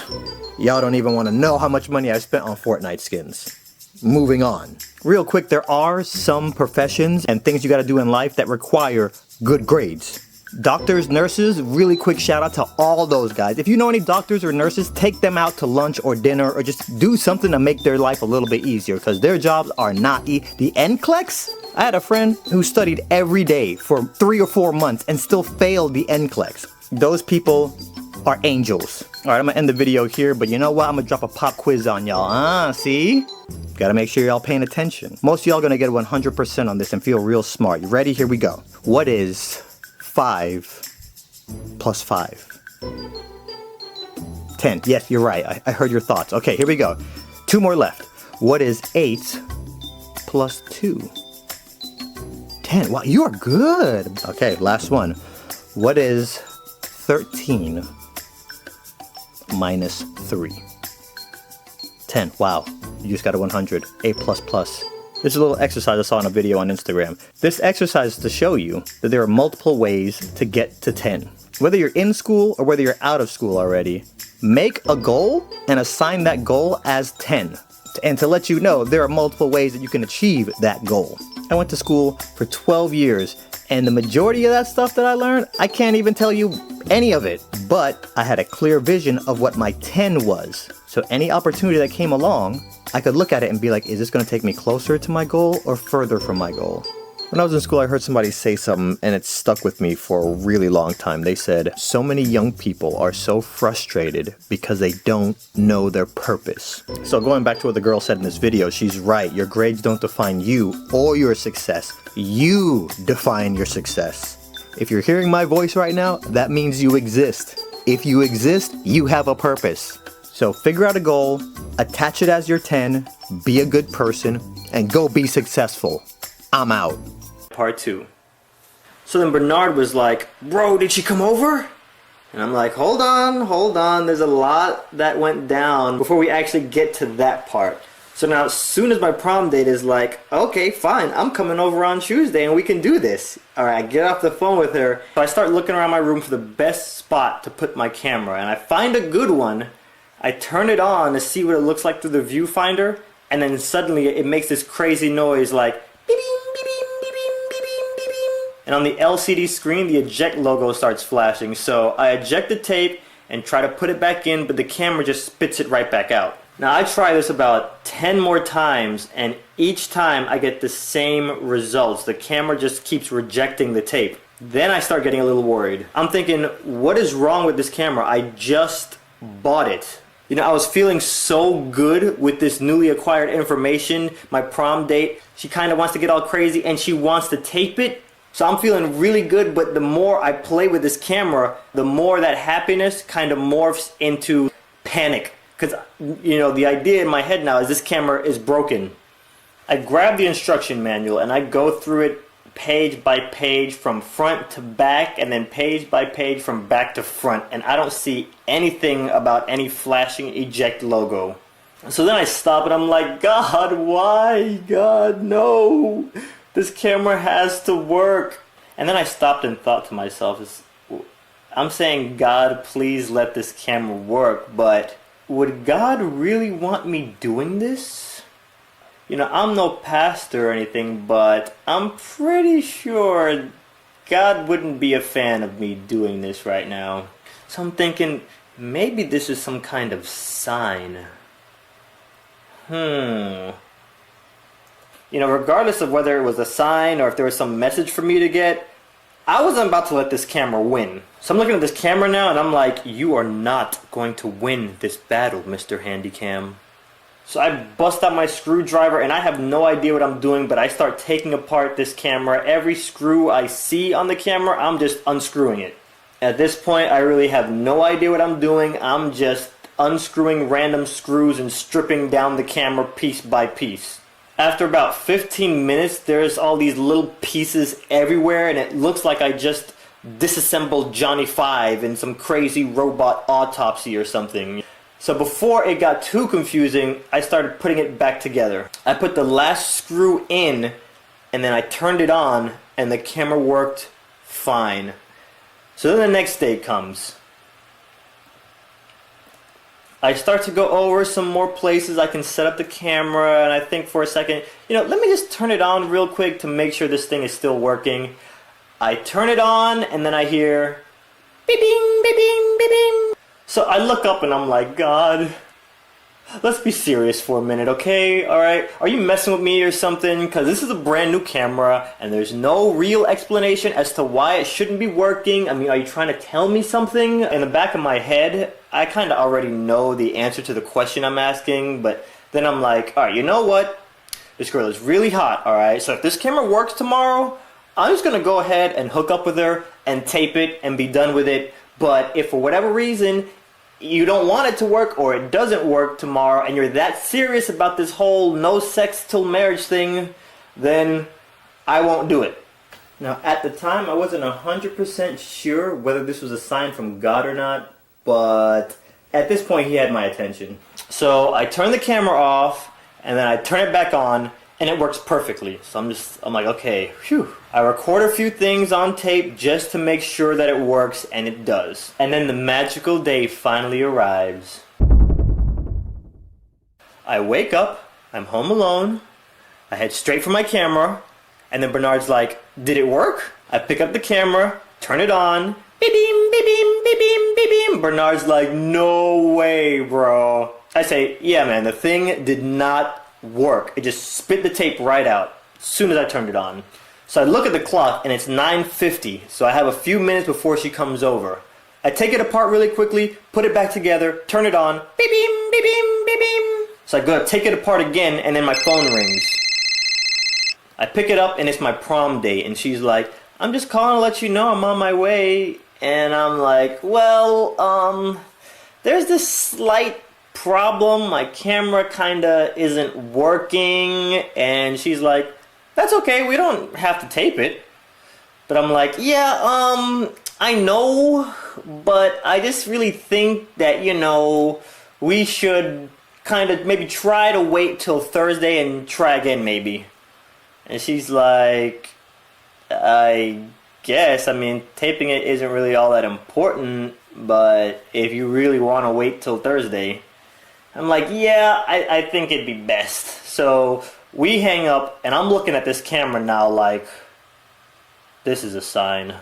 y'all don't even want to know how much money I spent on Fortnite skins. Moving on. Real quick, there are some professions and things you gotta do in life that require good grades. Doctors, nurses, really quick shout out to all those guys. If you know any doctors or nurses, take them out to lunch or dinner or just do something to make their life a little bit easier because their jobs are not easy. The NCLEX? I had a friend who studied every day for 3 or 4 months and still failed the NCLEX. Those people are angels. All right, I'm gonna end the video here, but you know what? I'm gonna drop a pop quiz on y'all. See? Gotta make sure y'all paying attention. Most of y'all gonna get 100% on this and feel real smart. You ready? Here we go. What is 5 plus 5? 10. Yes, you're right. I heard your thoughts. Okay, here we go. 2 more left. What is 8 plus 2? 10. Wow, you are good. Okay, last one. What is 13 minus 3? 10. Wow, you just got a 100. A++. This is a little exercise I saw in a video on Instagram. This exercise is to show you that there are multiple ways to get to 10. Whether you're in school or whether you're out of school already, make a goal and assign that goal as 10. And to let you know, there are multiple ways that you can achieve that goal. I went to school for 12 years And the majority of that stuff that I learned, I can't even tell you any of it. But I had a clear vision of what my 10 was. So any opportunity that came along, I could look at it and be like, is this gonna take me closer to my goal or further from my goal? When I was in school, I heard somebody say something and it stuck with me for a really long time. They said, so many young people are so frustrated because they don't know their purpose. So going back to what the girl said in this video, she's right. Your grades don't define you or your success. You define your success. If you're hearing my voice right now, that means you exist. If you exist, you have a purpose. So figure out a goal, attach it as your 10, be a good person, and go be successful. I'm out. Part 2. So then Bernard was like, bro, did she come over? And I'm like, hold on, there's a lot that went down before we actually get to that part. So now as soon as my prom date is like, okay, fine, I'm coming over on Tuesday and we can do this. Alright, I get off the phone with her. So I start looking around my room for the best spot to put my camera, and I find a good one. I turn it on to see what it looks like through the viewfinder, and then suddenly it makes this crazy noise like beep, beep, beep, beep, beep, beep, beep, beep. And on the LCD screen the eject logo starts flashing. So I eject the tape and try to put it back in, but the camera just spits it right back out. Now I try this about 10 more times, and each time I get the same results. The camera just keeps rejecting the tape. Then I start getting a little worried. I'm thinking, what is wrong with this camera? I just bought it. You know, I was feeling so good with this newly acquired information. My prom date, she kind of wants to get all crazy and she wants to tape it. So I'm feeling really good, but the more I play with this camera, the more that happiness kind of morphs into panic. Because, you know, the idea in my head now is this camera is broken. I grab the instruction manual and I go through it page by page from front to back, and then page by page from back to front, and I don't see anything about any flashing eject logo. So then I stop and I'm like, God, why? God, no. This camera has to work. And then I stopped and thought to myself, I'm saying, God, please let this camera work, but would God really want me doing this? You know, I'm no pastor or anything, but I'm pretty sure God wouldn't be a fan of me doing this right now. So I'm thinking, maybe this is some kind of sign. You know, regardless of whether it was a sign or if there was some message for me to get, I wasn't about to let this camera win. So I'm looking at this camera now and I'm like, you are not going to win this battle, Mr. Handycam. So I bust out my screwdriver and I have no idea what I'm doing, but I start taking apart this camera. Every screw I see on the camera, I'm just unscrewing it. At this point, I really have no idea what I'm doing. I'm just unscrewing random screws and stripping down the camera piece by piece. After about 15 minutes, there's all these little pieces everywhere, and it looks like I just disassembled Johnny Five in some crazy robot autopsy or something. So before it got too confusing, I started putting it back together. I put the last screw in, and then I turned it on, and the camera worked fine. So then the next day comes. I start to go over some more places I can set up the camera, and I think for a second, you know, let me just turn it on real quick to make sure this thing is still working. I turn it on, and then I hear beep-bing, beep-bing, beep-bing. So I look up and I'm like, God, let's be serious for a minute, okay? Alright? Are you messing with me or something? Because this is a brand new camera and there's no real explanation as to why it shouldn't be working. I mean, are you trying to tell me something? In the back of my head, I kind of already know the answer to the question I'm asking, but then I'm like, alright, you know what? This girl is really hot, alright? So if this camera works tomorrow, I'm just going to go ahead and hook up with her and tape it and be done with it. But if for whatever reason you don't want it to work or it doesn't work tomorrow and you're that serious about this whole no sex till marriage thing, then I won't do it. Now at the time I wasn't 100% sure whether this was a sign from God or not, but at this point he had my attention. So I turn the camera off and then I turn it back on and it works perfectly. So I'm like, okay, phew. I record a few things on tape just to make sure that it works, and it does. And then the magical day finally arrives. I wake up, I'm home alone, I head straight for my camera, And then Bernard's like, did it work? I pick up the camera, turn it on, beep beam, beep beam, beep beam, beep beam. Bernard's like, no way, bro. I say, yeah, man, the thing did not work. It just spit the tape right out as soon as I turned it on. So I look at the clock and it's 9:50, so I have a few minutes before she comes over. I take it apart really quickly, put it back together, turn it on, beep beam, beep beam, beep beam. So I go to take it apart again and then my phone rings. I pick it up and it's my prom date and she's like, I'm just calling to let you know I'm on my way. And I'm like, well, there's this slight problem. My camera kinda isn't working. And she's like, that's okay, we don't have to tape it. But I'm like, yeah, I know, but I just really think that, you know, we should kind of maybe try to wait till Thursday and try again maybe. And she's like, I guess, I mean, taping it isn't really all that important, but if you really want to wait till Thursday. I'm like, yeah, I think it'd be best. So we hang up, and I'm looking at this camera now like, this is a sign.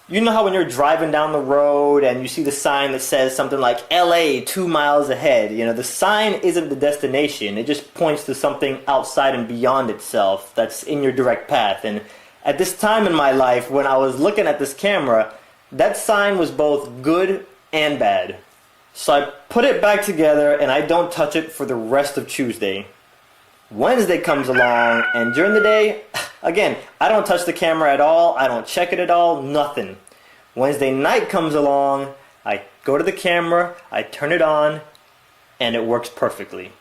You know how when you're driving down the road and you see the sign that says something like LA 2 miles ahead, you know, the sign isn't the destination. It just points to something outside and beyond itself that's in your direct path. And at this time in my life, when I was looking at this camera, that sign was both good and bad. So I put it back together and I don't touch it for the rest of Tuesday. Wednesday comes along, and during the day, again, I don't touch the camera at all, I don't check it at all, nothing. Wednesday night comes along, I go to the camera, I turn it on, and it works perfectly.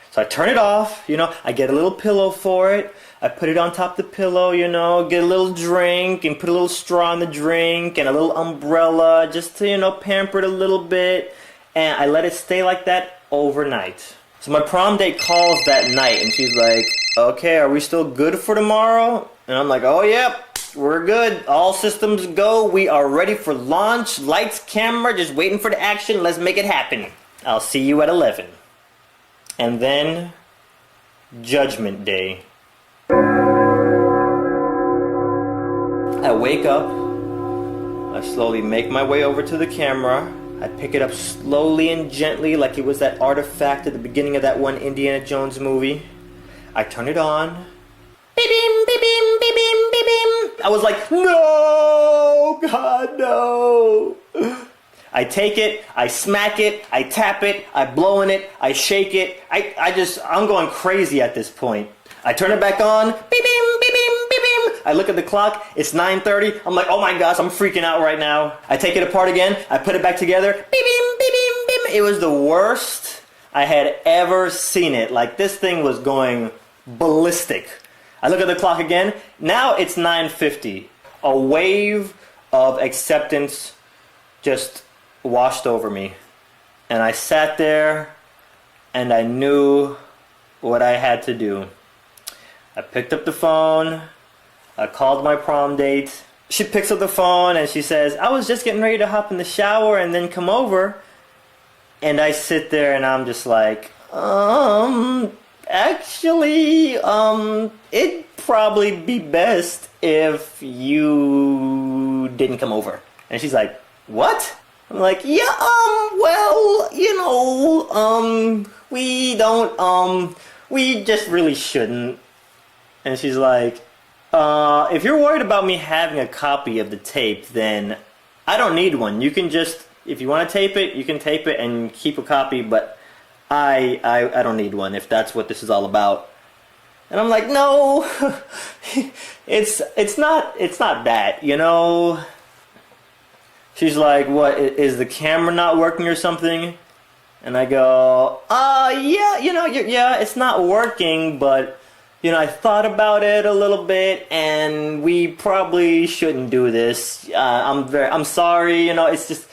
So I turn it off, you know, I get a little pillow for it, I put it on top of the pillow, you know, get a little drink, and put a little straw in the drink, and a little umbrella, just to, you know, pamper it a little bit, and I let it stay like that overnight. So my prom date calls that night and she's like, okay, are we still good for tomorrow? And I'm like, oh yeah, we're good. All systems go. We are ready for launch. Lights, camera, just waiting for the action. Let's make it happen. I'll see you at 11. And then, Judgment Day. I wake up. I slowly make my way over to the camera. I pick it up slowly and gently like it was that artifact at the beginning of that one Indiana Jones movie. I turn it on. Beep beam, beep beam, beep beam, beep beam. I was like, no, God, no. I take it, I smack it, I tap it, I blow in it, I shake it. I'm going crazy at this point. I turn it back on. Beep beam, beep beam, beep beam. I look at the clock, it's 9:30. I'm like, oh my gosh, I'm freaking out right now. I take it apart again, I put it back together. Beep beam, beep beam, beep beam. It was the worst I had ever seen it. Like, this thing was going ballistic. I look at the clock again, now it's 9:50. A wave of acceptance just washed over me. And I sat there and I knew what I had to do. I picked up the phone, I called my prom date. She picks up the phone and she says, I was just getting ready to hop in the shower and then come over. And I sit there and I'm just like, actually, it'd probably be best if you didn't come over. And she's like, what? I'm like, yeah, well, you know, we just really shouldn't. And she's like, if you're worried about me having a copy of the tape, then I don't need one. You can just, if you want to tape it, you can tape it and keep a copy, but I don't need one if that's what this is all about. And I'm like, no, it's not that, you know. She's like, what, is the camera not working or something? And I go, yeah, you know, yeah, it's not working, but, you know, I thought about it a little bit, and we probably shouldn't do this. I'm sorry, you know, it's just,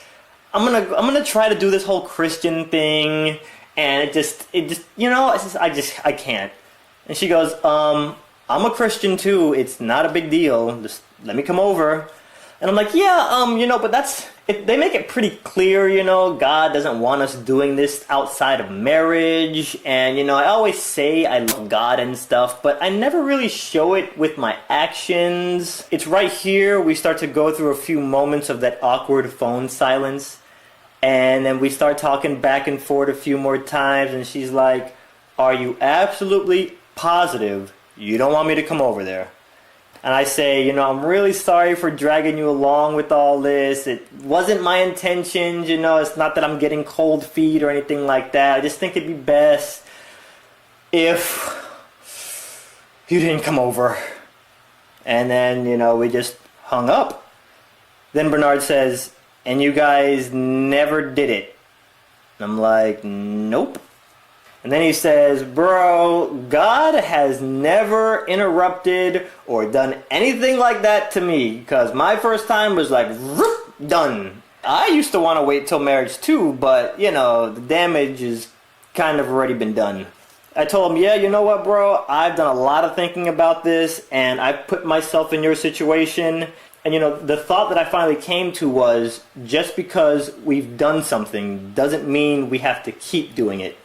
I'm gonna try to do this whole Christian thing, and it just, you know, it's just, I can't. And she goes, I'm a Christian too, it's not a big deal, just let me come over. And I'm like, yeah, but they make it pretty clear, God doesn't want us doing this outside of marriage. And, I always say I love God and stuff, but I never really show it with my actions. It's right here we start to go through a few moments of that awkward phone silence. And then we start talking back and forth a few more times. And she's like, are you absolutely positive you don't want me to come over there? And I say, I'm really sorry for dragging you along with all this. It wasn't my intention, it's not that I'm getting cold feet or anything like that. I just think it'd be best if you didn't come over. And then, we just hung up. Then Bernard says, and you guys never did it. And I'm like, nope. And then he says, bro, God has never interrupted or done anything like that to me, because my first time was like, done. I used to want to wait till marriage too, but, the damage has kind of already been done. I told him, yeah, you know what, bro? I've done a lot of thinking about this, and I've put myself in your situation. And, the thought that I finally came to was, just because we've done something doesn't mean we have to keep doing it.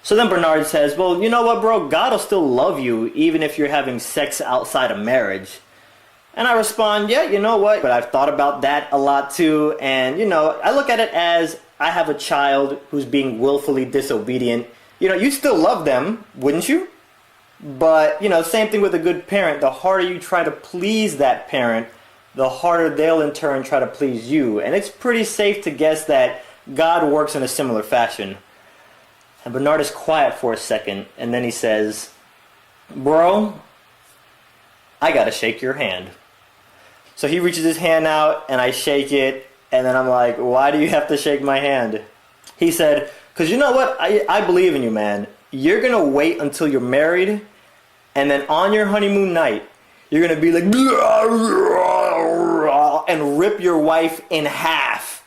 So then Bernard says, well, you know what, bro? God will still love you even if you're having sex outside of marriage. And I respond, yeah, you know what? But I've thought about that a lot too. And, I look at it as I have a child who's being willfully disobedient. You still love them, wouldn't you? But, same thing with a good parent. The harder you try to please that parent, the harder they'll in turn try to please you. And it's pretty safe to guess that God works in a similar fashion. And Bernard is quiet for a second, and then he says, bro, I gotta shake your hand. So he reaches his hand out, and I shake it, and then I'm like, why do you have to shake my hand? He said, because you know what? I believe in you, man. You're gonna wait until you're married, and then on your honeymoon night, you're gonna be like, and rip your wife in half.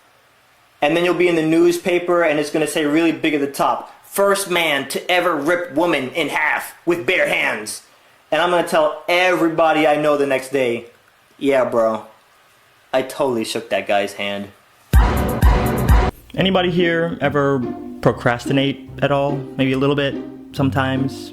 And then you'll be in the newspaper, and it's gonna say really big at the top, first man to ever rip woman in half with bare hands. And I'm gonna tell everybody I know the next day, yeah, bro, I totally shook that guy's hand. Anybody here ever procrastinate at all? Maybe a little bit, sometimes?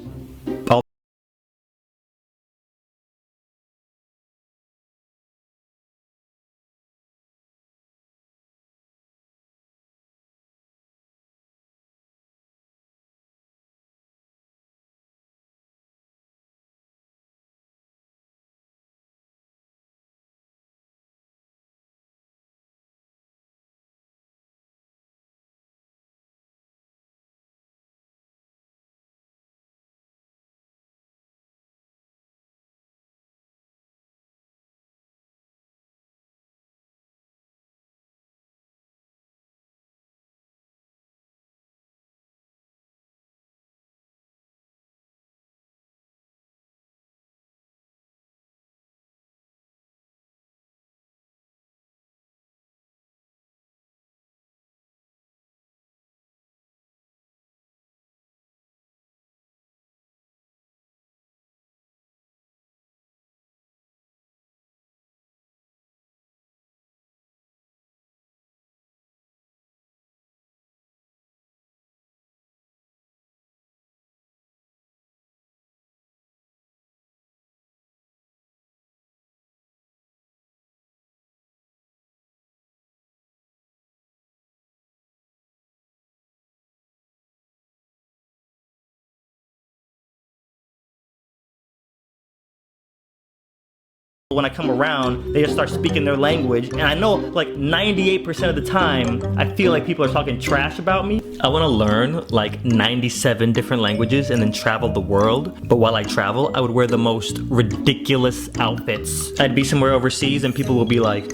When I come around, they just start speaking their language, and I know like 98% of the time, I feel like people are talking trash about me. I want to learn like 97 different languages and then travel the world, but while I travel, I would wear the most ridiculous outfits. I'd be somewhere overseas and people will be like,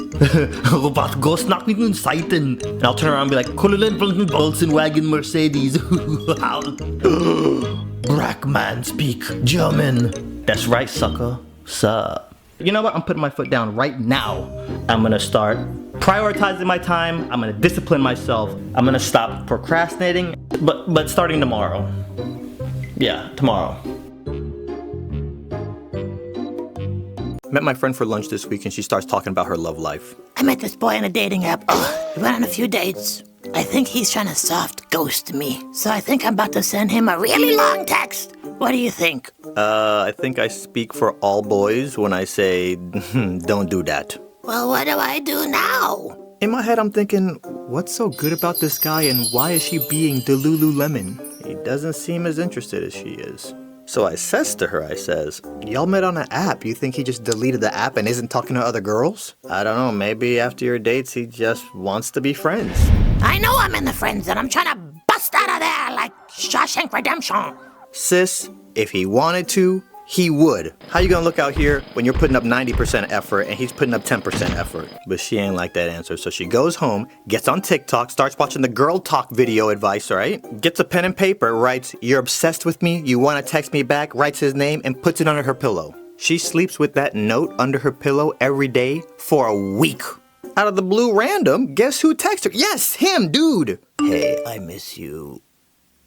"Wat go snap niet in Seiten?" And I'll turn around and be like, "Volkswagen Mercedes." Black man speak German. That's right, sucker. Sup. You know what? I'm putting my foot down right now. I'm gonna start prioritizing my time. I'm gonna discipline myself. I'm gonna stop procrastinating, but starting tomorrow. Yeah, tomorrow. Met my friend for lunch this week and she starts talking about her love life. I met this boy on a dating app. We went on a few dates. I think he's trying to soft ghost me. So I think I'm about to send him a really long text. What do you think? I think I speak for all boys when I say, don't do that. Well, what do I do now? In my head, I'm thinking, what's so good about this guy and why is she being the Lululemon? He doesn't seem as interested as she is. So I says to her, I says, y'all met on an app. You think he just deleted the app and isn't talking to other girls? I don't know, maybe after your dates, he just wants to be friends. I know I'm in the friend zone. I'm trying to bust out of there like Shawshank Redemption. Sis, if he wanted to, he would. How you gonna look out here when you're putting up 90% effort and he's putting up 10% effort? But she ain't like that answer, so she goes home, gets on TikTok, starts watching the girl talk video advice, right? Gets a pen and paper, writes, "You're obsessed with me, you wanna text me back," writes his name and puts it under her pillow. She sleeps with that note under her pillow every day for a week. Out of the blue random, guess who texted her? Yes, him, dude. Hey, I miss you.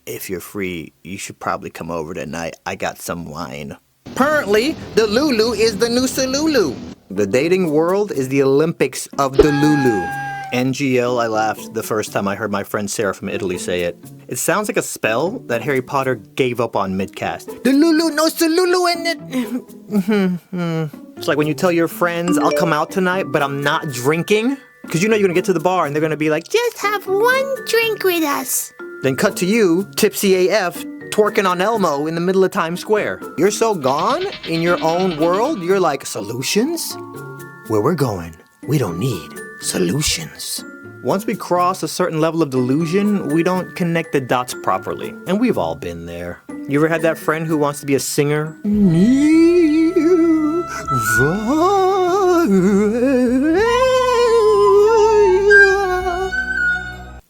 If you're free, you should probably come over tonight. I got some wine. Apparently, the Lulu is the new Salulu. The dating world is the Olympics of the Lulu. NGL, I laughed the first time I heard my friend Sarah from Italy say it. It sounds like a spell that Harry Potter gave up on mid-cast. The Lulu, no Salulu in it. It's like when you tell your friends, I'll come out tonight, but I'm not drinking. Because you know you're going to get to the bar and they're going to be like, Just have one drink with us. Then cut to you, tipsy AF, twerking on Elmo in the middle of Times Square. You're so gone in your own world, you're like, solutions? Where we're going, we don't need solutions. Once we cross a certain level of delusion, we don't connect the dots properly. And we've all been there. You ever had that friend who wants to be a singer?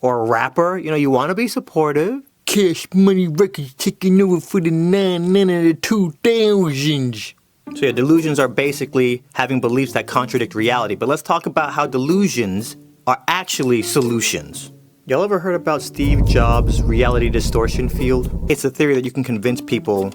Or a rapper, you know, you want to be supportive. Cash Money Records taking over for the 9 of the 2000s. So yeah, delusions are basically having beliefs that contradict reality. But let's talk about how delusions are actually solutions. Y'all ever heard about Steve Jobs' reality distortion field? It's a theory that you can convince people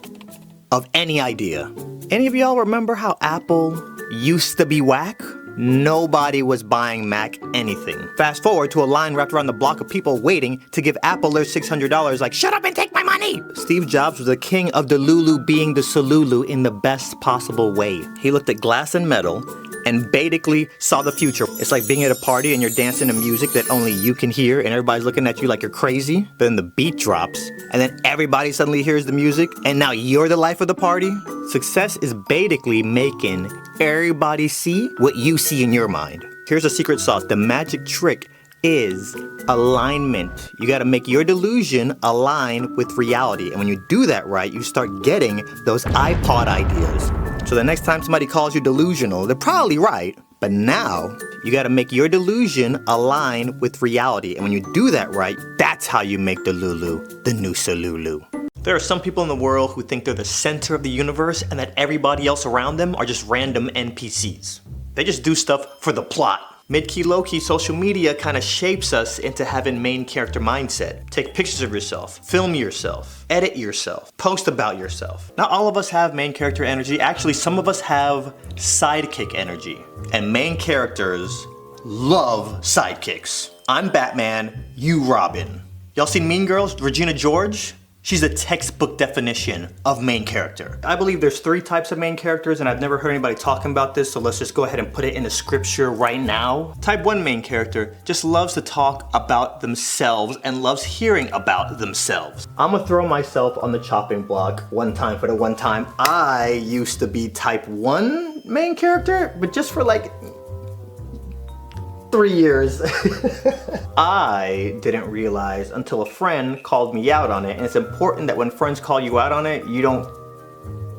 of any idea. Any of y'all remember how Apple used to be whack? Nobody was buying Mac anything. Fast forward to a line wrapped around the block of people waiting to give Apple their $600 like, shut up and take my money! Steve Jobs was the king of the Lulu being the Salulu in the best possible way. He looked at glass and metal and basically saw the future. It's like being at a party and you're dancing to music that only you can hear and everybody's looking at you like you're crazy. Then the beat drops and then everybody suddenly hears the music and now you're the life of the party. Success is basically making everybody see what you see in your mind. Here's a secret sauce. The magic trick is alignment. You gotta make your delusion align with reality. And when you do that right, you start getting those iPod ideas. So the next time somebody calls you delusional, they're probably right. But now, you gotta make your delusion align with reality. And when you do that right, that's how you make the Lulu the new Salulu. There are some people in the world who think they're the center of the universe and that everybody else around them are just random NPCs. They just do stuff for the plot. Mid-key, low-key, social media kind of shapes us into having main character mindset. Take pictures of yourself, film yourself, edit yourself, post about yourself. Not all of us have main character energy. Actually, some of us have sidekick energy. And main characters love sidekicks. I'm Batman, you Robin. Y'all seen Mean Girls, Regina George? She's a textbook definition of main character. I believe there's 3 types of main characters and I've never heard anybody talking about this, so let's just go ahead and put it into scripture right now. Type 1 main character just loves to talk about themselves and loves hearing about themselves. I'm gonna throw myself on the chopping block one time for the one time. I used to be type 1 main character, but just for like 3 years. I didn't realize until a friend called me out on it, and it's important that when friends call you out on it, you don't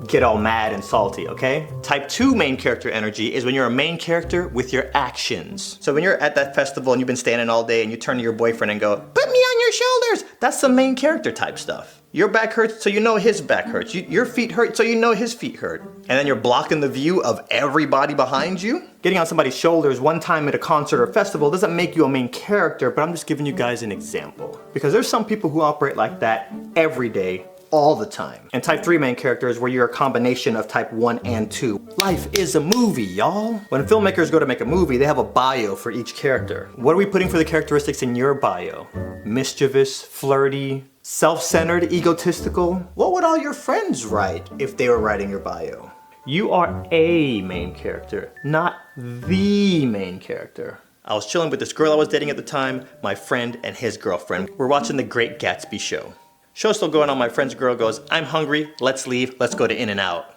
get all mad and salty, okay? Type 2 main character energy is when you're a main character with your actions. So when you're at that festival and you've been standing all day and you turn to your boyfriend and go, put me on your shoulders, that's some main character type stuff. Your back hurts, so you know his back hurts. Your feet hurt, so you know his feet hurt. And then you're blocking the view of everybody behind you. Getting on somebody's shoulders one time at a concert or festival doesn't make you a main character, but I'm just giving you guys an example. Because there's some people who operate like that every day, all the time. And type 3 main character is where you're a combination of type 1 and 2. Life is a movie, y'all. When filmmakers go to make a movie, they have a bio for each character. What are we putting for the characteristics in your bio? Mischievous, flirty, self-centered, egotistical? What would all your friends write if they were writing your bio? You are a main character, not the main character. I was chilling with this girl I was dating at the time, my friend and his girlfriend. We're watching The Great Gatsby show. Show's still going on, my friend's girl goes, I'm hungry, let's leave, let's go to In-N-Out.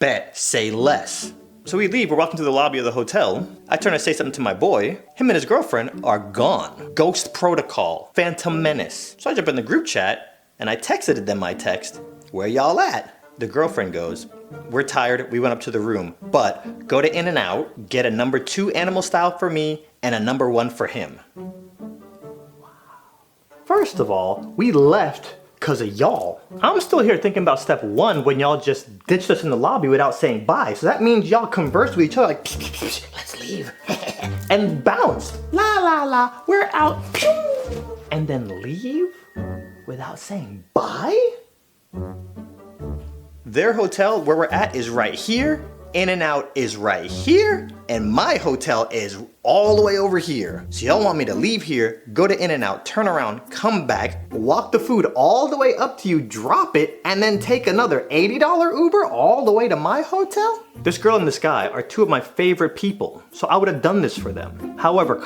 Bet, say less. So we leave, we're walking to the lobby of the hotel. I turn to say something to my boy. Him and his girlfriend are gone. Ghost Protocol, Phantom Menace. So I jump in the group chat and I texted them my text, where y'all at? The girlfriend goes, we're tired, we went up to the room, but go to In-N-Out, get a number 2 animal style for me and a number 1 for him. First of all, we left because of y'all. I'm still here thinking about step 1 when y'all just ditched us in the lobby without saying bye. So that means y'all conversed with each other like, let's leave. And bounced. La la la, we're out. And then leave without saying bye? Their hotel where we're at is right here. In-N-Out is right here, and my hotel is all the way over here. So y'all want me to leave here, go to In-N-Out, turn around, come back, walk the food all the way up to you, drop it, and then take another $80 Uber all the way to my hotel? This girl and this guy are 2 of my favorite people, so I would have done this for them. However,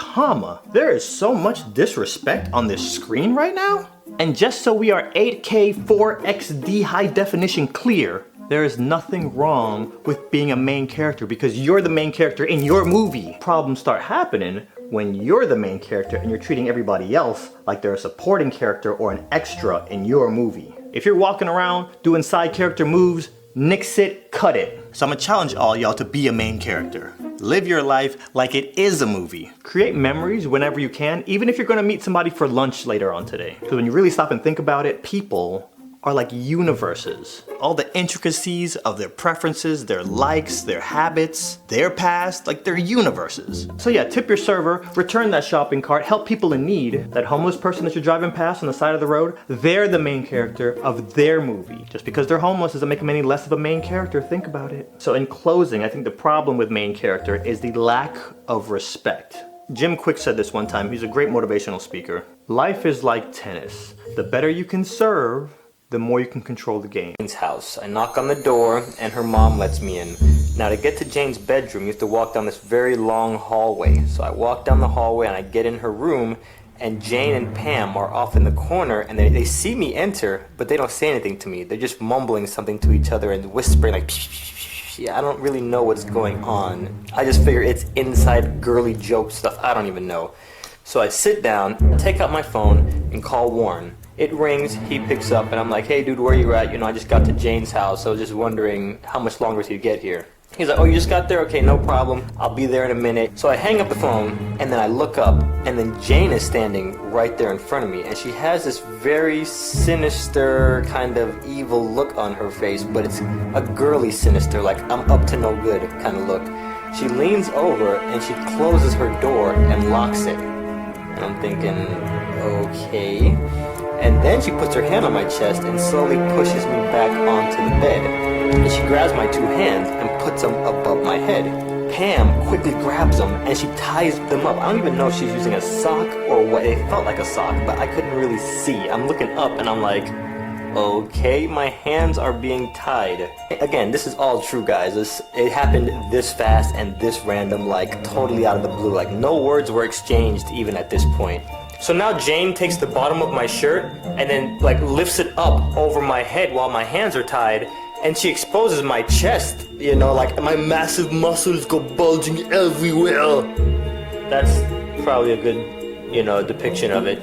there is so much disrespect on this screen right now. And just so we are 8K 4XD high definition clear, there is nothing wrong with being a main character because you're the main character in your movie. Problems start happening when you're the main character and you're treating everybody else like they're a supporting character or an extra in your movie. If you're walking around doing side character moves, nix it, cut it. So I'm gonna challenge all y'all to be a main character. Live your life like it is a movie. Create memories whenever you can, even if you're gonna meet somebody for lunch later on today. Because when you really stop and think about it, people are like universes. All the intricacies of their preferences, their likes, their habits, their past, like they're universes. So yeah, tip your server, return that shopping cart, help people in need. That homeless person that you're driving past on the side of the road, they're the main character of their movie. Just because they're homeless doesn't make them any less of a main character, think about it. So in closing, I think the problem with main character is the lack of respect. Jim Quick said this one time, he's a great motivational speaker. Life is like tennis. The better you can serve, the more you can control the game. Jane's house. I knock on the door and her mom lets me in. Now to get to Jane's bedroom, you have to walk down this very long hallway. So I walk down the hallway and I get in her room and Jane and Pam are off in the corner and they see me enter, but they don't say anything to me. They're just mumbling something to each other and whispering like, yeah, I don't really know what's going on. I just figure it's inside girly joke stuff. I don't even know. So I sit down, take out my phone and call Warren. It rings, he picks up, and I'm like, hey dude, where you at? You know, I just got to Jane's house. I was just wondering how much longer till you get here. He's like, oh, you just got there? Okay, no problem. I'll be there in a minute. So I hang up the phone, and then I look up, and then Jane is standing right there in front of me, and she has this very sinister, kind of evil look on her face, but it's a girly sinister, like I'm up to no good kind of look. She leans over, and she closes her door and locks it. And I'm thinking, okay. And then she puts her hand on my chest and slowly pushes me back onto the bed. And she grabs my 2 hands and puts them above my head. Pam quickly grabs them and she ties them up. I don't even know if she's using a sock or what. It felt like a sock, but I couldn't really see. I'm looking up and I'm like, okay, my hands are being tied. Again, this is all true, guys. It happened this fast and this random, like totally out of the blue. Like no words were exchanged even at this point. So now Jane takes the bottom of my shirt and then like lifts it up over my head while my hands are tied and she exposes my chest, you know, like my massive muscles go bulging everywhere. That's probably a good, you know, depiction of it.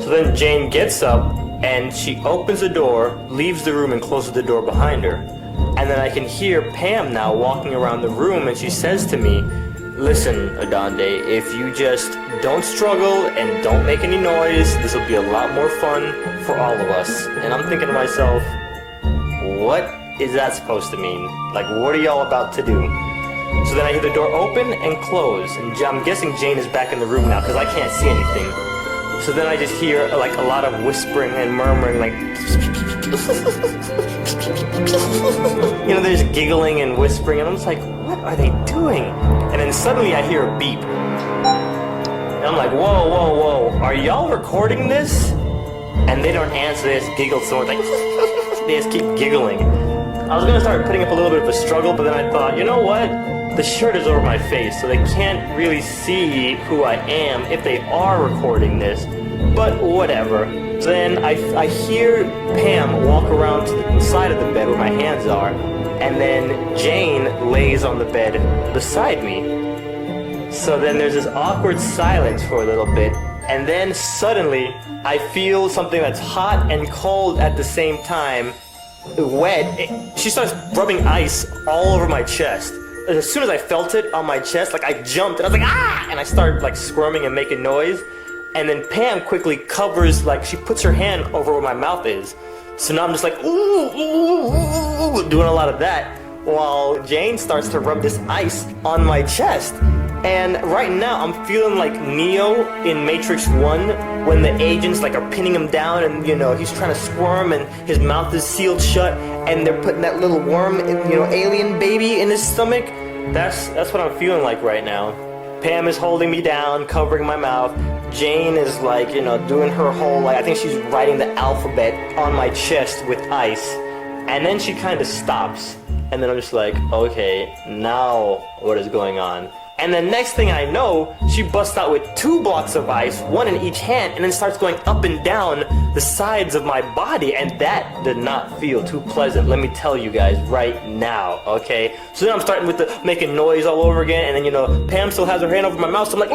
So then Jane gets up and she opens the door, leaves the room and closes the door behind her. And then I can hear Pam now walking around the room and she says to me, listen, Adonde, if you just don't struggle and don't make any noise, this will be a lot more fun for all of us. And I'm thinking to myself, what is that supposed to mean? Like, what are y'all about to do? So then I hear the door open and close, and I'm guessing Jane is back in the room now because I can't see anything. So then I just hear like a lot of whispering and murmuring, like, You know, they're just giggling and whispering, and I'm just like, what are they doing? And then suddenly I hear a beep. And I'm like, whoa, whoa, whoa, are y'all recording this? And they don't answer, they just giggle so much, like, they just keep giggling. I was gonna start putting up a little bit of a struggle, but then I thought, you know what? The shirt is over my face, so they can't really see who I am if they are recording this. But whatever. Then I hear Pam walk around to the side of the bed where my hands are, and then Jane lays on the bed beside me. So then there's this awkward silence for a little bit, and then suddenly I feel something that's hot and cold at the same time, wet. She starts rubbing ice all over my chest. As soon as I felt it on my chest, like I jumped and I was like, ah! And I started like squirming and making noise. And then Pam quickly covers, like she puts her hand over where my mouth is. So now I'm just like, ooh, ooh, ooh, ooh, doing a lot of that, while Jane starts to rub this ice on my chest. And right now I'm feeling like Neo in Matrix 1 when the agents like are pinning him down and you know he's trying to squirm and his mouth is sealed shut and they're putting that little worm, alien baby in his stomach. That's what I'm feeling like right now. Pam is holding me down, covering my mouth. Jane is like, doing her whole, I think she's writing the alphabet on my chest with ice. And then she kind of stops. And then I'm just like, okay, now what is going on? And the next thing I know, she busts out with 2 blocks of ice, one in each hand, and then starts going up and down the sides of my body, and that did not feel too pleasant, let me tell you guys right now, okay? So then I'm starting with the making noise all over again, and then, Pam still has her hand over my mouth, so I'm like,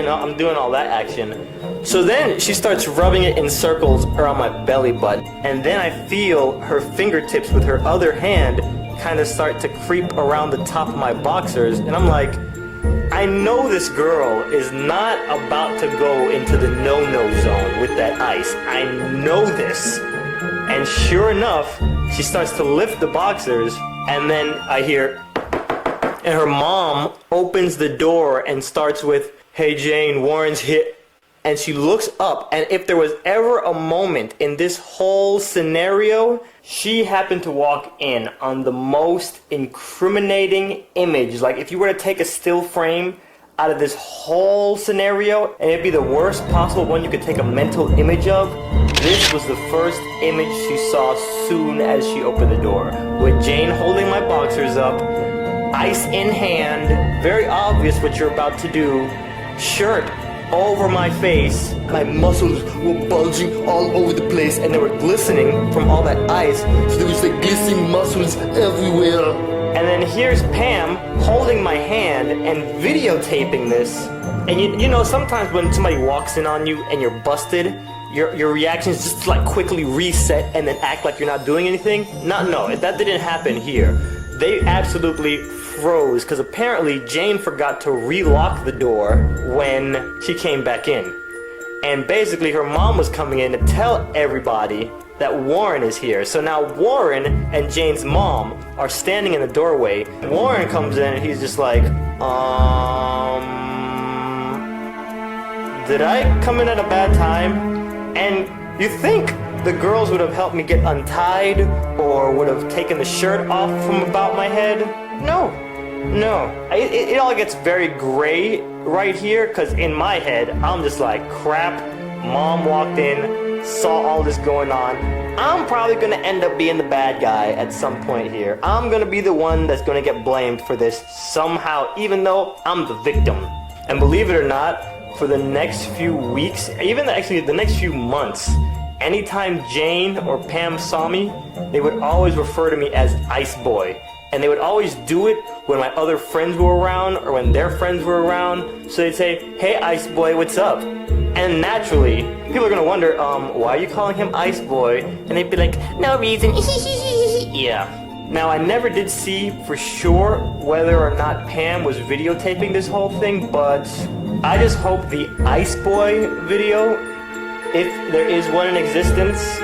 I'm doing all that action. So then she starts rubbing it in circles around my belly button, and then I feel her fingertips with her other hand kind of start to creep around the top of my boxers, and I'm like, I know this girl is not about to go into the no-no zone with that ice. I know this. And sure enough, she starts to lift the boxers, and then I hear, and her mom opens the door and starts with, hey Jane, Warren's hit. And she looks up, and if there was ever a moment in this whole scenario, she happened to walk in on the most incriminating image. Like, if you were to take a still frame out of this whole scenario, and it'd be the worst possible one you could take a mental image of, this was the first image she saw soon as she opened the door. With Jane holding my boxers up, ice in hand, very obvious what you're about to do, shirt over my face. My muscles were bulging all over the place and they were glistening from all that ice, so there was like glistening muscles everywhere. And then here's Pam holding my hand and videotaping this. And you know sometimes when somebody walks in on you and you're busted, your reactions just like quickly reset and then act like you're not doing anything. No, that didn't happen here. They absolutely froze because apparently Jane forgot to relock the door when she came back in. And basically her mom was coming in to tell everybody that Warren is here. So now Warren and Jane's mom are standing in the doorway. Warren comes in and he's just like, did I come in at a bad time? And you think the girls would have helped me get untied or would have taken the shirt off from about my head? No. It all gets very gray right here because in my head, I'm just like, crap, mom walked in, saw all this going on. I'm probably going to end up being the bad guy at some point here. I'm going to be the one that's going to get blamed for this somehow, even though I'm the victim. And believe it or not, for the next few weeks, even actually the next few months, anytime Jane or Pam saw me, they would always refer to me as Ice Boy. And they would always do it when my other friends were around or when their friends were around. So they'd say, hey Ice Boy, what's up? And naturally, people are gonna wonder, why are you calling him Ice Boy? And they'd be like, no reason, yeah. Now I never did see for sure whether or not Pam was videotaping this whole thing, but I just hope the Ice Boy video, if there is one in existence,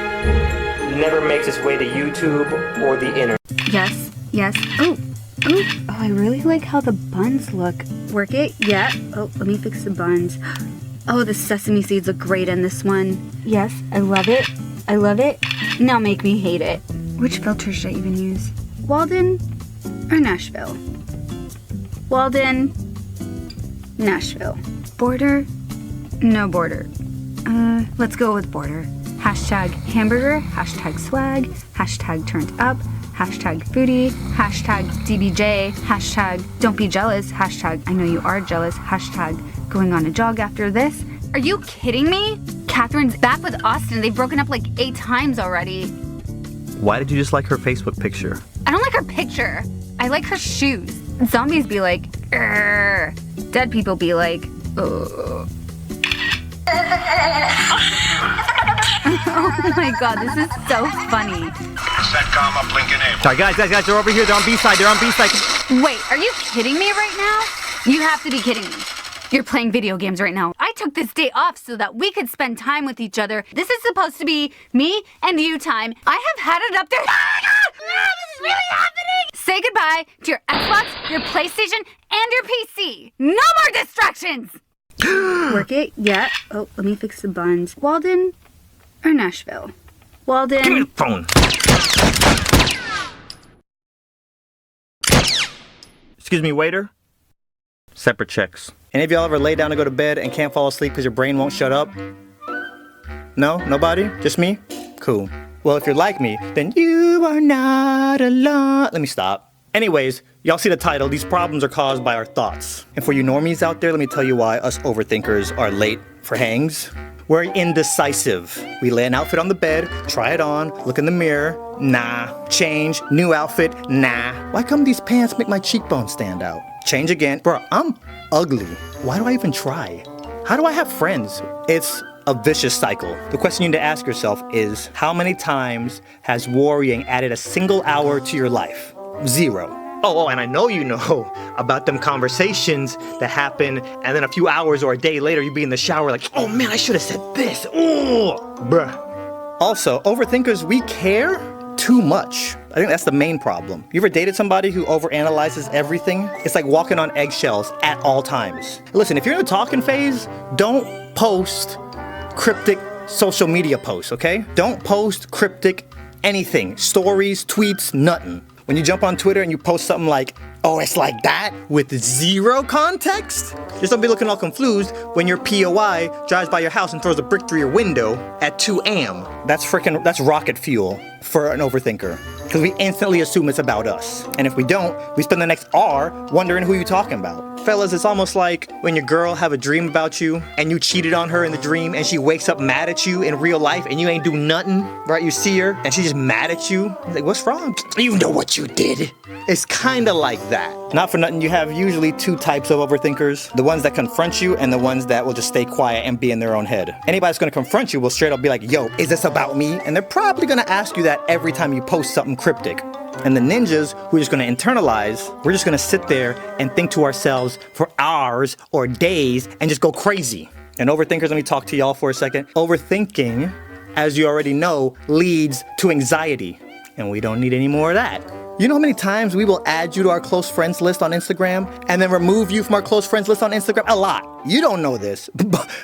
never makes its way to YouTube or the internet. Yes. Oh, I really like how the buns look. Work it? Yeah. Oh, let me fix the buns. Oh, the sesame seeds look great in this one. Yes, I love it. I love it. Now make me hate it. Which filter should I even use? Walden or Nashville? Walden, Nashville. Border? No border. Let's go with border. Hashtag hamburger, hashtag swag, hashtag turned up, hashtag foodie, hashtag DBJ, hashtag don't be jealous, hashtag I know you are jealous, hashtag going on a jog after this. Are you kidding me? Catherine's back with Austin. They've broken up like 8 times already. Why did you just like her Facebook picture? I don't like her picture. I like her shoes. Zombies be like, "Grr." Dead people be like, ugh. Oh my god, this is so funny. Setcom uplink enabled. Sorry, guys, they're over here. They're on B-side. Wait, are you kidding me right now? You have to be kidding me. You're playing video games right now. I took this day off so that we could spend time with each other. This is supposed to be me and you time. I have had it up there. Oh my god! This is really happening! Say goodbye to your Xbox, your PlayStation, and your PC. No more distractions! Work it? Yeah. Oh, let me fix the buns. Walden or Nashville? Walden. Give me the phone. Excuse me, waiter. Separate checks. Any of y'all ever lay down to go to bed and can't fall asleep because your brain won't shut up? No? Nobody? Just me? Cool. Well, if you're like me, then you are not alone. Let me stop. Anyways, y'all see the title. These problems are caused by our thoughts. And for you normies out there, let me tell you why us overthinkers are late for hangs. We're indecisive. We lay an outfit on the bed, try it on, look in the mirror, nah. Change, new outfit, nah. Why come these pants make my cheekbones stand out? Change again. Bro, I'm ugly. Why do I even try? How do I have friends? It's a vicious cycle. The question you need to ask yourself is, how many times has worrying added a single hour to your life? 0. Oh, and I know you know about them conversations that happen, and then a few hours or a day later you be in the shower like, oh man, I should have said this. Oh, bruh. Also, overthinkers, we care too much. I think that's the main problem. You ever dated somebody who overanalyzes everything? It's like walking on eggshells at all times. Listen, if you're in the talking phase, don't post cryptic social media posts, okay? Don't post cryptic anything. Stories, tweets, nothing. When you jump on Twitter and you post something like, oh, it's like that, with 0 context, just don't be looking all confused when your POI drives by your house and throws a brick through your window at 2 a.m. That's rocket fuel for an overthinker. Because we instantly assume it's about us. And if we don't, we spend the next hour wondering who you're talking about. Fellas, it's almost like when your girl have a dream about you and you cheated on her in the dream and she wakes up mad at you in real life and you ain't do nothing, right? You see her and she's just mad at you. You're like, what's wrong? You know what you did. It's kinda like that. Not for nothing, you have usually 2 types of overthinkers. The ones that confront you and the ones that will just stay quiet and be in their own head. Anybody that's gonna confront you will straight up be like, yo, is this about me? And they're probably gonna ask you that every time you post something cryptic. And the ninjas who are just gonna internalize, we're just gonna sit there and think to ourselves for hours or days and just go crazy. And overthinkers, let me talk to y'all for a second. Overthinking, as you already know, leads to anxiety. And we don't need any more of that. You know how many times we will add you to our close friends list on Instagram and then remove you from our close friends list on Instagram? A lot. You don't know this,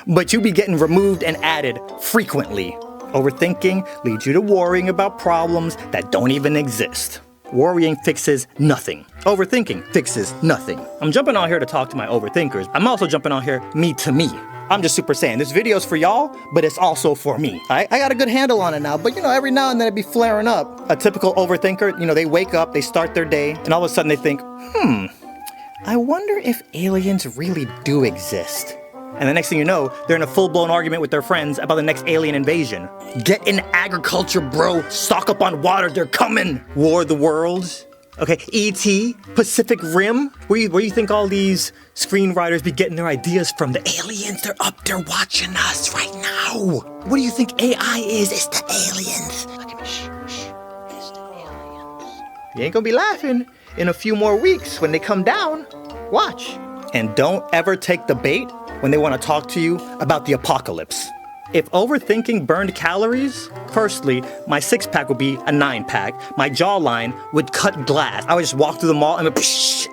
but you be getting removed and added frequently. Overthinking leads you to worrying about problems that don't even exist. Worrying fixes nothing. Overthinking fixes nothing. I'm jumping on here to talk to my overthinkers. I'm also jumping on here me to me. I'm just super saying, this video's for y'all, but it's also for me. I got a good handle on it now, but every now and then it'd be flaring up. A typical overthinker, they wake up, they start their day, and all of a sudden they think, I wonder if aliens really do exist. And the next thing you know, they're in a full-blown argument with their friends about the next alien invasion. Get in agriculture, bro. Stock up on water, they're coming. War of the Worlds. Okay, E.T., Pacific Rim. Where you think all these screenwriters be getting their ideas from? The aliens, they're up there watching us right now. What do you think AI is? It's the aliens. Look at me, shh. It's the aliens. You ain't gonna be laughing in a few more weeks when they come down. Watch. And don't ever take the bait when they want to talk to you about the apocalypse. If overthinking burned calories, firstly, my 6-pack would be a 9-pack. My jawline would cut glass. I would just walk through the mall and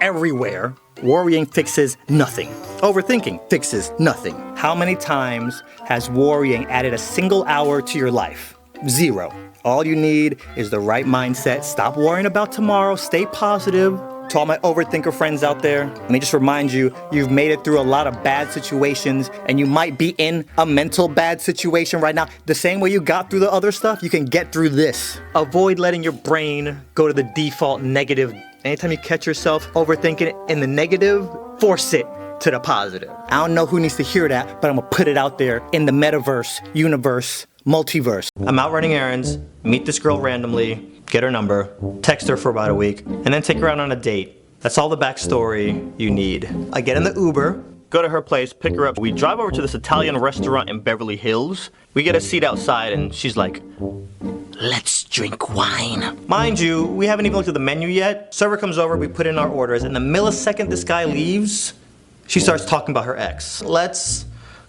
everywhere. Worrying fixes nothing. Overthinking fixes nothing. How many times has worrying added a single hour to your life? 0. All you need is the right mindset. Stop worrying about tomorrow. Stay positive. To all my overthinker friends out there, let me just remind you, you've made it through a lot of bad situations, and you might be in a mental bad situation right now. The same way you got through the other stuff, you can get through this. Avoid letting your brain go to the default negative. Anytime you catch yourself overthinking in the negative, force it to the positive. I don't know who needs to hear that, but I'm gonna put it out there in the metaverse, universe, multiverse. I'm out running errands, meet this girl randomly, get her number, text her for about a week, and then take her out on a date. That's all the backstory you need. I get in the Uber, go to her place, pick her up. We drive over to this Italian restaurant in Beverly Hills. We get a seat outside and she's like, let's drink wine. Mind you, we haven't even looked at the menu yet. Server comes over, we put in our orders, and the millisecond this guy leaves, she starts talking about her ex. Let's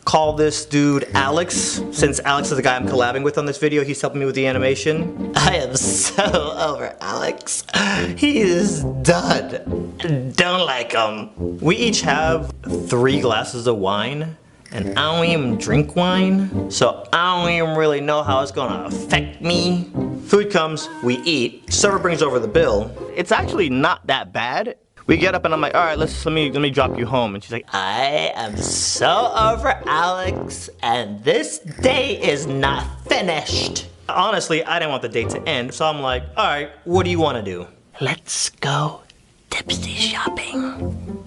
call this dude Alex, since Alex is the guy I'm collabing with on this video. He's helping me with the animation. I am so over Alex. He is done. Don't like him. We each have 3 glasses of wine, and I don't even drink wine, so I don't even really know how it's gonna affect me. Food comes, we eat. Server brings over the bill. It's actually not that bad. We get up and I'm like, all right, let me drop you home. And she's like, I am so over Alex, and this day is not finished. Honestly, I didn't want the date to end, so I'm like, all right, what do you want to do? Let's go tipsy shopping.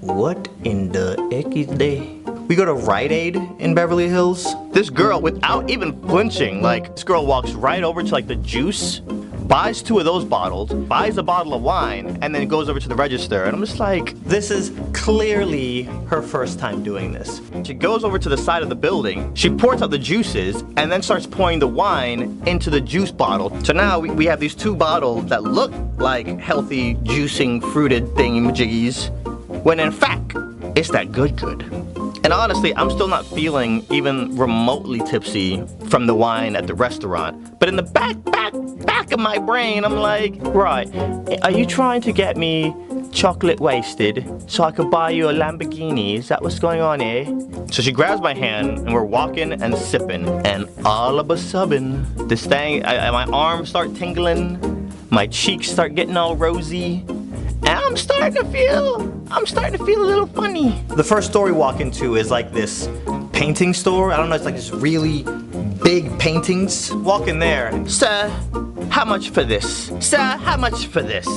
What in the heck is day? We go to Rite Aid in Beverly Hills. This girl, without even flinching, like, this girl walks right over to like the juice, buys 2 of those bottles, buys a bottle of wine, and then goes over to the register. And I'm just like, this is clearly her first time doing this. She goes over to the side of the building, she pours out the juices, and then starts pouring the wine into the juice bottle. So now we have these 2 bottles that look like healthy, juicing, fruited thingamajiggies, when in fact, it's that good. And honestly, I'm still not feeling even remotely tipsy from the wine at the restaurant. But in the back of my brain, I'm like, right, are you trying to get me chocolate wasted so I could buy you a Lamborghini? Is that what's going on here? So she grabs my hand and we're walking and sipping. And all of a sudden, this thing, my arms start tingling, my cheeks start getting all rosy. And I'm starting to feel a little funny. The first store we walk into is like this painting store. I don't know, it's like this really big paintings. Walk in there, sir, how much for this? Sir, how much for this?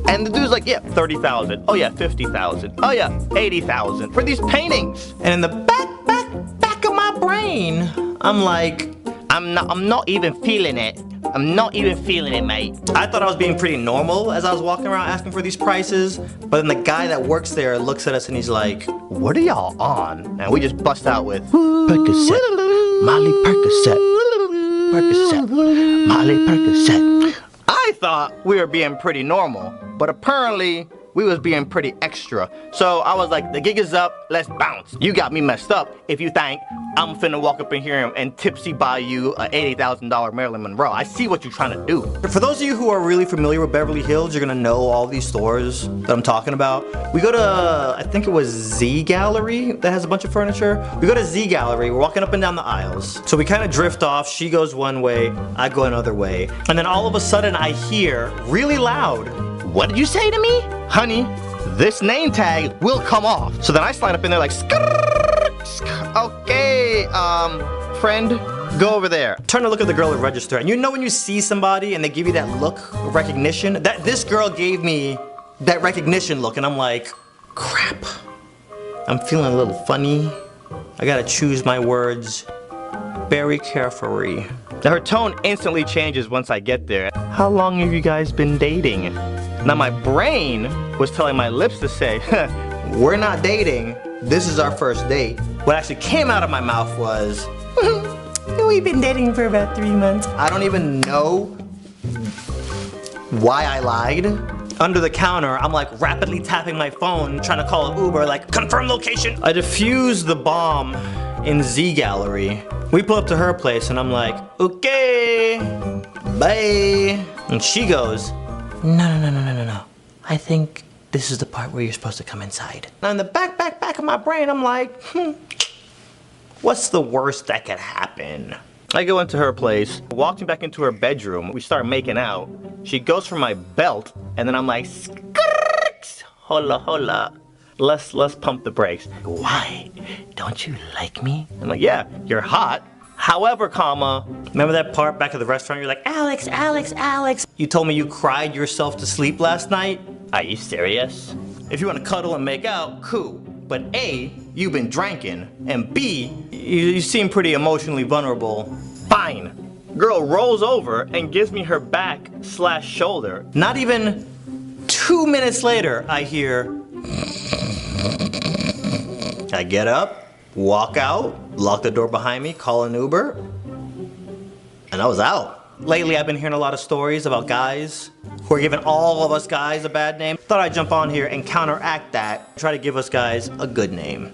And the dude's like, yeah, 30,000. Oh yeah, 50,000. Oh yeah, 80,000 for these paintings. And in the back of my brain, I'm like, I'm not even feeling it. I'm not even feeling it, mate. I thought I was being pretty normal as I was walking around asking for these prices, but then the guy that works there looks at us and he's like, what are y'all on? And we just bust out with Percocet, Molly Percocet, Percocet, Molly Percocet. I thought we were being pretty normal, but apparently we was being pretty extra. So I was like, the gig is up, let's bounce. You got me messed up if you think I'm finna walk up in here and tipsy buy you a $80,000 Marilyn Monroe. I see what you're trying to do. For those of you who are really familiar with Beverly Hills, you're gonna know all these stores that I'm talking about. We go to, I think it was Z Gallery that has a bunch of furniture. We go to Z Gallery, we're walking up and down the aisles. So we kind of drift off, she goes one way, I go another way. And then all of a sudden I hear really loud, what did you say to me? Honey, this name tag will come off. So then I slide up in there like, okay, friend, go over there. Turn to look at the girl at the register, and you know when you see somebody and they give you that look of recognition? This girl gave me that recognition look, and I'm like, crap. I'm feeling a little funny. I gotta choose my words very carefully. Now her tone instantly changes once I get there. How long have you guys been dating? Now my brain was telling my lips to say, we're not dating, this is our first date. What actually came out of my mouth was, we've been dating for about 3 months. I don't even know why I lied. Under the counter, I'm like rapidly tapping my phone, trying to call an Uber, like, confirm location. I defuse the bomb in Z Gallery. We pull up to her place and I'm like, okay, bye. And she goes, no. I think this is the part where you're supposed to come inside. Now in the back of my brain, I'm like, What's the worst that could happen? I go into her place, walking back into her bedroom, we start making out. She goes for my belt, and then I'm like, hola, hola. Let's pump the brakes. Why? Don't you like me? I'm like, yeah, you're hot. However, comma, remember that part back at the restaurant? You're like, Alex, Alex, Alex. You told me you cried yourself to sleep last night? Are you serious? If you want to cuddle and make out, cool. But A, you've been drinking, and B, you seem pretty emotionally vulnerable. Fine. Girl rolls over and gives me her back/shoulder. Not even 2 minutes later, I hear. I get up, walk out, lock the door behind me, call an Uber, and I was out. Lately, I've been hearing a lot of stories about guys who are giving all of us guys a bad name. Thought I'd jump on here and counteract that, try to give us guys a good name.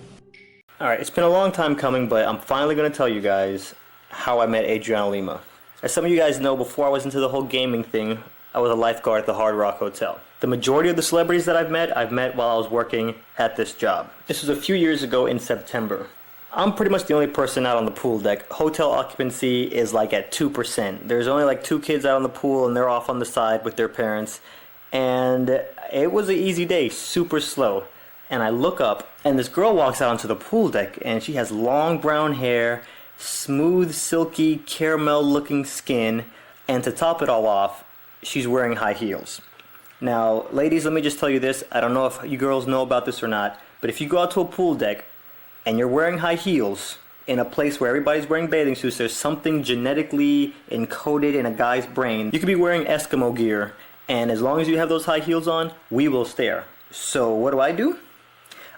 Alright, it's been a long time coming, but I'm finally going to tell you guys how I met Adriana Lima. As some of you guys know, before I was into the whole gaming thing, I was a lifeguard at the Hard Rock Hotel. The majority of the celebrities that I've met while I was working at this job. This was a few years ago in September. I'm pretty much the only person out on the pool deck. Hotel occupancy is like at 2%. There's only like 2 kids out on the pool and they're off on the side with their parents. And it was an easy day, super slow. And I look up and this girl walks out onto the pool deck and she has long brown hair, smooth, silky, caramel looking skin. And to top it all off, she's wearing high heels. Now, ladies, let me just tell you this. I don't know if you girls know about this or not, but if you go out to a pool deck and you're wearing high heels in a place where everybody's wearing bathing suits, there's something genetically encoded in a guy's brain. You could be wearing Eskimo gear, and as long as you have those high heels on, we will stare. So what do?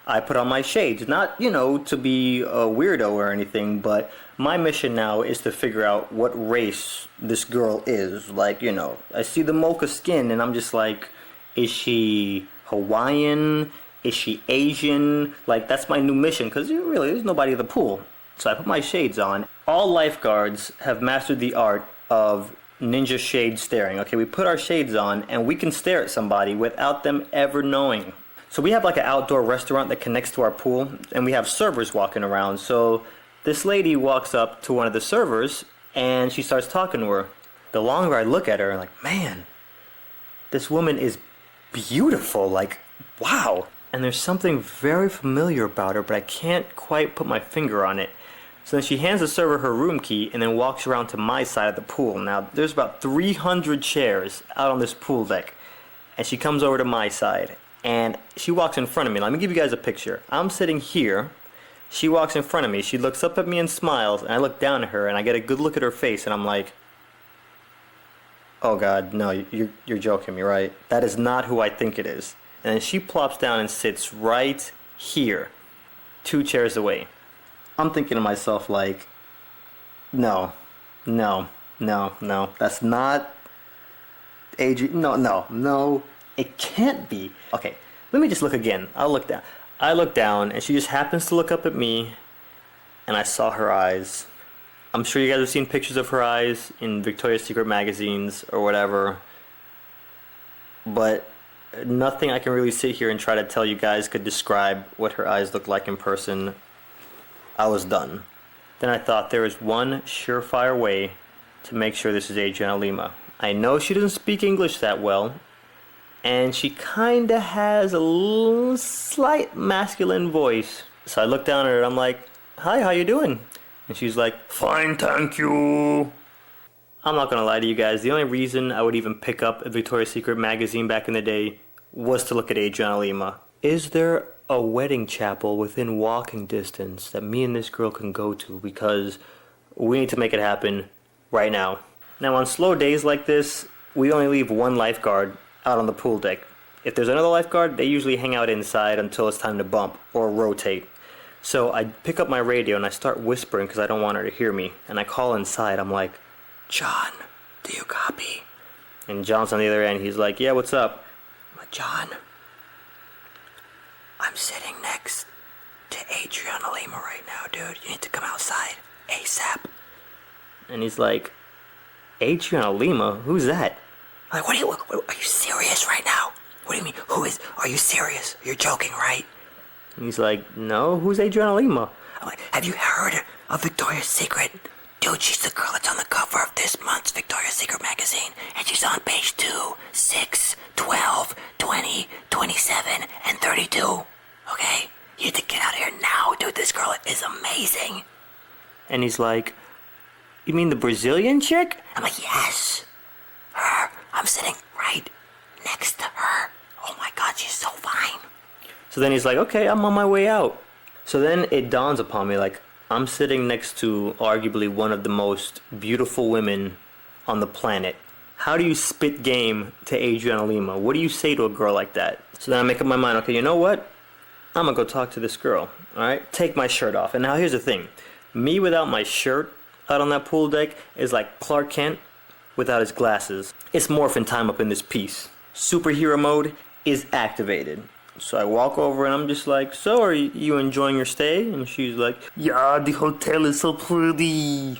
I put on my shades. Not, to be a weirdo or anything, but my mission now is to figure out what race this girl is. Like, I see the mocha skin, and I'm just like, is she Hawaiian? Is she Asian? Like, that's my new mission, because there's nobody at the pool. So I put my shades on. All lifeguards have mastered the art of ninja shade staring. Okay, we put our shades on, and we can stare at somebody without them ever knowing. So we have like an outdoor restaurant that connects to our pool, and we have servers walking around. So this lady walks up to one of the servers, and she starts talking to her. The longer I look at her, I'm like, man, this woman is beautiful. Like, wow. And there's something very familiar about her, but I can't quite put my finger on it. So then she hands the server her room key and then walks around to my side of the pool. Now, there's about 300 chairs out on this pool deck. And she comes over to my side. And she walks in front of me. Let me give you guys a picture. I'm sitting here. She walks in front of me. She looks up at me and smiles. And I look down at her and I get a good look at her face. And I'm like, oh God, no, you're joking me, right? That is not who I think it is. And then she plops down and sits right here, 2 chairs away. I'm thinking to myself like, no, that's not no, it can't be. Okay, let me just look again. I'll look down. I look down and she just happens to look up at me and I saw her eyes. I'm sure you guys have seen pictures of her eyes in Victoria's Secret magazines or whatever, but nothing I can really sit here and try to tell you guys could describe what her eyes look like in person. I was done. Then I thought there is one surefire way to make sure this is Adriana Lima. I know she doesn't speak English that well, and she kinda has a slight masculine voice. So I look down at her and I'm like, hi, how you doing? And she's like, fine, thank you. I'm not gonna lie to you guys, the only reason I would even pick up a Victoria's Secret magazine back in the day was to look at Adriana Lima. Is there a wedding chapel within walking distance that me and this girl can go to? Because we need to make it happen right now. Now on slow days like this, we only leave one lifeguard out on the pool deck. If there's another lifeguard, they usually hang out inside until it's time to bump or rotate. So I pick up my radio and I start whispering because I don't want her to hear me. And I call inside, I'm like, John, do you copy? And John's on the other end. He's like, yeah, what's up? I'm like, John, I'm sitting next to Adriana Lima right now, dude. You need to come outside ASAP. And he's like, Adriana Lima? Who's that? I'm like, are you serious right now? What do you mean? Are you serious? You're joking, right? And he's like, no, who's Adriana Lima? I'm like, have you heard of Victoria's Secret. Dude, she's the girl that's on the cover of this month's Victoria's Secret magazine. And she's on page 2, 6, 12, 20, 27, and 32. Okay? You have to get out of here now, dude. This girl is amazing. And he's like, you mean the Brazilian chick? I'm like, yes. Her. I'm sitting right next to her. Oh my God, she's so fine. So then he's like, okay, I'm on my way out. So then it dawns upon me, like, I'm sitting next to arguably one of the most beautiful women on the planet. How do you spit game to Adriana Lima? What do you say to a girl like that? So then I make up my mind, okay, you know what? I'm gonna go talk to this girl, alright? Take my shirt off. And now here's the thing. Me without my shirt out on that pool deck is like Clark Kent without his glasses. It's morphin' time up in this piece. Superhero mode is activated. So I walk over and I'm just like, so are you enjoying your stay? And she's like, yeah, the hotel is so pretty.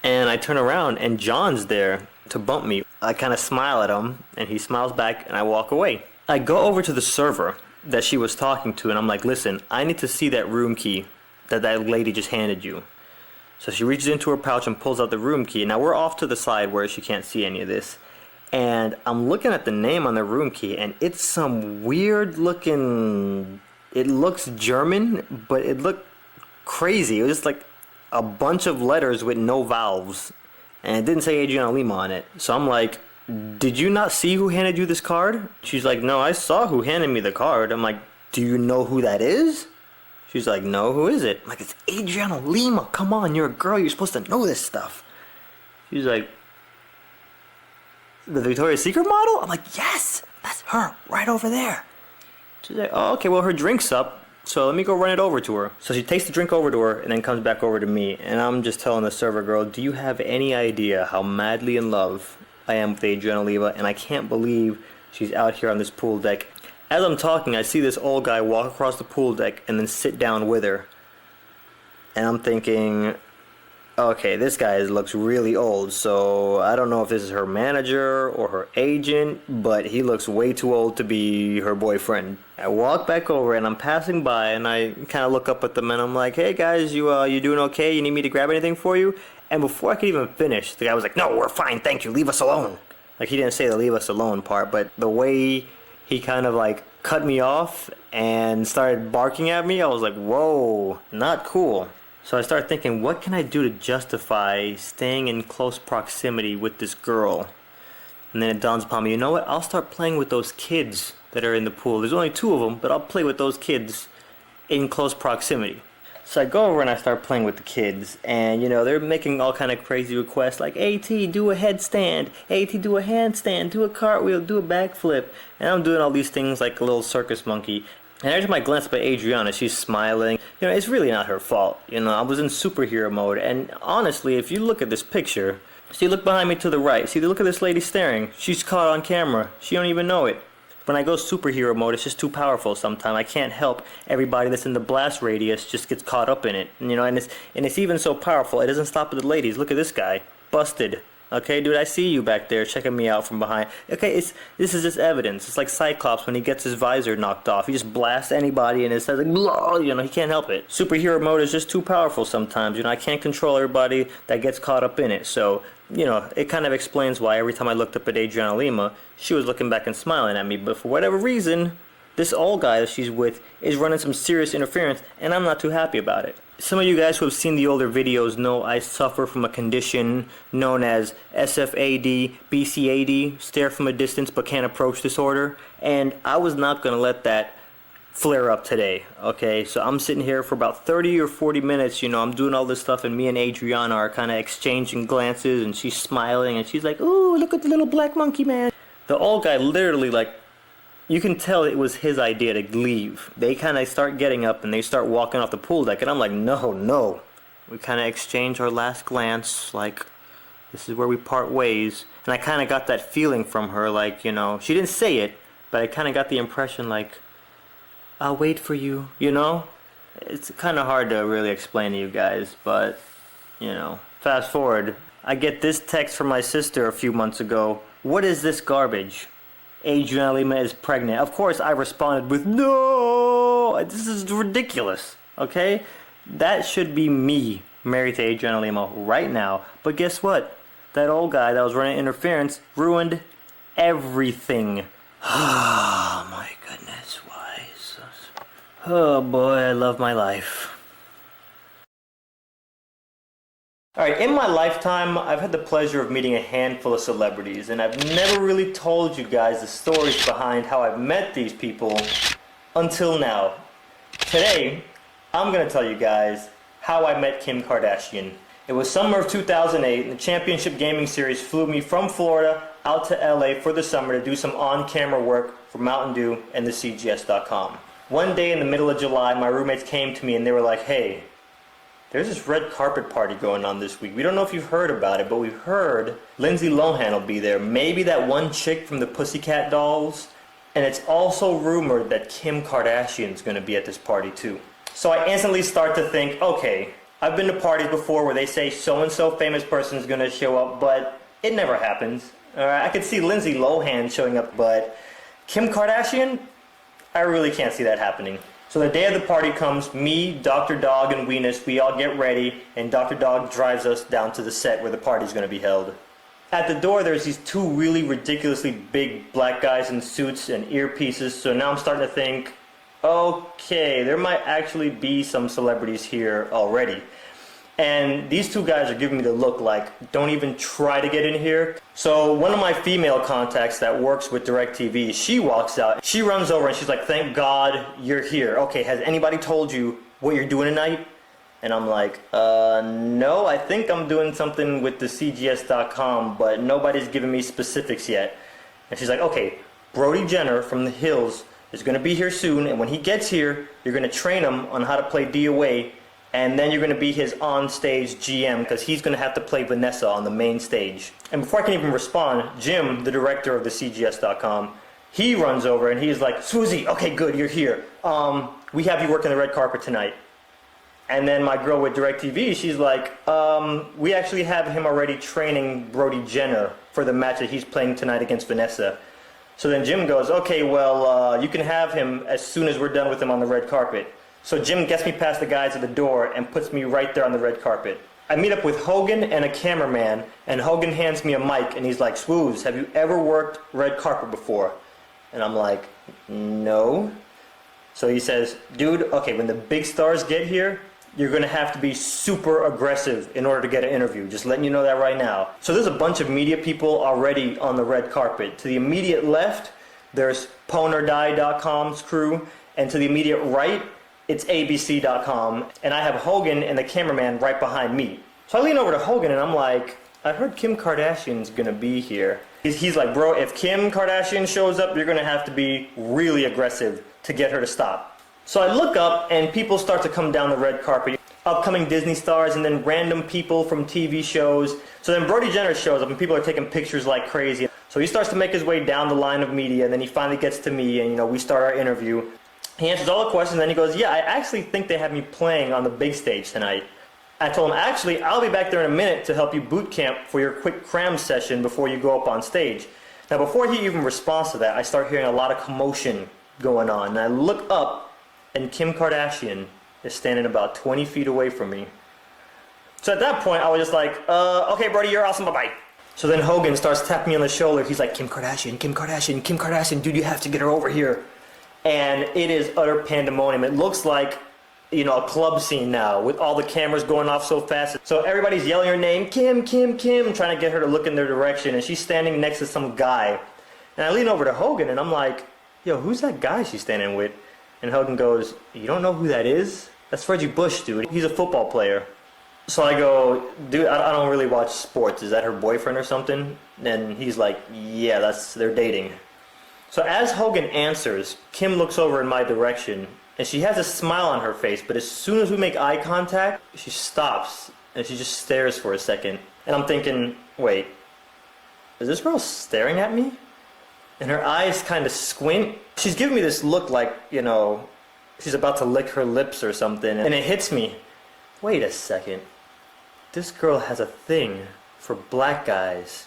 And I turn around and John's there to bump me. I kind of smile at him and he smiles back and I walk away. I go over to the server that she was talking to and I'm like, listen, I need to see that room key that lady just handed you. So she reaches into her pouch and pulls out the room key. Now we're off to the side where she can't see any of this. And I'm looking at the name on the room key and it's some weird looking, it looks German, but it looked crazy. It was like a bunch of letters with no vowels. And it didn't say Adriana Lima on it. So I'm like, did you not see who handed you this card? She's like, no, I saw who handed me the card. I'm like, do you know who that is? She's like, no, who is it? I'm like, it's Adriana Lima. Come on, you're a girl. You're supposed to know this stuff. She's like, the Victoria's Secret model? I'm like, yes, that's her right over there. She's like, oh, okay, well, her drink's up, so let me go run it over to her. So she takes the drink over to her and then comes back over to me. And I'm just telling the server girl, do you have any idea how madly in love I am with Adriana Lima? And I can't believe she's out here on this pool deck. As I'm talking, I see this old guy walk across the pool deck and then sit down with her. And I'm thinking, okay, this guy looks really old, so I don't know if this is her manager or her agent, but he looks way too old to be her boyfriend. I walk back over and I'm passing by and I kind of look up at them and I'm like, hey guys, you doing okay? You need me to grab anything for you? And before I could even finish, the guy was like, no, we're fine, thank you, leave us alone. Like, he didn't say the leave us alone part, but the way he kind of like cut me off and started barking at me, I was like, whoa, not cool. So I started thinking, what can I do to justify staying in close proximity with this girl? And then it dawns upon me, you know what? I'll start playing with those kids that are in the pool. There's only 2 of them, but I'll play with those kids in close proximity. So I go over and I start playing with the kids, and you know, they're making all kind of crazy requests like, AT, do a headstand, AT, do a handstand, do a cartwheel, do a backflip. And I'm doing all these things like a little circus monkey. And every time I glance up at Adriana, she's smiling. You know, it's really not her fault. You know, I was in superhero mode, and honestly, if you look at this picture, see, look behind me to the right. See, look at this lady staring. She's caught on camera. She don't even know it. When I go superhero mode, it's just too powerful sometimes. I can't help everybody that's in the blast radius just gets caught up in it. You know, and it's even so powerful, it doesn't stop at the ladies. Look at this guy. Busted. Okay, dude, I see you back there checking me out from behind. Okay, this is just evidence. It's like Cyclops when he gets his visor knocked off. He just blasts anybody and it says like, blah, you know, he can't help it. Superhero mode is just too powerful sometimes. You know, I can't control everybody that gets caught up in it. So, you know, it kind of explains why every time I looked up at Adriana Lima, she was looking back and smiling at me. But for whatever reason, this old guy that she's with is running some serious interference, and I'm not too happy about it. Some of you guys who have seen the older videos know I suffer from a condition known as SFAD, BCAD, stare from a distance but can't approach disorder, and I was not going to let that flare up today, okay? So I'm sitting here for about 30 or 40 minutes, you know, I'm doing all this stuff, and me and Adriana are kind of exchanging glances, and she's smiling, and she's like, ooh, look at the little black monkey, man. The old guy literally, like, you can tell it was his idea to leave. They kind of start getting up and they start walking off the pool deck, and I'm like, no. We kind of exchange our last glance, like, this is where we part ways. And I kind of got that feeling from her, like, you know, she didn't say it, but I kind of got the impression, like, I'll wait for you, you know? It's kind of hard to really explain to you guys, but, you know. Fast forward, I get this text from my sister a few months ago. What is this garbage? Adriana Lima is pregnant. Of course, I responded with, no, this is ridiculous, okay? That should be me married to Adriana Lima right now. But guess what? That old guy that was running interference ruined everything. Oh my goodness, why? Oh boy, I love my life. Alright, in my lifetime, I've had the pleasure of meeting a handful of celebrities, and I've never really told you guys the stories behind how I've met these people until now. Today, I'm going to tell you guys how I met Kim Kardashian. It was summer of 2008, and the Championship Gaming Series flew me from Florida out to LA for the summer to do some on-camera work for Mountain Dew and the CGS.com. One day in the middle of July, my roommates came to me and they were like, hey, there's this red carpet party going on this week. We don't know if you've heard about it, but we've heard Lindsay Lohan will be there. Maybe that one chick from the Pussycat Dolls. And it's also rumored that Kim Kardashian's going to be at this party too. So I instantly start to think, okay, I've been to parties before where they say so-and-so famous person is going to show up, but it never happens. I could see Lindsay Lohan showing up, but Kim Kardashian, I really can't see that happening. So the day of the party comes, me, Dr. Dog, and Weenus, we all get ready, and Dr. Dog drives us down to the set where the party's going to be held. At the door, there's these two really ridiculously big black guys in suits and earpieces, so now I'm starting to think, okay, there might actually be some celebrities here already. And these two guys are giving me the look like, don't even try to get in here. So one of my female contacts that works with DirecTV, she walks out. She runs over and she's like, thank God you're here. Okay, has anybody told you what you're doing tonight? And I'm like, no, I think I'm doing something with the CGS.com, but nobody's given me specifics yet. And she's like, okay, Brody Jenner from the Hills is going to be here soon, and when he gets here, you're going to train him on how to play DOA, and then you're going to be his on-stage GM, because he's going to have to play Vanessa on the main stage. And before I can even respond, Jim, the director of the CGS.com, he runs over and he's like, sWooZie, okay, good, you're here. We have you working the red carpet tonight. And then my girl with DirecTV, she's like, we actually have him already training Brody Jenner for the match that he's playing tonight against Vanessa. So then Jim goes, okay, well, you can have him as soon as we're done with him on the red carpet. So Jim gets me past the guys at the door and puts me right there on the red carpet. I meet up with Hogan and a cameraman, and Hogan hands me a mic, and he's like, Swooz, have you ever worked red carpet before? And I'm like, no. So he says, dude, okay, when the big stars get here, you're going to have to be super aggressive in order to get an interview. Just letting you know that right now. So there's a bunch of media people already on the red carpet. To the immediate left, there's PwnOrDie.com's crew, and to the immediate right, it's ABC.com, and I have Hogan and the cameraman right behind me. So I lean over to Hogan and I'm like, I heard Kim Kardashian's gonna be here. He's like, bro, if Kim Kardashian shows up, you're gonna have to be really aggressive to get her to stop. So I look up and people start to come down the red carpet. Upcoming Disney stars and then random people from TV shows. So then Brody Jenner shows up and people are taking pictures like crazy. So he starts to make his way down the line of media, and then he finally gets to me, and we start our interview. He answers all the questions, and then he goes, yeah, I actually think they have me playing on the big stage tonight. I told him, actually, I'll be back there in a minute to help you boot camp for your quick cram session before you go up on stage. Now, before he even responds to that, I start hearing a lot of commotion going on. And I look up, and Kim Kardashian is standing about 20 feet away from me. So at that point, I was just like, okay, Brody, you're awesome, bye-bye. So then Hogan starts tapping me on the shoulder. He's like, Kim Kardashian, Kim Kardashian, Kim Kardashian, dude, you have to get her over here. And it is utter pandemonium. It looks like, a club scene now with all the cameras going off so fast. So everybody's yelling her name, Kim, Kim, Kim, trying to get her to look in their direction. And she's standing next to some guy. And I lean over to Hogan and I'm like, yo, who's that guy she's standing with? And Hogan goes, you don't know who that is? That's Reggie Bush, dude. He's a football player. So I go, dude, I don't really watch sports. Is that her boyfriend or something? And he's like, yeah, they're dating. So as Hogan answers, Kim looks over in my direction, and she has a smile on her face, but as soon as we make eye contact, she stops, and she just stares for a second. And I'm thinking, wait, is this girl staring at me? And her eyes kind of squint. She's giving me this look like, she's about to lick her lips or something, and it hits me. Wait a second. This girl has a thing for black guys.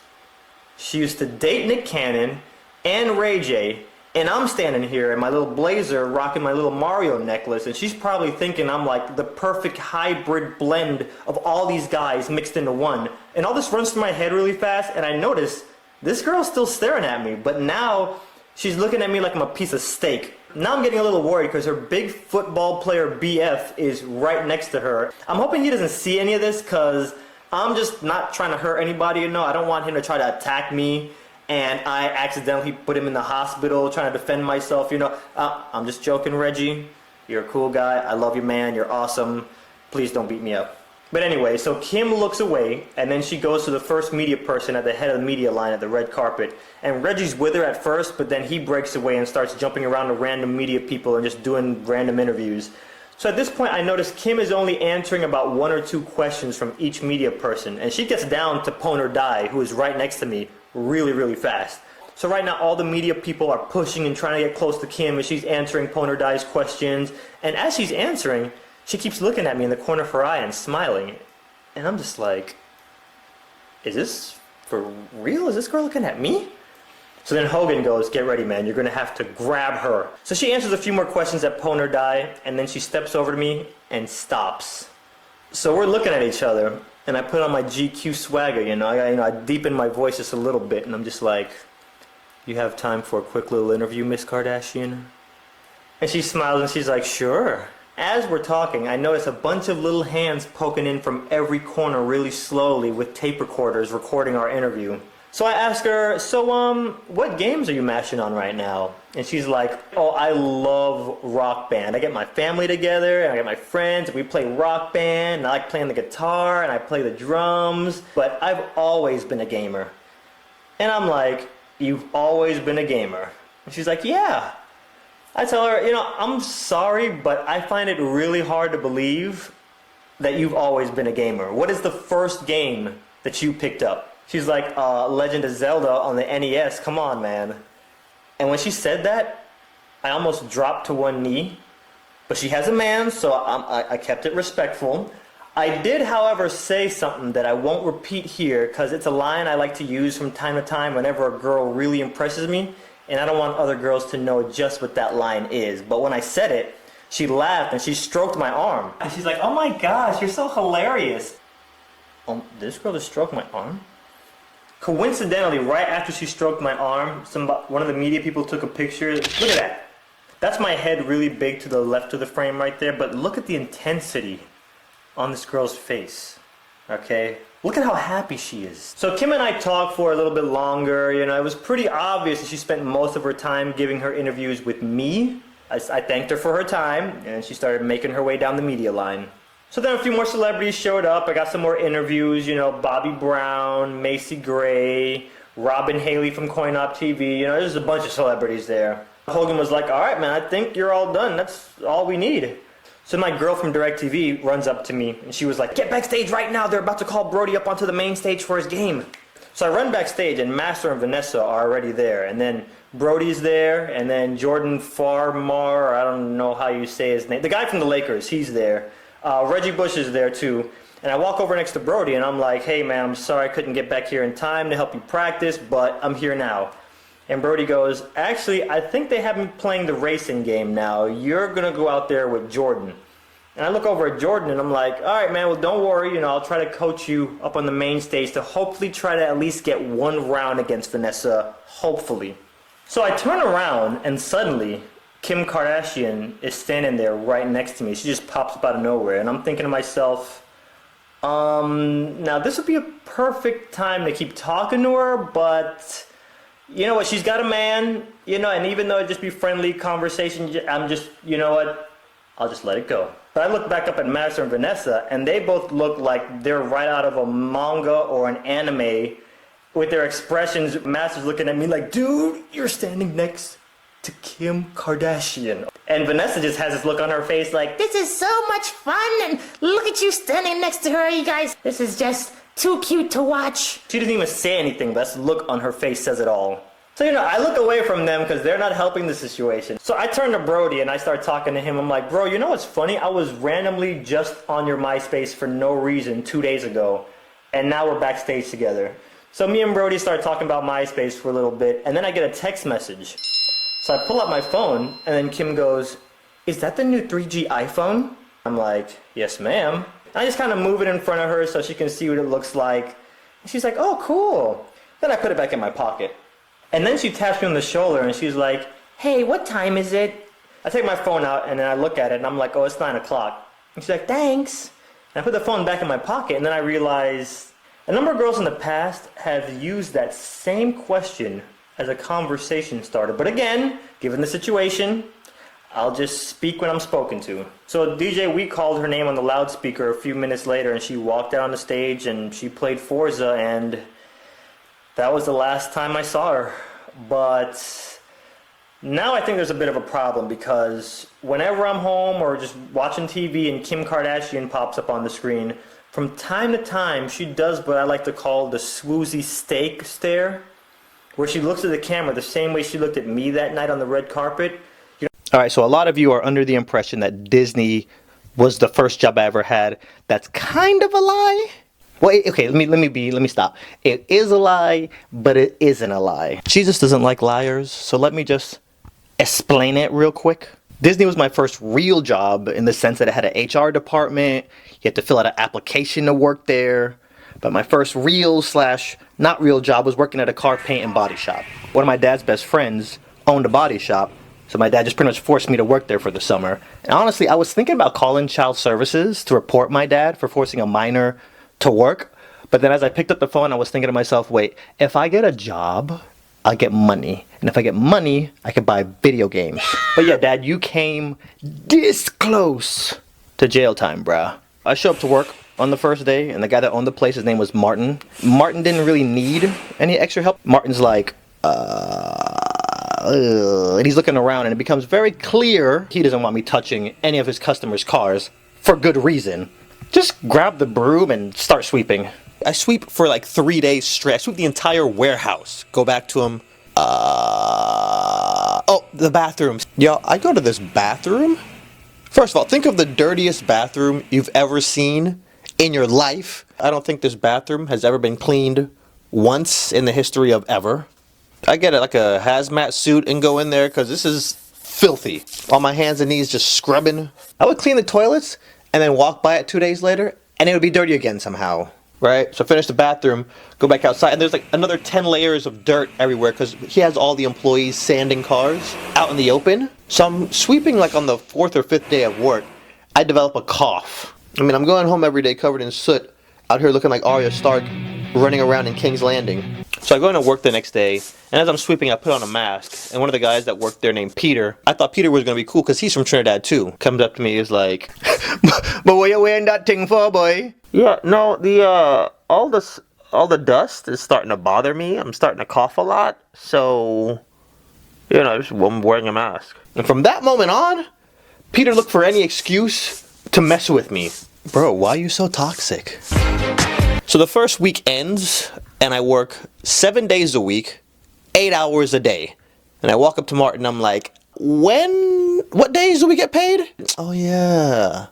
She used to date Nick Cannon and Ray J, And I'm standing here in my little blazer rocking my little Mario necklace, and she's probably thinking I'm like the perfect hybrid blend of all these guys mixed into one. And all this runs through my head really fast, and I notice this girl's still staring at me, but now she's looking at me like I'm a piece of steak. Now I'm getting a little worried because her big football player BF is right next to her. I'm hoping he doesn't see any of this because I'm just not trying to hurt anybody, you know. I don't want him to try to attack me and I accidentally put him in the hospital trying to defend myself, you know. I'm just joking, Reggie. You're a cool guy. I love you, man. You're awesome. Please don't beat me up. But anyway, so Kim looks away, and then she goes to the first media person at the head of the media line at the red carpet. And Reggie's with her at first, but then he breaks away and starts jumping around to random media people and just doing random interviews. So at this point, I notice Kim is only answering about 1 or 2 questions from each media person, and she gets down to Pon or Die, who is right next to me, really, really fast. So right now, all the media people are pushing and trying to get close to Kim as she's answering Pon or Die's questions. And as she's answering, she keeps looking at me in the corner of her eye and smiling. And I'm just like, is this for real? Is this girl looking at me? So then Hogan goes, get ready, man. You're going to have to grab her. So she answers a few more questions at Pon or Die, and then she steps over to me and stops. So we're looking at each other, and I put on my GQ swagger, you know. I deepen my voice just a little bit, and I'm just like, you have time for a quick little interview, Miss Kardashian? And she smiles, and she's like, sure. As we're talking, I notice a bunch of little hands poking in from every corner really slowly with tape recorders recording our interview. So I ask her, so what games are you mashing on right now? And she's like, oh, I love Rock Band. I get my family together, and I get my friends, and we play Rock Band, and I like playing the guitar, and I play the drums, but I've always been a gamer. And I'm like, you've always been a gamer? And she's like, yeah. I tell her, you know, I'm sorry, but I find it really hard to believe that you've always been a gamer. What is the first game that you picked up? She's like, Legend of Zelda on the NES. Come on, man. And when she said that, I almost dropped to one knee. But she has a man, so I kept it respectful. I did, however, say something that I won't repeat here because it's a line I like to use from time to time whenever a girl really impresses me. And I don't want other girls to know just what that line is. But when I said it, she laughed and she stroked my arm. And she's like, oh my gosh, you're so hilarious. This girl just stroked my arm? Coincidentally, right after she stroked my arm, one of the media people took a picture. Look at that. That's my head really big to the left of the frame right there. But look at the intensity on this girl's face. Okay? Look at how happy she is. So Kim and I talked for a little bit longer. You know, it was pretty obvious that she spent most of her time giving her interviews with me. I thanked her for her time, and she started making her way down the media line. So then a few more celebrities showed up. I got some more interviews, you know, Bobby Brown, Macy Gray, Robin Haley from Coin Op TV. You know, there's a bunch of celebrities there. Hogan was like, all right, man, I think you're all done. That's all we need. So my girl from DirecTV runs up to me, and she was like, get backstage right now. They're about to call Brody up onto the main stage for his game. So I run backstage, and Master and Vanessa are already there. And then Brody's there, and then Jordan Farmar, I don't know how you say his name. The guy from the Lakers, he's there. Reggie Bush is there, too. And I walk over next to Brody, and I'm like, hey, man, I'm sorry I couldn't get back here in time to help you practice, but I'm here now. And Brody goes, actually, I think they have me playing the racing game now. You're going to go out there with Jordan. And I look over at Jordan and I'm like, all right, man, well, don't worry. You know, I'll try to coach you up on the main stage to hopefully try to at least get one round against Vanessa, hopefully. So I turn around and suddenly Kim Kardashian is standing there right next to me. She just pops up out of nowhere. And I'm thinking to myself, now this would be a perfect time to keep talking to her, but you know what, she's got a man, you know, and even though it'd just be friendly conversation, I'm just, you know what, I'll just let it go. But I look back up at Master and Vanessa, and they both look like they're right out of a manga or an anime with their expressions. Master's looking at me like, dude, you're standing next to Kim Kardashian. And Vanessa just has this look on her face like, this is so much fun, and look at you standing next to her, you guys. This is just too cute to watch. She didn't even say anything, but that look on her face says it all. So, you know, I look away from them because they're not helping the situation. So I turn to Brody and I start talking to him. I'm like, bro, you know what's funny? I was randomly just on your MySpace for no reason 2 days ago, and now we're backstage together. So me and Brody start talking about MySpace for a little bit, and then I get a text message. So I pull out my phone, and then Kim goes, "Is that the new 3G iPhone?" I'm like, "Yes, ma'am." I just kind of move it in front of her so she can see what it looks like. And she's like, "Oh, cool." Then I put it back in my pocket. And then she taps me on the shoulder, and she's like, "Hey, what time is it?" I take my phone out, and then I look at it, and I'm like, "Oh, it's 9 o'clock." And she's like, "Thanks." And I put the phone back in my pocket, and then I realized a number of girls in the past have used that same question as a conversation starter. But again, given the situation, I'll just speak when I'm spoken to. So DJ, we called her name on the loudspeaker a few minutes later, and she walked out on the stage and she played Forza, and that was the last time I saw her. But now I think there's a bit of a problem, because whenever I'm home or just watching TV and Kim Kardashian pops up on the screen, from time to time she does what I like to call the sWooZie steak stare, where she looks at the camera the same way she looked at me that night on the red carpet. Alright, so a lot of you are under the impression that Disney was the first job I ever had. That's kind of a lie. Well, okay, let me stop. It is a lie, but it isn't a lie. Jesus doesn't like liars, so let me just explain it real quick. Disney was my first real job in the sense that it had an HR department. You had to fill out an application to work there. But my first real / not real job was working at a car paint and body shop. One of my dad's best friends owned a body shop, so my dad just pretty much forced me to work there for the summer. And honestly, I was thinking about calling child services to report my dad for forcing a minor to work. But then as I picked up the phone, I was thinking to myself, wait, if I get a job, I'll get money. And if I get money, I can buy video games. But yeah, Dad, you came this close to jail time, bruh. I show up to work on the first day, and the guy that owned the place, his name was Martin. Martin didn't really need any extra help. Martin's like, and he's looking around, and it becomes very clear he doesn't want me touching any of his customers' cars for good reason. Just grab the broom and start sweeping. I sweep for like 3 days straight. I sweep the entire warehouse. Go back to him. Oh, the bathrooms. Yo, I go to this bathroom. First of all, think of the dirtiest bathroom you've ever seen in your life. I don't think this bathroom has ever been cleaned once in the history of ever. I get like a hazmat suit and go in there because this is filthy. On my hands and knees just scrubbing. I would clean the toilets and then walk by it 2 days later and it would be dirty again somehow. Right? So finish the bathroom, go back outside, and there's like another 10 layers of dirt everywhere because he has all the employees sanding cars out in the open. So I'm sweeping like on the 4th or 5th day of work. I develop a cough. I mean, I'm going home every day covered in soot, out here looking like Arya Stark running around in King's Landing. So I go into work the next day, and as I'm sweeping, I put on a mask, and one of the guys that worked there named Peter, I thought Peter was going to be cool because he's from Trinidad too, comes up to me, is like, "But what you wearing that thing for, boy?" Yeah, no, all the dust is starting to bother me. I'm starting to cough a lot, so, you know, I'm wearing a mask. And from that moment on, Peter looked for any excuse to mess with me. Bro, why are you so toxic? So the first week ends, and I work 7 days a week, 8 hours a day. And I walk up to Martin, I'm like, what days do we get paid? Oh yeah.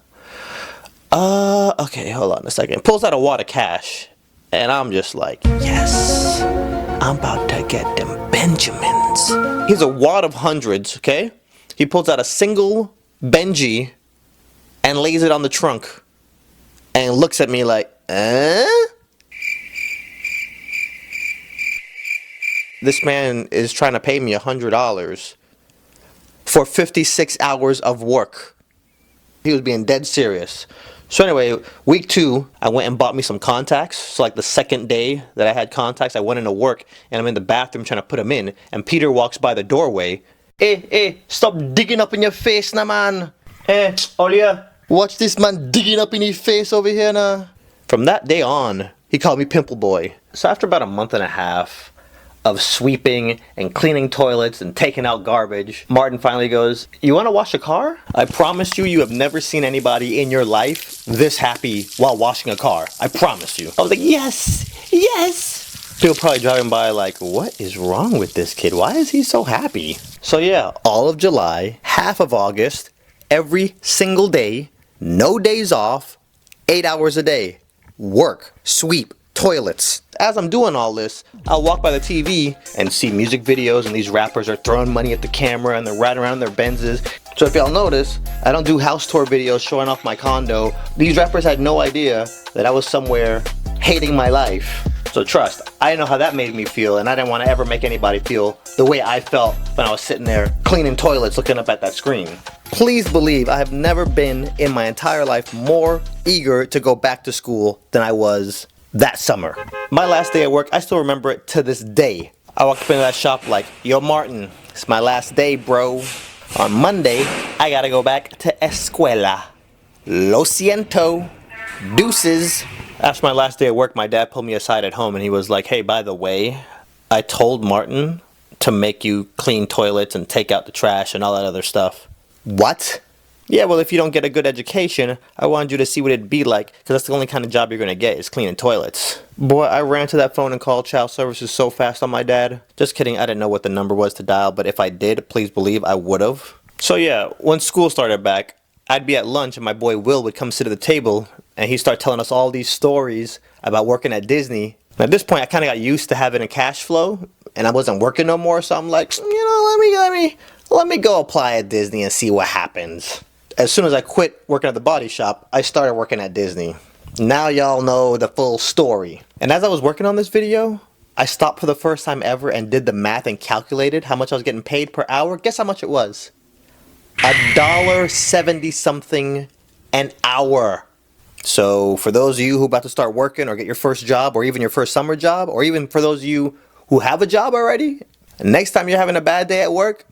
Okay, hold on a second. Pulls out a wad of cash, and I'm just like, yes, I'm about to get them Benjamins. Here's a wad of hundreds, okay? He pulls out a single Benji and lays it on the trunk and looks at me like, This man is trying to pay me $100 for 56 hours of work. He was being dead serious. So anyway, week 2, I went and bought me some contacts. So like the second day that I had contacts, I went into work and I'm in the bathroom trying to put them in. And Peter walks by the doorway. Hey, stop digging up in your face now, man. Hey, Olia, watch this man digging up in your face over here now. From that day on, he called me Pimple Boy. So after about a month and a half of sweeping and cleaning toilets and taking out garbage, Martin finally goes, "You want to wash a car? I promise you, you have never seen anybody in your life this happy while washing a car. I promise you." I was like, yes. People probably driving by like, what is wrong with this kid? Why is he so happy? So yeah, all of July, half of August, every single day, no days off, 8 hours a day. Work, sweep, toilets. As I'm doing all this, I'll walk by the TV and see music videos, and these rappers are throwing money at the camera and they're riding around in their Benzes. So if y'all notice, I don't do house tour videos showing off my condo. These rappers had no idea that I was somewhere hating my life. So trust, I know how that made me feel, and I didn't want to ever make anybody feel the way I felt when I was sitting there cleaning toilets looking up at that screen. Please believe I have never been in my entire life more eager to go back to school than I was that summer. My last day at work, I still remember it to this day. I walked up into that shop like, yo Martin, it's my last day, bro. On Monday, I gotta go back to escuela. Lo siento. Deuces. After my last day at work, my dad pulled me aside at home and he was like, hey, by the way, I told Martin to make you clean toilets and take out the trash and all that other stuff. What? Yeah, well, if you don't get a good education, I wanted you to see what it'd be like, because that's the only kind of job you're gonna get is cleaning toilets. Boy, I ran to that phone and called child services so fast on my dad. Just kidding, I didn't know what the number was to dial, but if I did, please believe I would've. So yeah, when school started back, I'd be at lunch and my boy Will would come sit at the table and he'd start telling us all these stories about working at Disney. And at this point, I kind of got used to having a cash flow and I wasn't working no more, so I'm like, you know, let me go apply at Disney and see what happens. As soon as I quit working at the body shop, I started working at Disney. Now y'all know the full story. And as I was working on this video, I stopped for the first time ever and did the math and calculated how much I was getting paid per hour. Guess how much it was? $1.70 something an hour. So for those of you who are about to start working or get your first job or even your first summer job, or even for those of you who have a job already, next time you're having a bad day at work,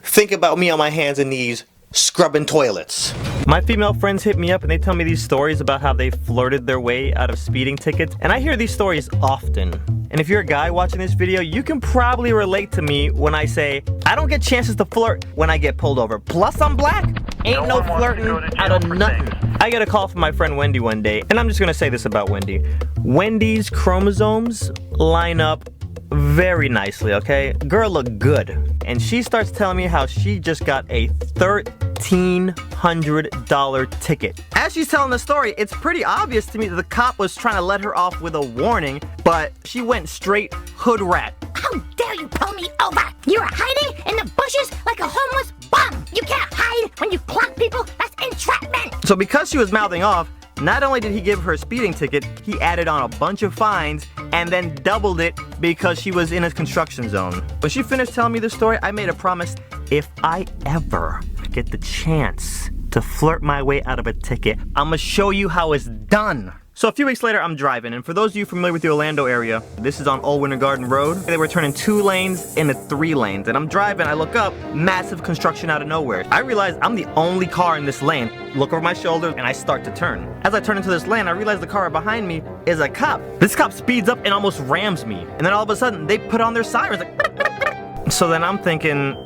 think about me on my hands and knees scrubbing toilets. My female friends hit me up and they tell me these stories about how they flirted their way out of speeding tickets, and I hear these stories often. And if you're a guy watching this video, you can probably relate to me when I say, I don't get chances to flirt when I get pulled over. Plus I'm black, ain't no flirting out of nothing. I got a call from my friend Wendy one day, and I'm just gonna say this about Wendy. Wendy's chromosomes line up very nicely, okay? Girl look good. And she starts telling me how she just got a $1,300 ticket. As she's telling the story, it's pretty obvious to me that the cop was trying to let her off with a warning, but she went straight hood rat. How dare you pull me over? You're hiding in the bushes like a homeless bum. You can't hide when you clock people. That's entrapment. So because she was mouthing off, not only did he give her a speeding ticket, he added on a bunch of fines and then doubled it because she was in a construction zone. When she finished telling me the story, I made a promise, if I ever get the chance to flirt my way out of a ticket, I'm gonna show you how it's done. So a few weeks later, I'm driving, and for those of you familiar with the Orlando area, this is on Old Winter Garden Road. They were turning 2 lanes into 3 lanes, and I'm driving, I look up, massive construction out of nowhere. I realize I'm the only car in this lane. Look over my shoulder, and I start to turn. As I turn into this lane, I realize the car behind me is a cop. This cop speeds up and almost rams me, and then all of a sudden, they put on their sirens, like, so then I'm thinking,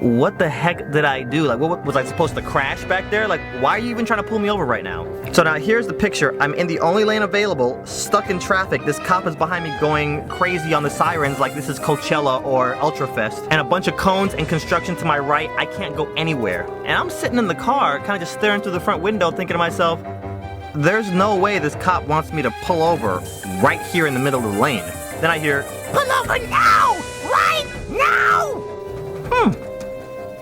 what the heck did I do? Like, what was I supposed to crash back there? Like, why are you even trying to pull me over right now? So now here's the picture. I'm in the only lane available, stuck in traffic. This cop is behind me going crazy on the sirens like this is Coachella or Ultrafest. And a bunch of cones and construction to my right. I can't go anywhere. And I'm sitting in the car, kind of just staring through the front window, thinking to myself, there's no way this cop wants me to pull over right here in the middle of the lane. Then I hear, pull over now! Right now!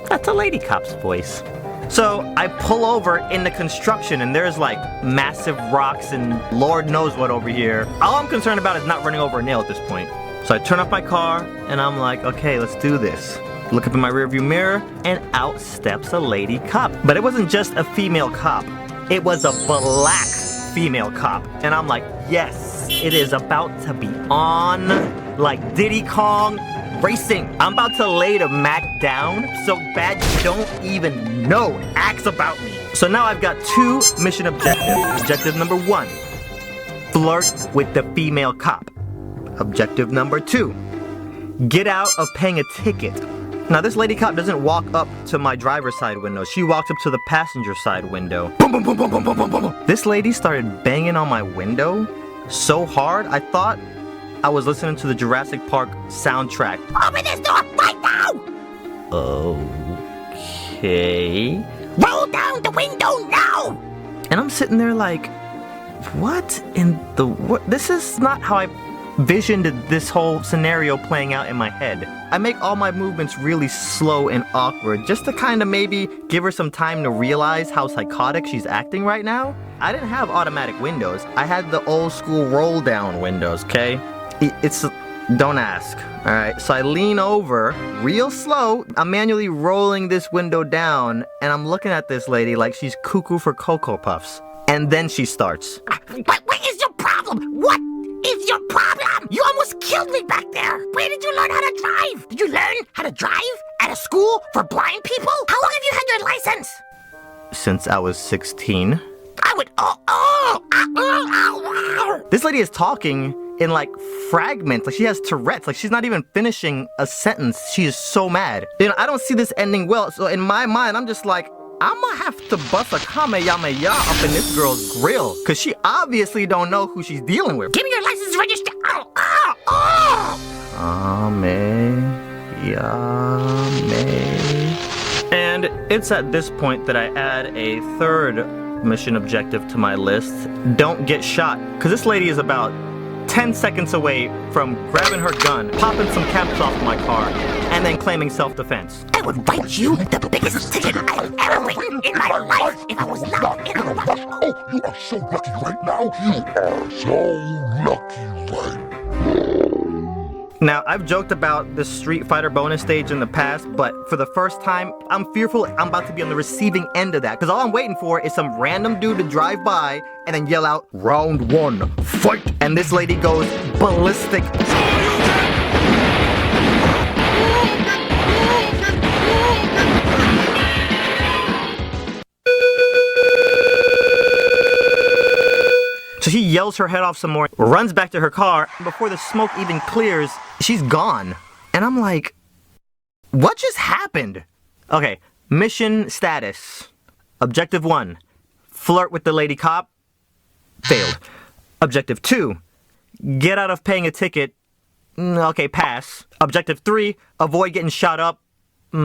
That's a lady cop's voice. So I pull over in the construction and there's like massive rocks and Lord knows what over here. All I'm concerned about is not running over a nail at this point. So I turn off my car and I'm like, okay, let's do this. Look up in my rearview mirror and out steps a lady cop. But it wasn't just a female cop. It was a black female cop. And I'm like, yes, it is about to be on like Diddy Kong Racing. I'm about to lay the Mac down so bad you don't even know. Ask about me. So now I've got 2 mission objectives. Objective number 1, flirt with the female cop. Objective number 2, get out of paying a ticket. Now this lady cop doesn't walk up to my driver's side window. She walks up to the passenger side window. Boom, boom, boom, boom, boom, boom, boom, boom. This lady started banging on my window so hard, I thought I was listening to the Jurassic Park soundtrack. Open this door right now! Okay. Roll down the window now! And I'm sitting there like, what in the what? This is not how I visioned this whole scenario playing out in my head. I make all my movements really slow and awkward just to kind of maybe give her some time to realize how psychotic she's acting right now. I didn't have automatic windows. I had the old school roll down windows, okay? Don't ask, all right? So I lean over real slow. I'm manually rolling this window down and I'm looking at this lady like she's cuckoo for Cocoa Puffs. And then she starts. What is your problem? What is your problem? You almost killed me back there. Where did you learn how to drive? Did you learn how to drive at a school for blind people? How long have you had your license? Since I was 16. I would, This lady is talking in like fragments, like she has Tourette's, like she's not even finishing a sentence. She is so mad. You know, I don't see this ending well, so in my mind, I'm just like, I'm gonna have to bust a kamehameha up in this girl's grill, cause she obviously don't know who she's dealing with. Give me your license register. And it's at this point that I add a third mission objective to my list. Don't get shot, cause this lady is about 10 seconds away from grabbing her gun, popping some caps off my car, and then claiming self-defense. I would write you the biggest ticket I've ever written in my life if I was not in a rush. Oh, you are so lucky right now. You are so lucky right now. Now, I've joked about the Street Fighter bonus stage in the past, but for the first time, I'm fearful I'm about to be on the receiving end of that, because all I'm waiting for is some random dude to drive by and then yell out, "Round 1, fight!" And this lady goes ballistic. So she yells her head off some more, runs back to her car, and before the smoke even clears, she's gone. And I'm like, what just happened? Okay, mission status. Objective 1, flirt with the lady cop. Failed. Objective 2, get out of paying a ticket. Okay, pass. Objective 3, avoid getting shot up.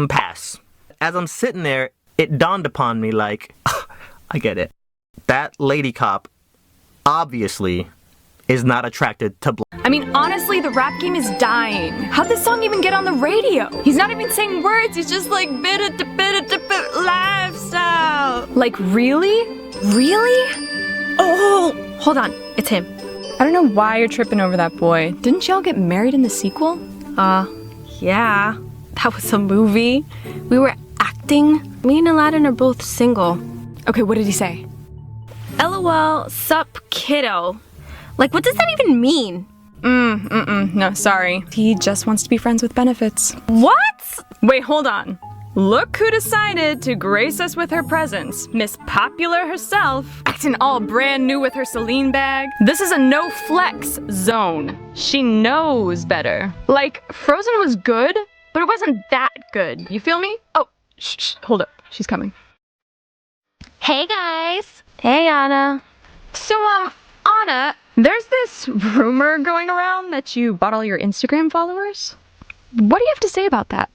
Pass. As I'm sitting there, it dawned upon me like, I get it. That lady cop obviously is not attracted to I mean, honestly, the rap game is dying. How'd this song even get on the radio? He's not even saying words, he's just like bit lifestyle. Like, really? Really? Oh, hold on, it's him. I don't know why you're tripping over that boy. Didn't y'all get married in the sequel? Yeah. That was a movie. We were acting. Me and Aladdin are both single. Okay, what did he say? LOL, sup, kiddo. Like, what does that even mean? No, sorry. He just wants to be friends with benefits. What? Wait, hold on. Look who decided to grace us with her presence. Miss Popular herself, acting all brand new with her Celine bag. This is a no flex zone. She knows better. Like, Frozen was good, but it wasn't that good. You feel me? Oh, shh, hold up. She's coming. Hey guys. Hey, Anna. So, Anna, there's this rumor going around that you bought all your Instagram followers. What do you have to say about that?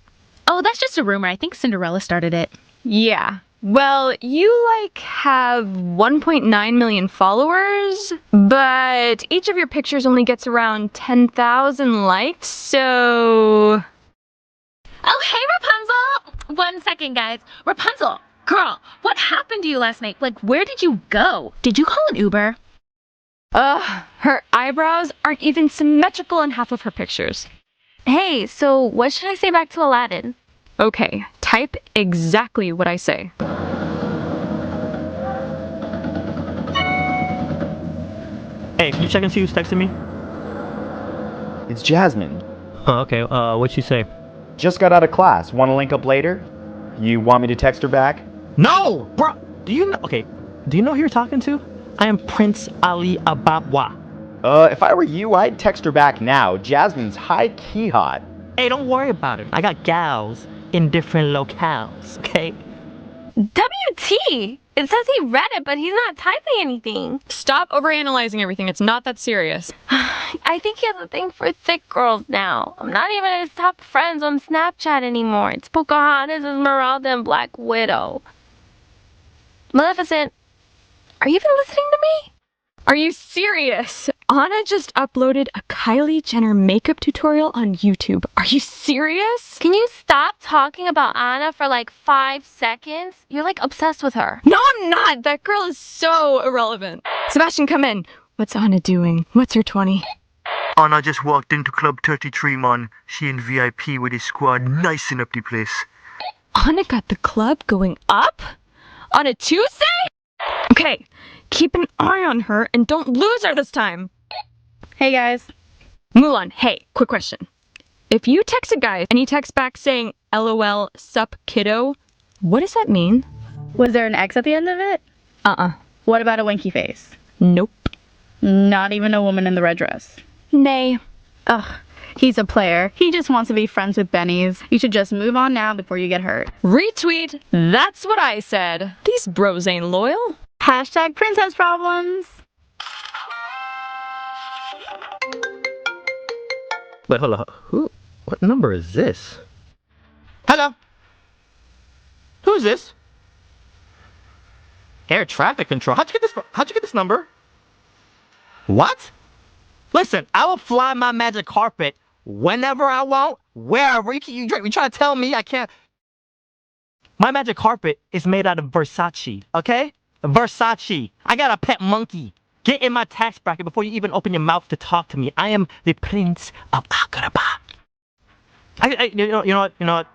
Oh, that's just a rumor. I think Cinderella started it. Yeah. Well, you, have 1.9 million followers, but each of your pictures only gets around 10,000 likes, so... Oh, hey, Rapunzel! 1 second, guys. Rapunzel! Girl, what happened to you last night? Like, where did you go? Did you call an Uber? Her eyebrows aren't even symmetrical in half of her pictures. Hey, so what should I say back to Aladdin? Okay, type exactly what I say. Hey, can you check and see who's texting me? It's Jasmine. Oh, okay, what'd she say? Just got out of class. Want to link up later? You want me to text her back? No! Bro, do you know who you're talking to? I am Prince Ali Ababwa. If I were you, I'd text her back now. Jasmine's high-key hot. Hey, don't worry about it. I got gals in different locales, okay? WT! It says he read it, but he's not typing anything. Stop overanalyzing everything. It's not that serious. I think he has a thing for thick girls now. I'm not even his top friends on Snapchat anymore. It's Pocahontas, Esmeralda, and Black Widow. Maleficent, are you even listening to me? Are you serious? Anna just uploaded a Kylie Jenner makeup tutorial on YouTube. Are you serious? Can you stop talking about Anna for like 5 seconds? You're like obsessed with her. No, I'm not. That girl is so irrelevant. Sebastian, come in. What's Anna doing? What's her 20? Anna just walked into Club 33, man. She in VIP with his squad, nicing up the place. Anna got the club going up? On a Tuesday? Okay, keep an eye on her and don't lose her this time. Hey guys. Mulan, hey, quick question. If you text a guy and he texts back saying LOL sup kiddo, what does that mean? Was there an X at the end of it? What about a winky face? Nope. Not even a woman in the red dress? Nay. Ugh, he's a player. He just wants to be friends with bennies. You should just move on now before you get hurt. Retweet. That's what I said. These bros ain't loyal. Hashtag princess problems. Wait, hold on. What number is this? Hello? Who's this? Air traffic control. How'd you get this number? What? Listen, I will fly my magic carpet whenever I want, wherever. You trying to tell me I can't? My magic carpet is made out of Versace, okay? Versace. I got a pet monkey. Get in my tax bracket before you even open your mouth to talk to me. I am the Prince of Aqraba. You know what?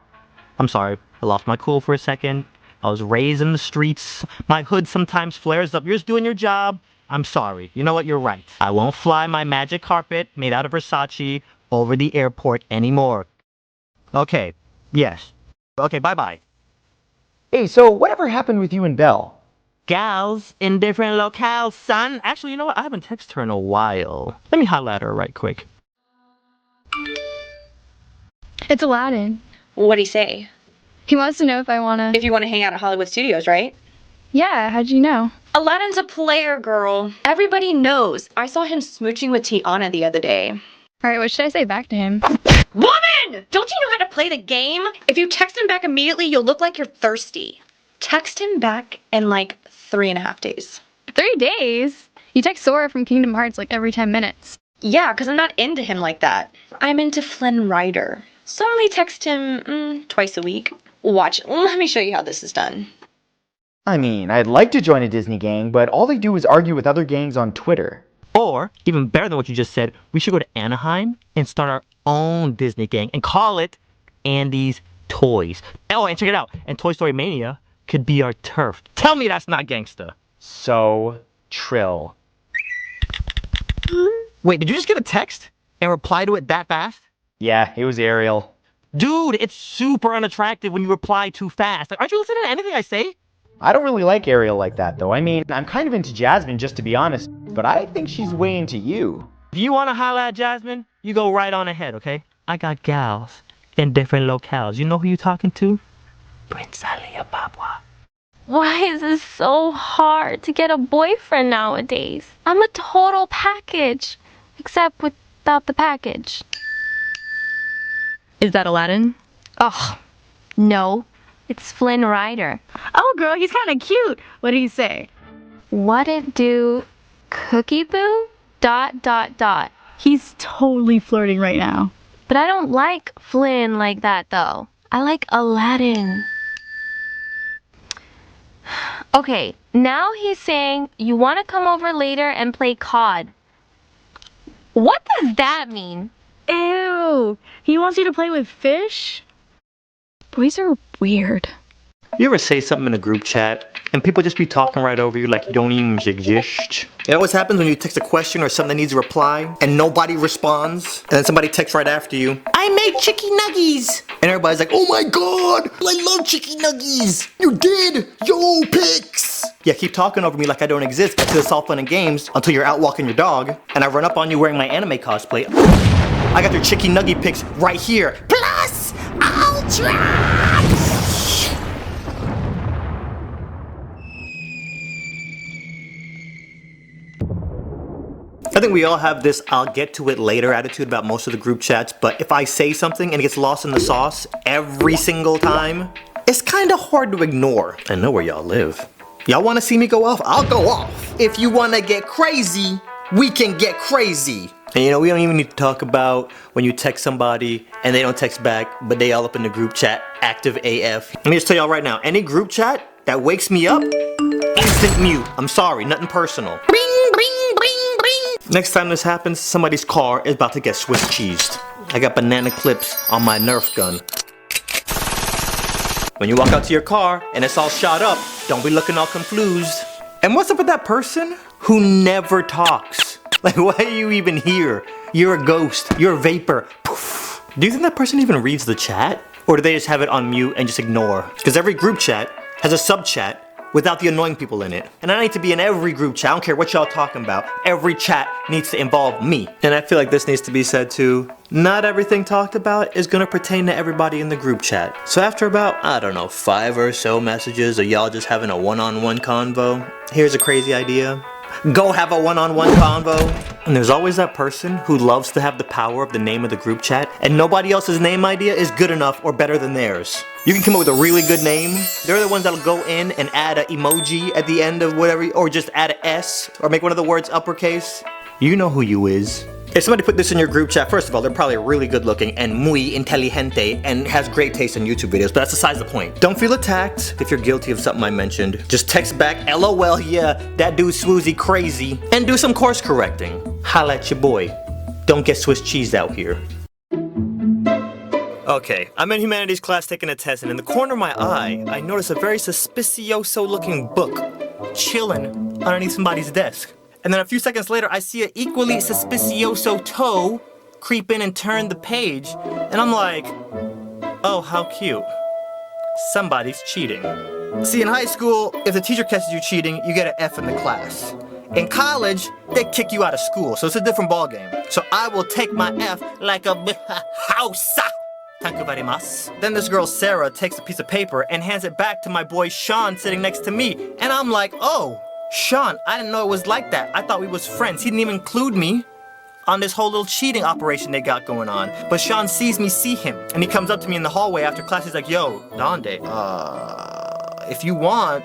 I'm sorry. I lost my cool for a second. I was raised in the streets. My hood sometimes flares up. You're just doing your job. I'm sorry. You know what? You're right. I won't fly my magic carpet made out of Versace over the airport anymore. Okay. Yes. Okay, bye-bye. Hey, so whatever happened with you and Belle? Gals in different locales, son. Actually, you know what? I haven't texted her in a while. Let me holler at her right quick. It's Aladdin. What'd he say? He wants to know if I wanna... If you want to hang out at Hollywood Studios, right? Yeah, how'd you know? Aladdin's a player, girl. Everybody knows. I saw him smooching with Tiana the other day. Alright, what should I say back to him? Woman! Don't you know how to play the game? If you text him back immediately, you'll look like you're thirsty. Text him back in like 3.5 days. 3 days? You text Sora from Kingdom Hearts like every 10 minutes. Yeah, because I'm not into him like that. I'm into Flynn Rider. So I only text him twice a week. Watch, let me show you how this is done. I mean, I'd like to join a Disney gang, but all they do is argue with other gangs on Twitter. Or, even better than what you just said, we should go to Anaheim and start our own Disney gang and call it Andy's Toys. Oh, and check it out. And Toy Story Mania could be our turf. Tell me that's not gangsta. So trill. Wait, did you just get a text and reply to it that fast? Yeah, it was Ariel. Dude, it's super unattractive when you reply too fast. Like, aren't you listening to anything I say? I don't really like Ariel like that, though. I mean, I'm kind of into Jasmine, just to be honest, but I think she's way into you. If you want to holler at Jasmine, you go right on ahead, okay? I got gals in different locales. You know who you talking to? Prince Aliyababa. Why is it so hard to get a boyfriend nowadays? I'm a total package, except without the package. Is that Aladdin? Ugh, no. It's Flynn Rider. Oh, girl, he's kind of cute. What did he say? What it do, cookie boo? ... He's totally flirting right now. But I don't like Flynn like that, though. I like Aladdin. Okay, now he's saying you want to come over later and play COD. What does that mean? Ew, he wants you to play with fish? Boys are weird. You ever say something in a group chat and people just be talking right over you like you don't even exist? You know what happens when you text a question or something that needs a reply and nobody responds? And then somebody texts right after you, I made chicky nuggies! And everybody's like, oh my god, I love chicky nuggies! You did! Yo, pics! Yeah, keep talking over me like I don't exist because it's all fun and games until you're out walking your dog and I run up on you wearing my anime cosplay. I got your chicky nuggie pics right here. Plus, Ultra! I think we all have this I'll get to it later attitude about most of the group chats, but if I say something and it gets lost in the sauce every single time, it's kind of hard to ignore. I know where y'all live. Y'all wanna see me go off? I'll go off. If you wanna get crazy, we can get crazy. And you know, we don't even need to talk about when you text somebody and they don't text back, but they all up in the group chat, active AF. Let me just tell y'all right now, any group chat that wakes me up, instant mute. I'm sorry, nothing personal. Next time this happens, somebody's car is about to get Swiss cheesed. I got banana clips on my Nerf gun. When you walk out to your car and it's all shot up, don't be looking all confused. And what's up with that person who never talks? Like, why are you even here? You're a ghost. You're a vapor. Poof. Do you think that person even reads the chat? Or do they just have it on mute and just ignore? Because every group chat has a sub chat without the annoying people in it. And I need to be in every group chat. I don't care what y'all talking about. Every chat needs to involve me. And I feel like this needs to be said too. Not everything talked about is gonna pertain to everybody in the group chat. So after about, I don't know, 5 or so messages of y'all just having a one-on-one convo, here's a crazy idea. Go have a one-on-one convo. And there's always that person who loves to have the power of the name of the group chat, and nobody else's name idea is good enough or better than theirs. You can come up with a really good name. They're the ones that'll go in and add an emoji at the end of whatever, or just add an S, or make one of the words uppercase. You know who you is. If somebody put this in your group chat, first of all, they're probably really good looking and muy inteligente and has great taste in YouTube videos, but that's besides the point. Don't feel attacked if you're guilty of something I mentioned. Just text back, LOL, yeah, that dude sWooZie crazy, and do some course correcting. Holla at your boy. Don't get Swiss cheese out here. Okay, I'm in humanities class taking a test, and in the corner of my eye, I notice a very suspicioso looking book chilling underneath somebody's desk. And then a few seconds later, I see an equally suspicioso toe creep in and turn the page. And I'm like, oh, how cute. Somebody's cheating. See, in high school, if the teacher catches you cheating, you get an F in the class. In college, they kick you out of school, so it's a different ballgame. So I will take my F like a house. Thank you very much. Then this girl, Sarah, takes a piece of paper and hands it back to my boy, Sean, sitting next to me. And I'm like, oh. Sean, I didn't know it was like that. I thought we was friends. He didn't even include me on this whole little cheating operation they got going on. But Sean sees me see him, and he comes up to me in the hallway after class. He's like, yo, Donde, if you want,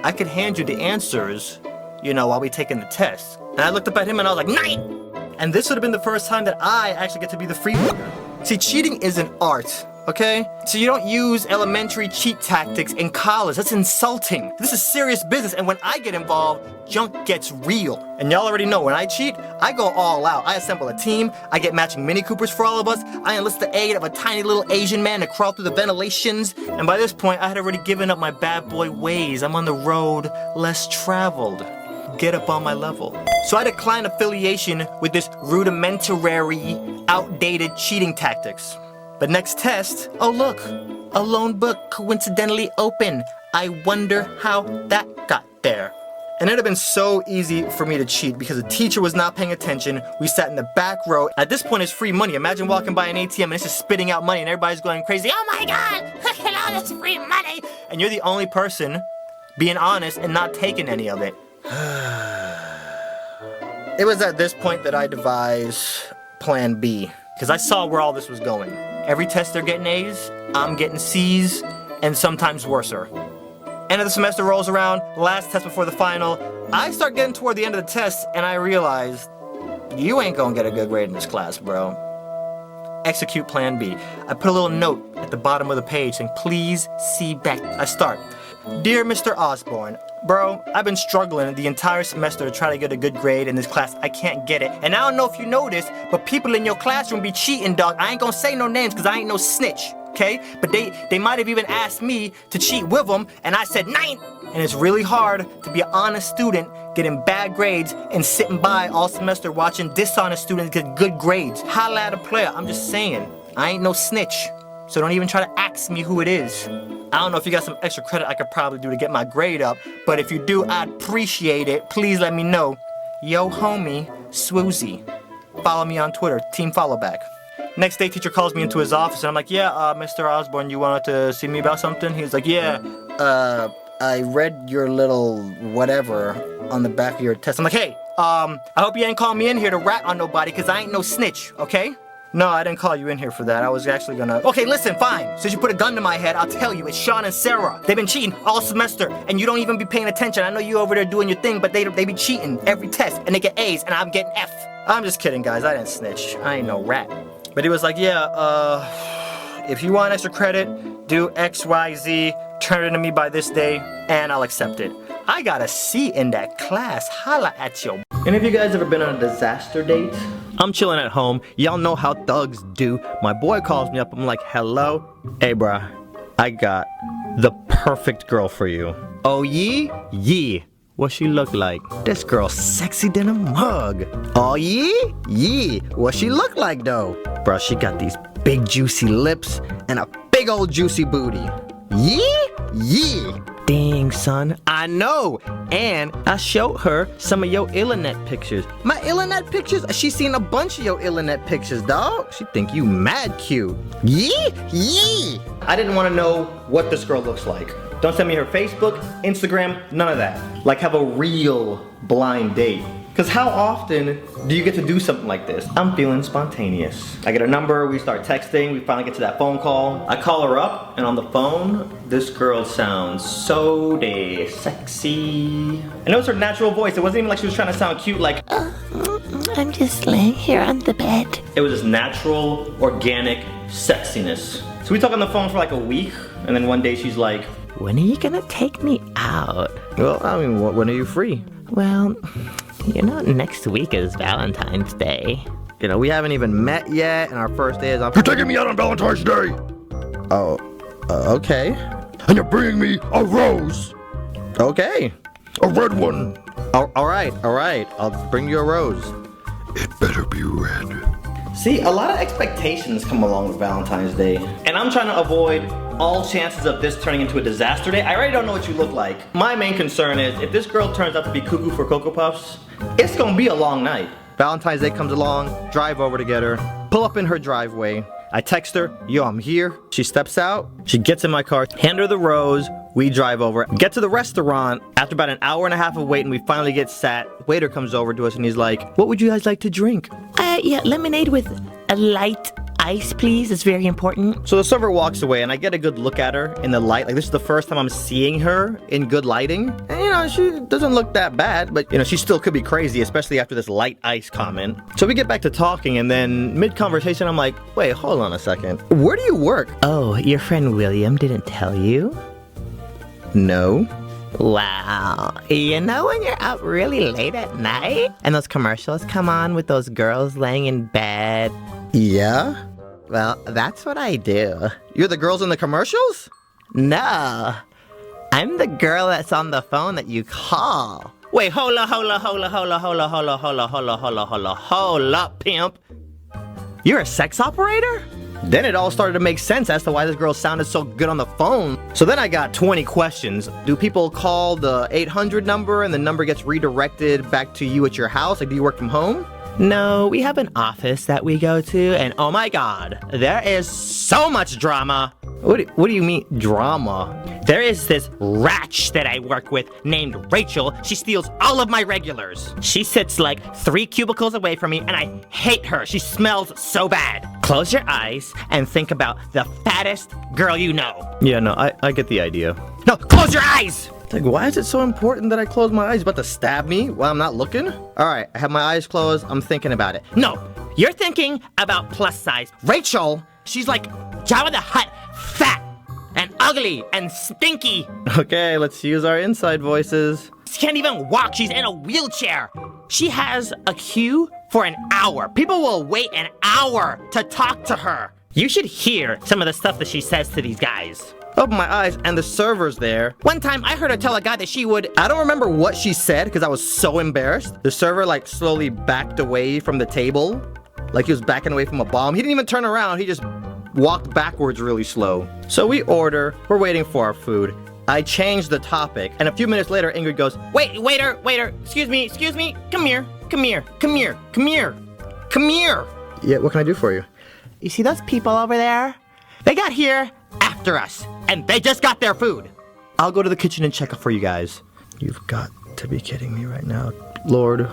I could hand you the answers, you know, while we taking the test. And I looked up at him and I was like, 9! And this would have been the first time that I actually get to be the freeloader. See, cheating is an art. Okay? So you don't use elementary cheat tactics in college. That's insulting. This is serious business, and when I get involved, junk gets real. And y'all already know, when I cheat, I go all out. I assemble a team, I get matching Mini Coopers for all of us, I enlist the aid of a tiny little Asian man to crawl through the ventilations, and by this point, I had already given up my bad boy ways. I'm on the road less traveled. Get up on my level. So I decline affiliation with this rudimentary, outdated cheating tactics. But next test, oh look, a loan book coincidentally open. I wonder how that got there. And it'd have been so easy for me to cheat because the teacher was not paying attention. We sat in the back row. At this point, it's free money. Imagine walking by an ATM and it's just spitting out money and everybody's going crazy. Oh my God, look at all this free money. And you're the only person being honest and not taking any of it. It was at this point that I devised plan B, because I saw where all this was going. Every test they're getting A's, I'm getting C's, and sometimes worser. End of the semester rolls around, last test before the final. I start getting toward the end of the test, and I realize, you ain't gonna get a good grade in this class, bro. Execute plan B. I put a little note at the bottom of the page saying, please see back. I start. Dear Mr. Osborne, bro, I've been struggling the entire semester to try to get a good grade in this class. I can't get it. And I don't know if you noticed, but people in your classroom be cheating, dog. I ain't gonna say no names because I ain't no snitch, okay? But they might have even asked me to cheat with them, and I said 9! And it's really hard to be an honest student getting bad grades and sitting by all semester watching dishonest students get good grades. Holla at a player. I'm just saying, I ain't no snitch. So don't even try to ask me who it is. I don't know if you got some extra credit I could probably do to get my grade up, but if you do, I'd appreciate it. Please let me know. Yo, homie, sWooZie. Follow me on Twitter, team follow back. Next day, teacher calls me into his office, and I'm like, yeah, Mr. Osborne, you wanted to see me about something? He was like, yeah, I read your little whatever on the back of your test. I'm like, hey, I hope you ain't calling me in here to rat on nobody, because I ain't no snitch, okay? No, I didn't call you in here for that. I was actually gonna... Okay, listen, fine. Since you put a gun to my head, I'll tell you. It's Sean and Sarah. They've been cheating all semester, and you don't even be paying attention. I know you over there doing your thing, but they be cheating every test, and they get A's, and I'm getting F. I'm just kidding, guys. I didn't snitch. I ain't no rat. But he was like, yeah, if you want extra credit, do X, Y, Z, turn it to me by this day, and I'll accept it. I got a C in that class. Holla at yo. Any of you guys ever been on a disaster date? I'm chilling at home. Y'all know how thugs do. My boy calls me up. I'm like, hello? Hey, bruh. I got the perfect girl for you. Oh, yee? Yee. What she look like? This girl sexy than a mug. Oh, yee? Yee. What she look like, though? Bruh, she got these big juicy lips and a big old juicy booty. Yee? Yee. Dang, son, I know. And I showed her some of your Illanet pictures. My Illanet pictures? She's seen a bunch of your Illanet pictures, dog. She think you mad cute. Yee? Yee! I didn't want to know what this girl looks like. Don't send me her Facebook, Instagram, none of that. Like, have a real blind date. Because how often do you get to do something like this? I'm feeling spontaneous. I get her number, we start texting, we finally get to that phone call. I call her up, and on the phone, this girl sounds so sexy. And it was her natural voice. It wasn't even like she was trying to sound cute, like, I'm just laying here on the bed. it was just natural, organic sexiness. So we talk on the phone for like a week, and then one day she's like, when are you gonna take me out? well, I mean, when are you free? Well, you know, next week is Valentine's Day. You know, we haven't even met yet, and our first day is on... You're taking me out on Valentine's Day! Oh, okay. And you're bringing me a rose! Okay. A red one! Alright. I'll bring you a rose. It better be red. See, a lot of expectations come along with Valentine's Day. And I'm trying to avoid all chances of this turning into a disaster day. I already don't know what you look like. My main concern is, if this girl turns out to be cuckoo for Cocoa Puffs, it's gonna be a long night. Valentine's Day comes along, drive over to get her, pull up in her driveway. I text her, yo, I'm here. She steps out, she gets in my car, hand her the rose, we drive over, get to the restaurant. After about an hour and a half of waiting, we finally get sat. Waiter comes over to us and he's like, what would you guys like to drink? Yeah, lemonade with a light ice, please. It's very important. So the server walks away and I get a good look at her in the light. Like, this is the first time I'm seeing her in good lighting. And you know, she doesn't look that bad, but you know, she still could be crazy, especially after this light ice comment. So we get back to talking, and then mid-conversation, I'm like, wait, hold on a second. Where do you work? Oh, your friend William didn't tell you? No. Wow. You know when you're up really late at night and those commercials come on with those girls laying in bed? Yeah? Well, that's what I do. You're the girls in the commercials? No. I'm the girl that's on the phone that you call. Wait, hold up, pimp. You're a sex operator? Then it all started to make sense as to why this girl sounded so good on the phone. So then I got 20 questions. Do people call the 800 number and the number gets redirected back to you at your house? Like, do you work from home? No, we have an office that we go to, and oh my god, there is so much drama. What do you mean, drama? There is this ratch that I work with named Rachel. She steals all of my regulars. She sits like 3 cubicles away from me, and I hate her. She smells so bad. Close your eyes and think about the fattest girl you know. Yeah, no, I get the idea. No, close your eyes! Like, why is it so important that I close my eyes? About to stab me while I'm not looking? Alright, I have my eyes closed. I'm thinking about it. No, you're thinking about plus size. Rachel, she's like Jabba the Hutt, fat and ugly and stinky. Okay, let's use our inside voices. She can't even walk. She's in a wheelchair. She has a queue for an hour. People will wait an hour to talk to her. You should hear some of the stuff that she says to these guys. Open my eyes and the server's there. One time I heard her tell a guy that she would... I don't remember what she said because I was so embarrassed. The server like slowly backed away from the table. Like he was backing away from a bomb. He didn't even turn around. He just walked backwards really slow. So we order. We're waiting for our food. I changed the topic. And a few minutes later, Ingrid goes, Wait, waiter, excuse me. Come here. Yeah, what can I do for you? You see those people over there? They got here after us, and they just got their food. I'll go to the kitchen and check up for you guys. You've got to be kidding me right now. Lord,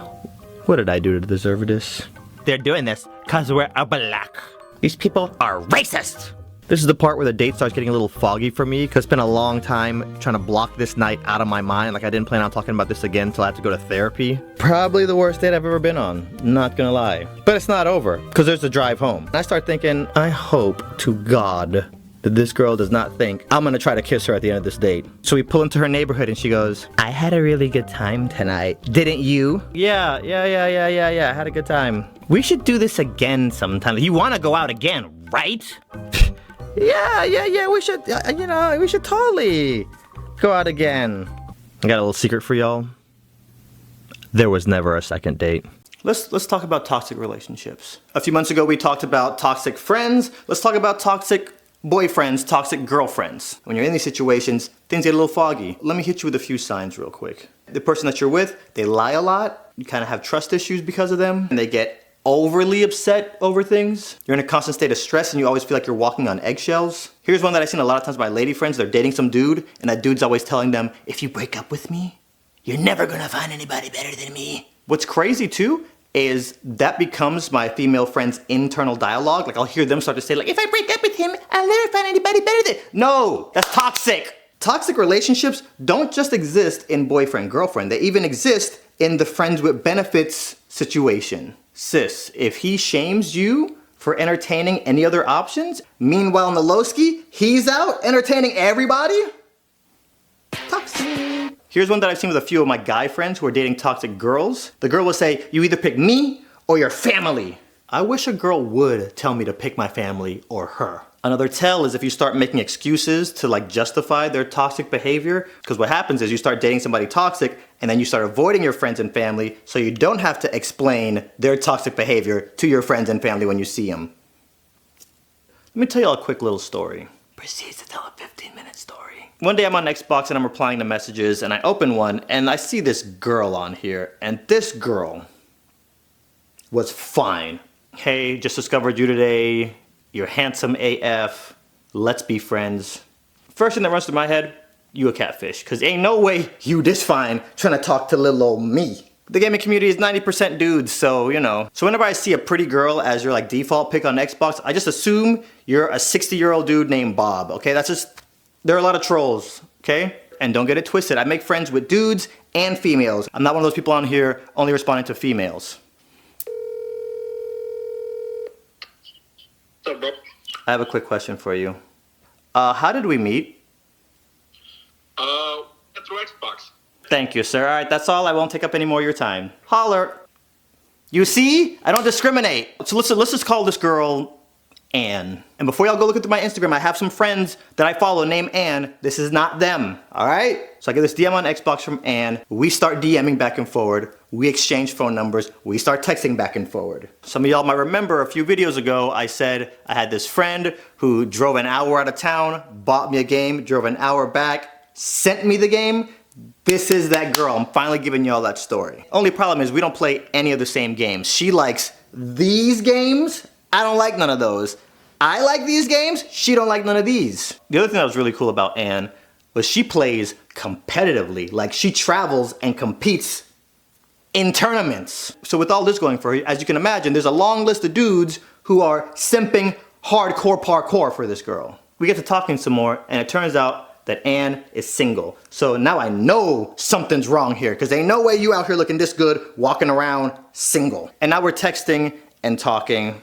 what did I do to deserve this? They're doing this because we're a black. These people are racist. This is the part where the date starts getting a little foggy for me because it's been a long time trying to block this night out of my mind. Like I didn't plan on talking about this again until I have to go to therapy. Probably the worst date I've ever been on, not gonna lie. But it's not over because there's the drive home. And I start thinking, I hope to God that this girl does not think I'm gonna try to kiss her at the end of this date. So we pull into her neighborhood and she goes, I had a really good time tonight. Didn't you? Yeah, I had a good time. We should do this again sometime. You wanna go out again, right? Yeah, we should, we should totally go out again. I got a little secret for y'all. There was never a second date. Let's talk about toxic relationships. A few months ago we talked about toxic friends. Let's talk about toxic boyfriends, toxic girlfriends. When you're in these situations, things get a little foggy. Let me hit you with a few signs real quick. The person that you're with, they lie a lot. You kind of have trust issues because of them. And they get overly upset over things. You're in a constant state of stress and you always feel like you're walking on eggshells. Here's one that I've seen a lot of times by lady friends. They're dating some dude and that dude's always telling them, if you break up with me, you're never gonna find anybody better than me. What's crazy too is that becomes my female friend's internal dialogue. Like I'll hear them start to say like, if I break up with him, I'll never find anybody better than. No, that's toxic. Toxic relationships don't just exist in boyfriend-girlfriend. They even exist in the friends with benefits situation. Sis, if he shames you for entertaining any other options, meanwhile Noloski, he's out entertaining everybody? Toxic. Here's one that I've seen with a few of my guy friends who are dating toxic girls. The girl will say, you either pick me or your family. I wish a girl would tell me to pick my family or her. Another tell is if you start making excuses to like justify their toxic behavior, because what happens is you start dating somebody toxic and then you start avoiding your friends and family so you don't have to explain their toxic behavior to your friends and family when you see them. Let me tell you all a quick little story. Proceeds to tell a 15-minute story. One day I'm on Xbox and I'm replying to messages and I open one and I see this girl on here and this girl was fine. Hey, just discovered you today. You're handsome AF. Let's be friends. First thing that runs through my head, you a catfish. Cause ain't no way you this fine trying to talk to little old me. The gaming community is 90% dudes, so you know. So whenever I see a pretty girl as your like default pick on Xbox, I just assume you're a 60-year-old dude named Bob, okay? That's just, there are a lot of trolls, okay? And don't get it twisted, I make friends with dudes and females. I'm not one of those people on here only responding to females. What's up, bro? I have a quick question for you. How did we meet? Through Xbox. Thank you, sir. All right, that's all. I won't take up any more of your time. Holler. You see? I don't discriminate. So let's just call this girl Ann. And before y'all go look at my Instagram, I have some friends that I follow named Ann. This is not them, all right? So I get this DM on Xbox from Ann. We start DMing back and forward. We exchange phone numbers. We start texting back and forward. Some of y'all might remember a few videos ago, I said I had this friend who drove an hour out of town, bought me a game, drove an hour back, sent me the game. This is that girl. I'm finally giving y'all that story. Only problem is we don't play any of the same games. She likes these games. I don't like none of those. I like these games. She don't like none of these. The other thing that was really cool about Ann was she plays competitively. Like she travels and competes in tournaments. So with all this going for her, as you can imagine, there's a long list of dudes who are simping hardcore parkour for this girl. We get to talking some more and it turns out that Ann is single. So now I know something's wrong here because ain't no way you out here looking this good walking around single. And now we're texting and talking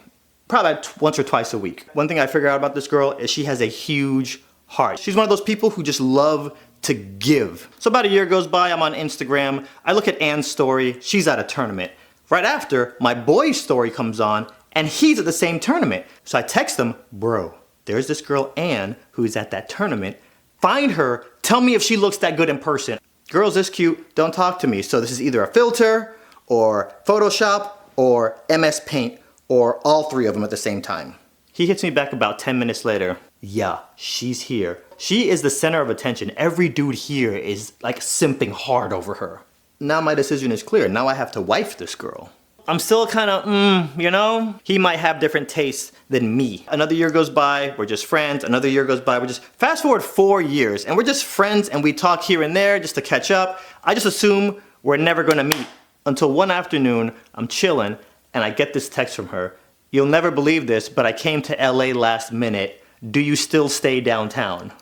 probably once or twice a week. One thing I figured out about this girl is she has a huge heart. She's one of those people who just love to give. So about a year goes by, I'm on Instagram, I look at Ann's story, she's at a tournament. Right after, my boy's story comes on and he's at the same tournament. So I text him, bro, there's this girl Ann who's at that tournament. Find her, tell me if she looks that good in person. Girls this cute, don't talk to me. So this is either a filter, or Photoshop, or MS Paint, or all three of them at the same time. He hits me back about 10 minutes later. Yeah, she's here. She is the center of attention. Every dude here is like simping hard over her. Now my decision is clear. Now I have to wife this girl. I'm still kind of, you know? He might have different tastes than me. Another year goes by, we're just friends. Another year goes by, we're just, fast forward 4 years, and we're just friends and we talk here and there just to catch up. I just assume we're never gonna meet. Until one afternoon, I'm chilling, and I get this text from her. You'll never believe this, but I came to LA last minute. Do you still stay downtown?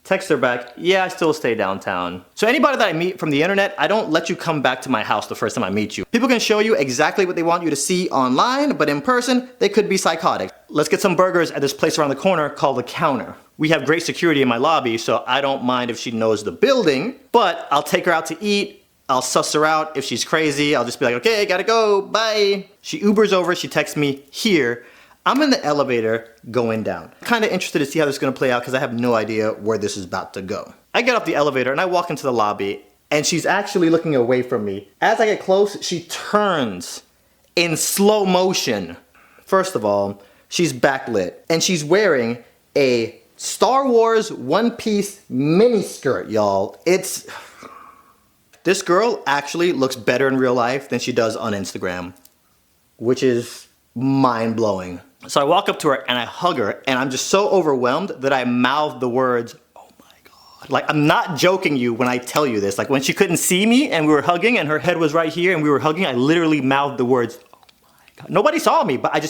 Text her back, yeah, I still stay downtown. So anybody that I meet from the internet, I don't let you come back to my house the first time I meet you. People can show you exactly what they want you to see online, but in person, they could be psychotic. Let's get some burgers at this place around the corner called The Counter. We have great security in my lobby, so I don't mind if she knows the building, but I'll take her out to eat. I'll suss her out. If she's crazy, I'll just be like, okay, gotta go, bye. She Ubers over, she texts me here. I'm in the elevator going down. Kinda interested to see how this is gonna play out because I have no idea where this is about to go. I get off the elevator and I walk into the lobby and she's actually looking away from me. As I get close, she turns in slow motion. First of all, she's backlit and she's wearing a Star Wars one-piece miniskirt, y'all. This girl actually looks better in real life than she does on Instagram, which is mind-blowing. So I walk up to her and I hug her and I'm just so overwhelmed that I mouth the words, oh my God. Like, I'm not joking you when I tell you this. Like, when she couldn't see me and we were hugging and her head was right here and we were hugging, I literally mouthed the words, oh my God. Nobody saw me, but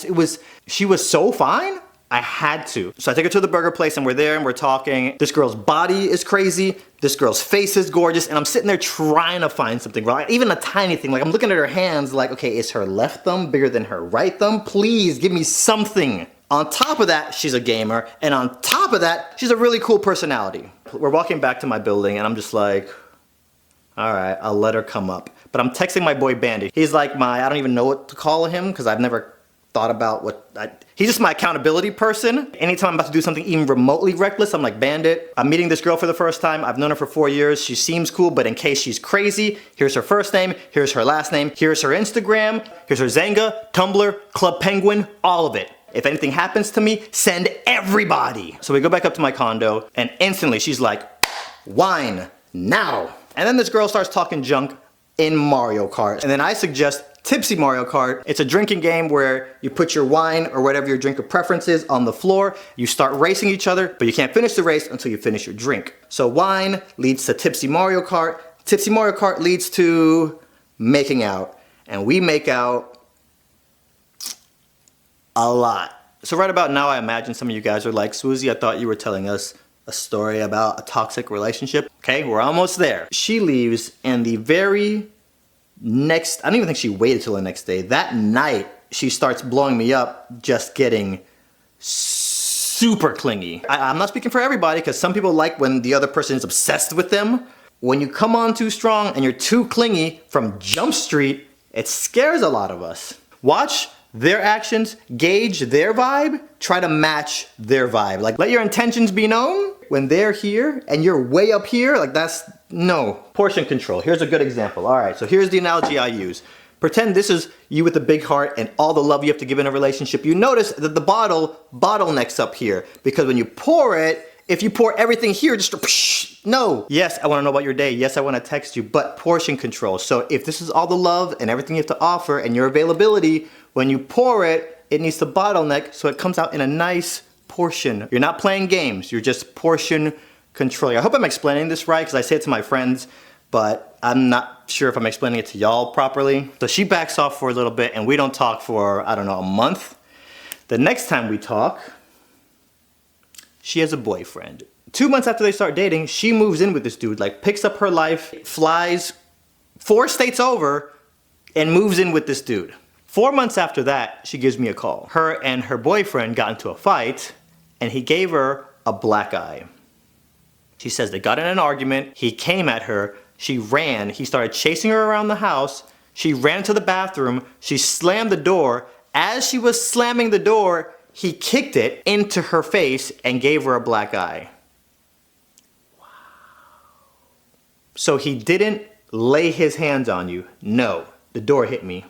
she was so fine. I had to. So I take her to the burger place and we're there and we're talking. This girl's body is crazy. This girl's face is gorgeous. And I'm sitting there trying to find something wrong. Even a tiny thing. Like, I'm looking at her hands like, okay, is her left thumb bigger than her right thumb? Please give me something. On top of that, she's a gamer. And on top of that, she's a really cool personality. We're walking back to my building and I'm just like, all right, I'll let her come up. But I'm texting my boy Bandy. He's like I don't even know what to call him because I've never thought about he's just my accountability person. Anytime I'm about to do something even remotely reckless, I'm like, Bandit. I'm meeting this girl for the first time. I've known her for 4 years. She seems cool, but in case she's crazy, here's her first name, here's her last name, here's her Instagram, here's her Zanga, Tumblr, Club Penguin, all of it. If anything happens to me, send everybody. So we go back up to my condo, and instantly she's like, wine, now. And then this girl starts talking junk in Mario Kart. And then I suggest Tipsy Mario Kart. It's a drinking game where you put your wine or whatever your drink of preference is on the floor. You start racing each other, but you can't finish the race until you finish your drink. So wine leads to Tipsy Mario Kart. Tipsy Mario Kart leads to making out. And we make out a lot. So right about now, I imagine some of you guys are like, sWooZie, I thought you were telling us a story about a toxic relationship. Okay, we're almost there. She leaves and the very next, I don't even think she waited till the next day. That night, she starts blowing me up, just getting super clingy. I'm not speaking for everybody, because some people like when the other person is obsessed with them. When you come on too strong and you're too clingy from Jump Street, it scares a lot of us. Watch their actions, gauge their vibe, try to match their vibe. Like, let your intentions be known when they're here and you're way up here. Like, no. Portion control. Here's a good example. All right, so here's the analogy I use. Pretend this is you with a big heart and all the love you have to give in a relationship. You notice that the bottle bottlenecks up here because when you pour it, if you pour everything here, just no. Yes, I want to know about your day. Yes, I want to text you, but portion control. So if this is all the love and everything you have to offer and your availability, when you pour it, it needs to bottleneck so it comes out in a nice portion. You're not playing games. You're just portion controlling. I hope I'm explaining this right because I say it to my friends, but I'm not sure if I'm explaining it to y'all properly. So she backs off for a little bit and we don't talk for, I don't know, a month. The next time we talk, she has a boyfriend. 2 months after they start dating, she moves in with this dude, like picks up her life, flies 4 states over, and moves in with this dude. 4 months after that, she gives me a call. Her and her boyfriend got into a fight, and he gave her a black eye. She says they got in an argument, he came at her, she ran, he started chasing her around the house, she ran to the bathroom, she slammed the door. As she was slamming the door, he kicked it into her face and gave her a black eye. Wow. So he didn't lay his hands on you. No, the door hit me.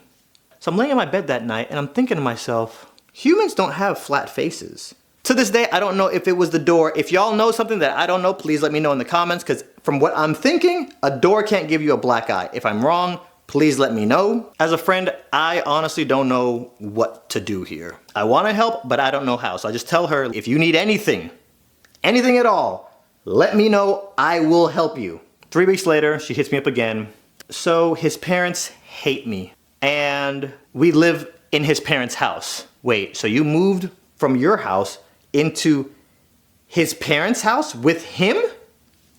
So I'm laying in my bed that night and I'm thinking to myself, humans don't have flat faces. To this day, I don't know if it was the door. If y'all know something that I don't know, please let me know in the comments, because from what I'm thinking, a door can't give you a black eye. If I'm wrong, please let me know. As a friend, I honestly don't know what to do here. I want to help, but I don't know how. So I just tell her, if you need anything at all, let me know, I will help you. 3 weeks later, she hits me up again. So his parents hate me, and we live in his parents' house. Wait, so you moved from your house into his parents' house with him?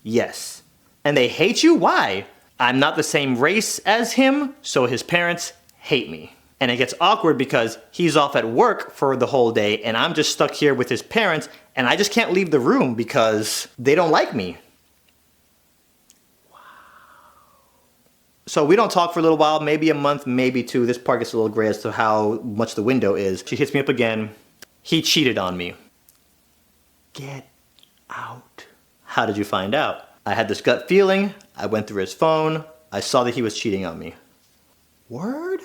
Yes. And they hate you? Why? I'm not the same race as him, so his parents hate me. And it gets awkward because he's off at work for the whole day and I'm just stuck here with his parents and I just can't leave the room because they don't like me. Wow. So we don't talk for a little while, maybe a month, maybe two. This part gets a little gray as to how much the window is. She hits me up again. He cheated on me. Get out. How did you find out? I had this gut feeling. I went through his phone. I saw that he was cheating on me. Word?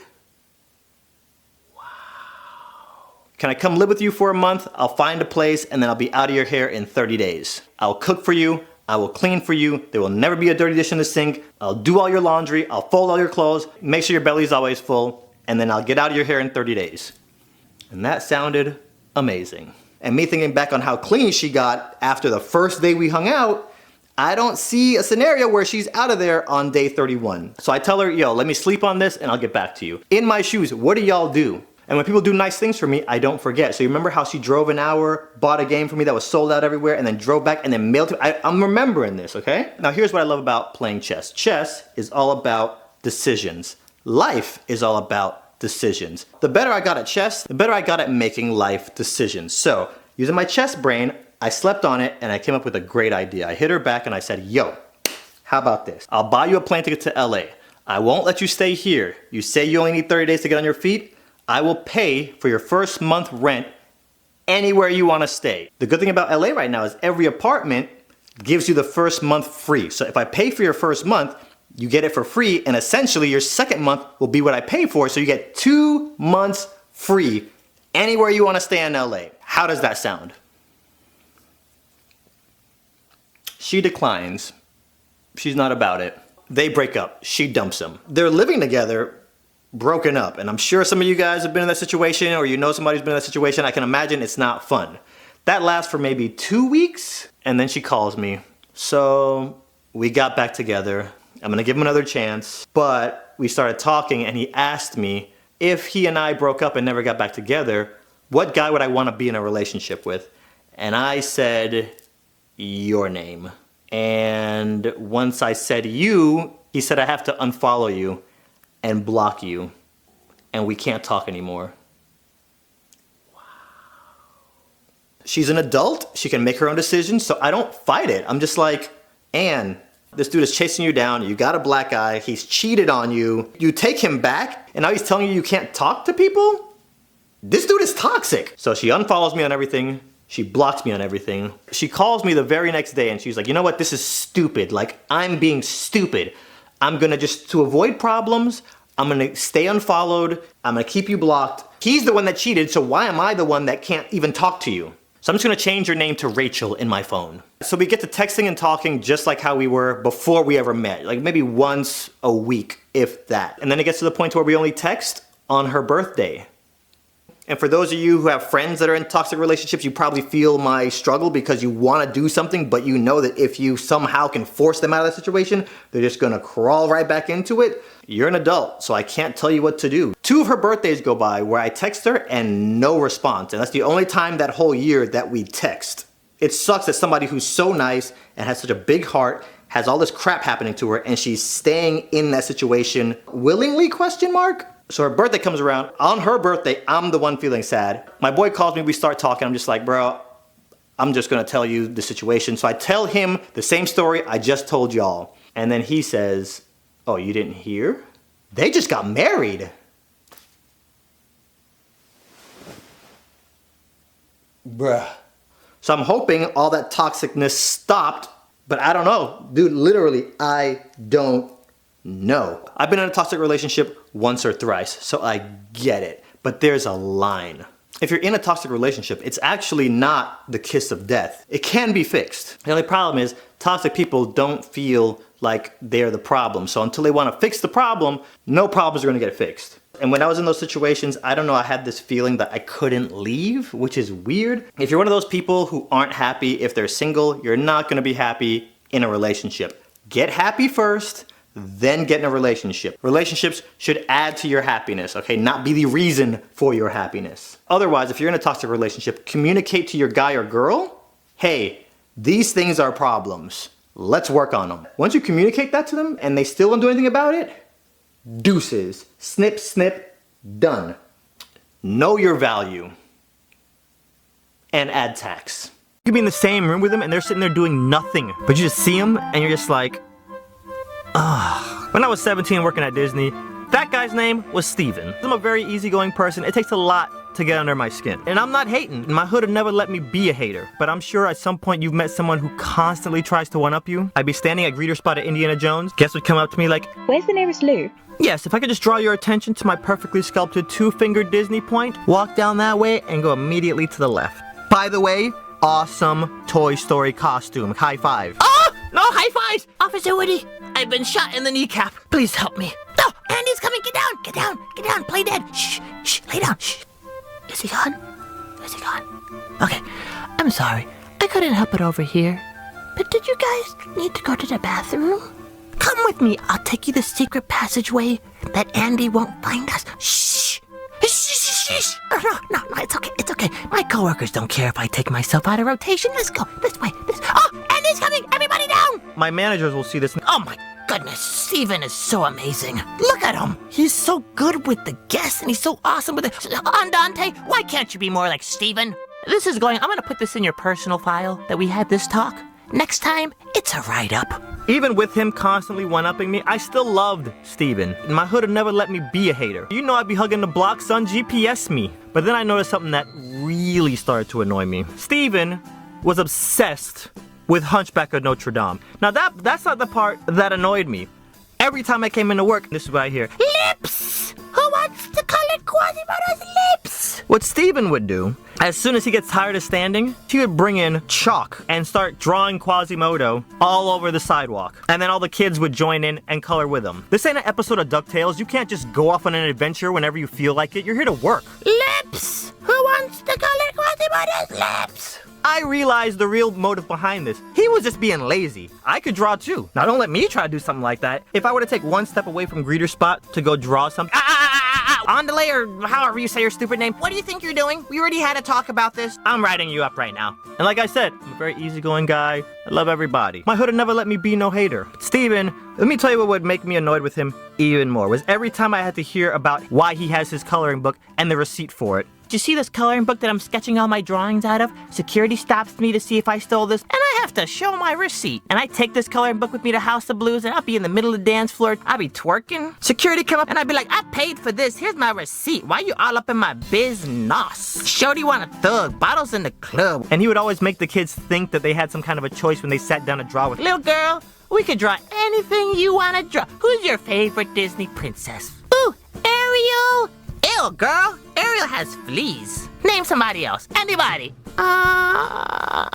Can I come live with you for a month? I'll find a place and then I'll be out of your hair in 30 days. I'll cook for you. I will clean for you. There will never be a dirty dish in the sink. I'll do all your laundry. I'll fold all your clothes. Make sure your belly's always full. And then I'll get out of your hair in 30 days. And that sounded amazing. And me thinking back on how clean she got after the first day we hung out, I don't see a scenario where she's out of there on day 31. So I tell her, yo, let me sleep on this and I'll get back to you. In my shoes, what do y'all do? And when people do nice things for me, I don't forget. So you remember how she drove an hour, bought a game for me that was sold out everywhere, and then drove back and then mailed it? I'm remembering this, okay? Now here's what I love about playing chess. Chess is all about decisions. Life is all about decisions. The better I got at chess, the better I got at making life decisions. So using my chess brain, I slept on it and I came up with a great idea. I hit her back and I said, yo, how about this? I'll buy you a plane ticket to LA. I won't let you stay here. You say you only need 30 days to get on your feet. I will pay for your first month rent anywhere you want to stay. The good thing about LA right now is every apartment gives you the first month free. So if I pay for your first month, you get it for free, and essentially your second month will be what I pay for, so you get 2 months free anywhere you want to stay in LA. How does that sound? She declines. She's not about it. They break up. She dumps him. They're living together, broken up. And I'm sure some of you guys have been in that situation, or you know somebody who's been in that situation. I can imagine it's not fun. That lasts for maybe 2 weeks, and then she calls me. So we got back together. I'm gonna give him another chance. But we started talking and he asked me if he and I broke up and never got back together, what guy would I wanna be in a relationship with? And I said, your name. And once I said you, he said I have to unfollow you and block you, and we can't talk anymore. Wow. She's an adult, she can make her own decisions, so I don't fight it. I'm just like, Anne, this dude is chasing you down, you got a black eye, he's cheated on you, you take him back, and now he's telling you you can't talk to people? This dude is toxic. So she unfollows me on everything, she blocks me on everything. She calls me the very next day and she's like, you know what, this is stupid, like I'm being stupid. I'm gonna to avoid problems, I'm gonna stay unfollowed, I'm gonna keep you blocked. He's the one that cheated, so why am I the one that can't even talk to you? So I'm just gonna change your name to Rachel in my phone. So we get to texting and talking just like how we were before we ever met, like maybe once a week, if that. And then it gets to the point where we only text on her birthday. And for those of you who have friends that are in toxic relationships, you probably feel my struggle because you want to do something, but you know that if you somehow can force them out of that situation, they're just gonna crawl right back into it. You're an adult, so I can't tell you what to do. 2 of her birthdays go by where I text her and no response, and that's the only time that whole year that we text. It sucks that somebody who's so nice and has such a big heart has all this crap happening to her and she's staying in that situation willingly, question mark? So her birthday comes around. On her birthday, I'm the one feeling sad. My boy calls me, we start talking. I'm just like, bro, I'm just gonna tell you the situation. So I tell him the same story I just told y'all. And then he says, oh, you didn't hear? They just got married. Bruh. So I'm hoping all that toxicness stopped, but I don't know. Dude, literally, I don't know. I've been in a toxic relationship once or thrice, so I get it. But there's a line. If you're in a toxic relationship, it's actually not the kiss of death. It can be fixed. The only problem is toxic people don't feel like they're the problem. So until they want to fix the problem, no problems are going to get fixed. And when I was in those situations, I don't know, I had this feeling that I couldn't leave, which is weird. If you're one of those people who aren't happy if they're single, you're not going to be happy in a relationship. Get happy first, then get in a relationship. Relationships should add to your happiness, okay? Not be the reason for your happiness. Otherwise, if you're in a toxic relationship, communicate to your guy or girl, hey, these things are problems. Let's work on them. Once you communicate that to them and they still don't do anything about it, deuces. Snip, snip, done. Know your value. And add tax. You can be in the same room with them and they're sitting there doing nothing, but you just see them and you're just like, ugh. When I was 17 working at Disney, that guy's name was Steven. I'm a very easygoing person. It takes a lot to get under my skin. And I'm not hating. My hood would never let me be a hater. But I'm sure at some point you've met someone who constantly tries to one-up you. I'd be standing at greeter spot at Indiana Jones. Guess would come up to me like, Where's the nearest loo? Yes, if I could just draw your attention to my perfectly sculpted two-fingered Disney point, walk down that way and go immediately to the left. By the way, awesome Toy Story costume. High five. Oh! No high fives! Officer Woody, I've been shot in the kneecap. Please help me. No! Andy's coming! Get down! Get down! Get down! Play dead! Shh! Shh! Lay down! Shh! Is he gone? Is he gone? Okay. I'm sorry. I couldn't help it over here. But did you guys need to go to the bathroom? Come with me. I'll take you the secret passageway that Andy won't find us. Shh! Shh! Shh! Shh! No, it's okay. It's okay. My coworkers don't care if I take myself out of rotation. Let's go. This way. Oh! Andy's coming! Everybody down! My managers will see this. Oh my goodness, Steven is so amazing. Look at him. He's so good with the guests and he's so awesome with the... Andante, why can't you be more like Steven? I'm gonna put this in your personal file that we had this talk. Next time, it's a write-up. Even with him constantly one-upping me, I still loved Steven. My hood would never let me be a hater. You know I'd be hugging the block, son, GPS me. But then I noticed something that really started to annoy me. Steven was obsessed with Hunchback of Notre Dame. Now that's not the part that annoyed me. Every time I came into work, this is what I hear. Lips! Who wants to color Quasimodo's lips? What Steven would do, as soon as he gets tired of standing, he would bring in chalk and start drawing Quasimodo all over the sidewalk. And then all the kids would join in and color with him. This ain't an episode of DuckTales. You can't just go off on an adventure whenever you feel like it. You're here to work. Lips! Who wants to color Quasimodo's lips? I realized the real motive behind this. He was just being lazy. I could draw too. Now don't let me try to do something like that. If I were to take one step away from greeter spot to go draw something, Andale, or however you say your stupid name, what do you think you're doing? We already had a talk about this. I'm writing you up right now. And like I said, I'm a very easygoing guy. I love everybody. My hood would never let me be no hater. But Steven, let me tell you what would make me annoyed with him even more, was every time I had to hear about why he has his coloring book and the receipt for it. Do you see this coloring book that I'm sketching all my drawings out of? Security stops me to see if I stole this, and I have to show my receipt. And I take this coloring book with me to House of Blues, and I'll be in the middle of the dance floor. I'll be twerking. Security come up, and I'll be like, I paid for this. Here's my receipt. Why you all up in my business? Shorty want a thug. Bottles in the club. And he would always make the kids think that they had some kind of a choice when they sat down to draw with him. Little girl, we could draw anything you want to draw. Who's your favorite Disney princess? Ooh, Ariel. Ew, girl. Ariel has fleas. Name somebody else. Anybody.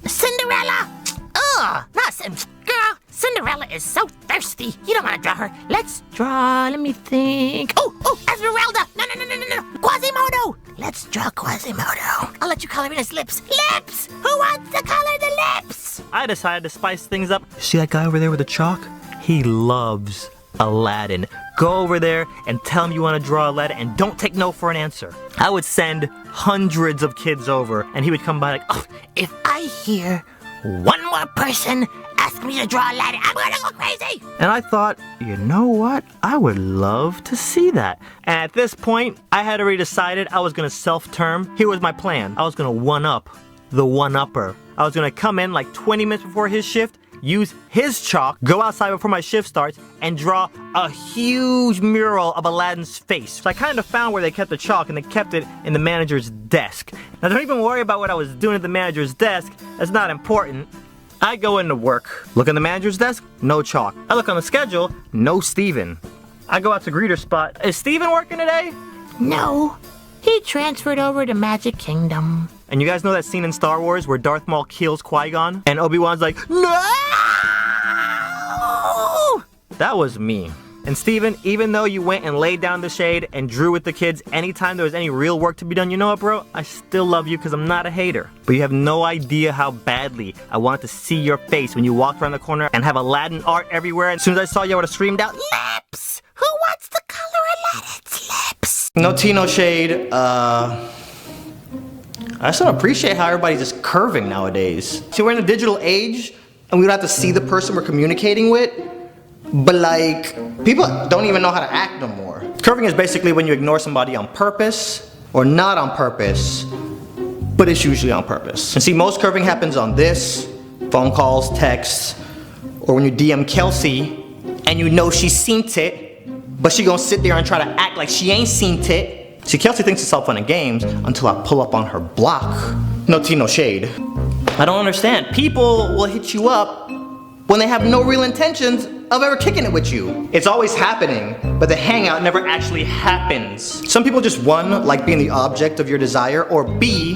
Cinderella. Ugh, not girl. Cinderella is so thirsty. You don't want to draw her. Let's draw. Let me think. Oh, Esmeralda. No. Quasimodo. Let's draw Quasimodo. I'll let you color in his lips. Lips. Who wants to color the lips? I decided to spice things up. See that guy over there with the chalk? He loves Aladdin. Go over there and tell him you want to draw Aladdin and don't take no for an answer. I would send hundreds of kids over and he would come by like, oh, if I hear one more person ask me to draw Aladdin, I'm gonna go crazy. And I thought, you know what? I would love to see that. And at this point, I had already decided I was gonna self-term. Here was my plan. I was gonna one-up the one-upper. I was gonna come in like 20 minutes before his shift, use his chalk, go outside before my shift starts, and draw a huge mural of Aladdin's face. So I kind of found where they kept the chalk, and they kept it in the manager's desk. Now don't even worry about what I was doing at the manager's desk. That's not important. I go into work. Look in the manager's desk, no chalk. I look on the schedule, no Steven. I go out to greeter spot. Is Steven working today? No. He transferred over to Magic Kingdom. And you guys know that scene in Star Wars where Darth Maul kills Qui-Gon? And Obi-Wan's like, no! That was me. And Steven, even though you went and laid down the shade and drew with the kids anytime there was any real work to be done, you know what, bro? I still love you because I'm not a hater. But you have no idea how badly I wanted to see your face when you walked around the corner and have Aladdin art everywhere. And as soon as I saw you, I would have screamed out, lips! Who wants to color Aladdin's lips? No tea, no shade. I just don't appreciate how everybody's just curving nowadays. See, we're in a digital age, and we don't have to see the person we're communicating with. But like, people don't even know how to act no more. Curving is basically when you ignore somebody on purpose or not on purpose, but it's usually on purpose. And see, most curving happens on this, phone calls, texts, or when you DM Kelsey and you know she's seen it, but she gonna sit there and try to act like she ain't seen it. See, Kelsey thinks it's all fun and games until I pull up on her block. No tea, no shade. I don't understand. People will hit you up when they have no real intentions of ever kicking it with you. It's always happening, but the hangout never actually happens. Some people just, one, like being the object of your desire, or B,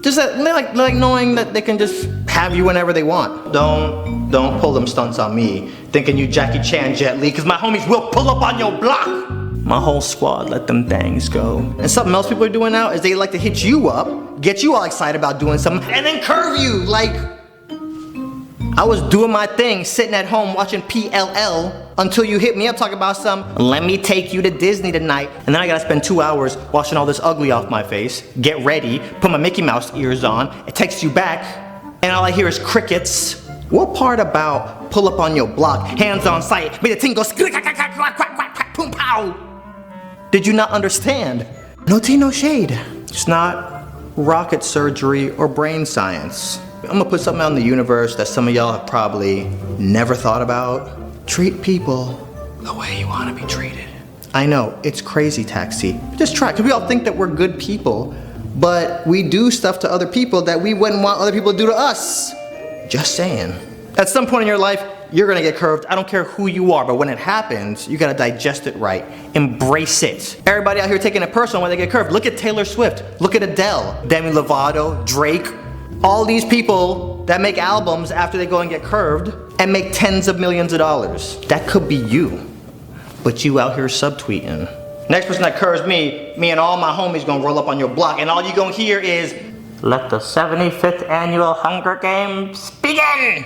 just that they like knowing that they can just have you whenever they want. Don't pull them stunts on me, thinking you Jackie Chan Jet Li, cause my homies will pull up on your block. My whole squad let them things go. And something else people are doing now is they like to hit you up, get you all excited about doing something, and then curve you like, I was doing my thing, sitting at home watching PLL until you hit me up talking about some, let me take you to Disney tonight. And then I gotta spend 2 hours washing all this ugly off my face, get ready, put my Mickey Mouse ears on, and text you back, and all I hear is crickets. What part about pull up on your block, hands on sight, made the thing go boom pow? Did you not understand? No tea, no shade. It's not rocket surgery or brain science. I'm gonna put something out in the universe that some of y'all have probably never thought about. Treat people the way you wanna be treated. I know, it's crazy, Taxi. Just try, because we all think that we're good people, but we do stuff to other people that we wouldn't want other people to do to us. Just saying. At some point in your life, you're gonna get curved. I don't care who you are, but when it happens, you gotta digest it right. Embrace it. Everybody out here taking it personal when they get curved. Look at Taylor Swift. Look at Adele, Demi Lovato, Drake. All these people that make albums after they go and get curved and make tens of millions of dollars. That could be you, but you out here subtweeting. Next person that curves me and all my homies gonna roll up on your block, and all you gonna hear is, let the 75th annual Hunger Games begin!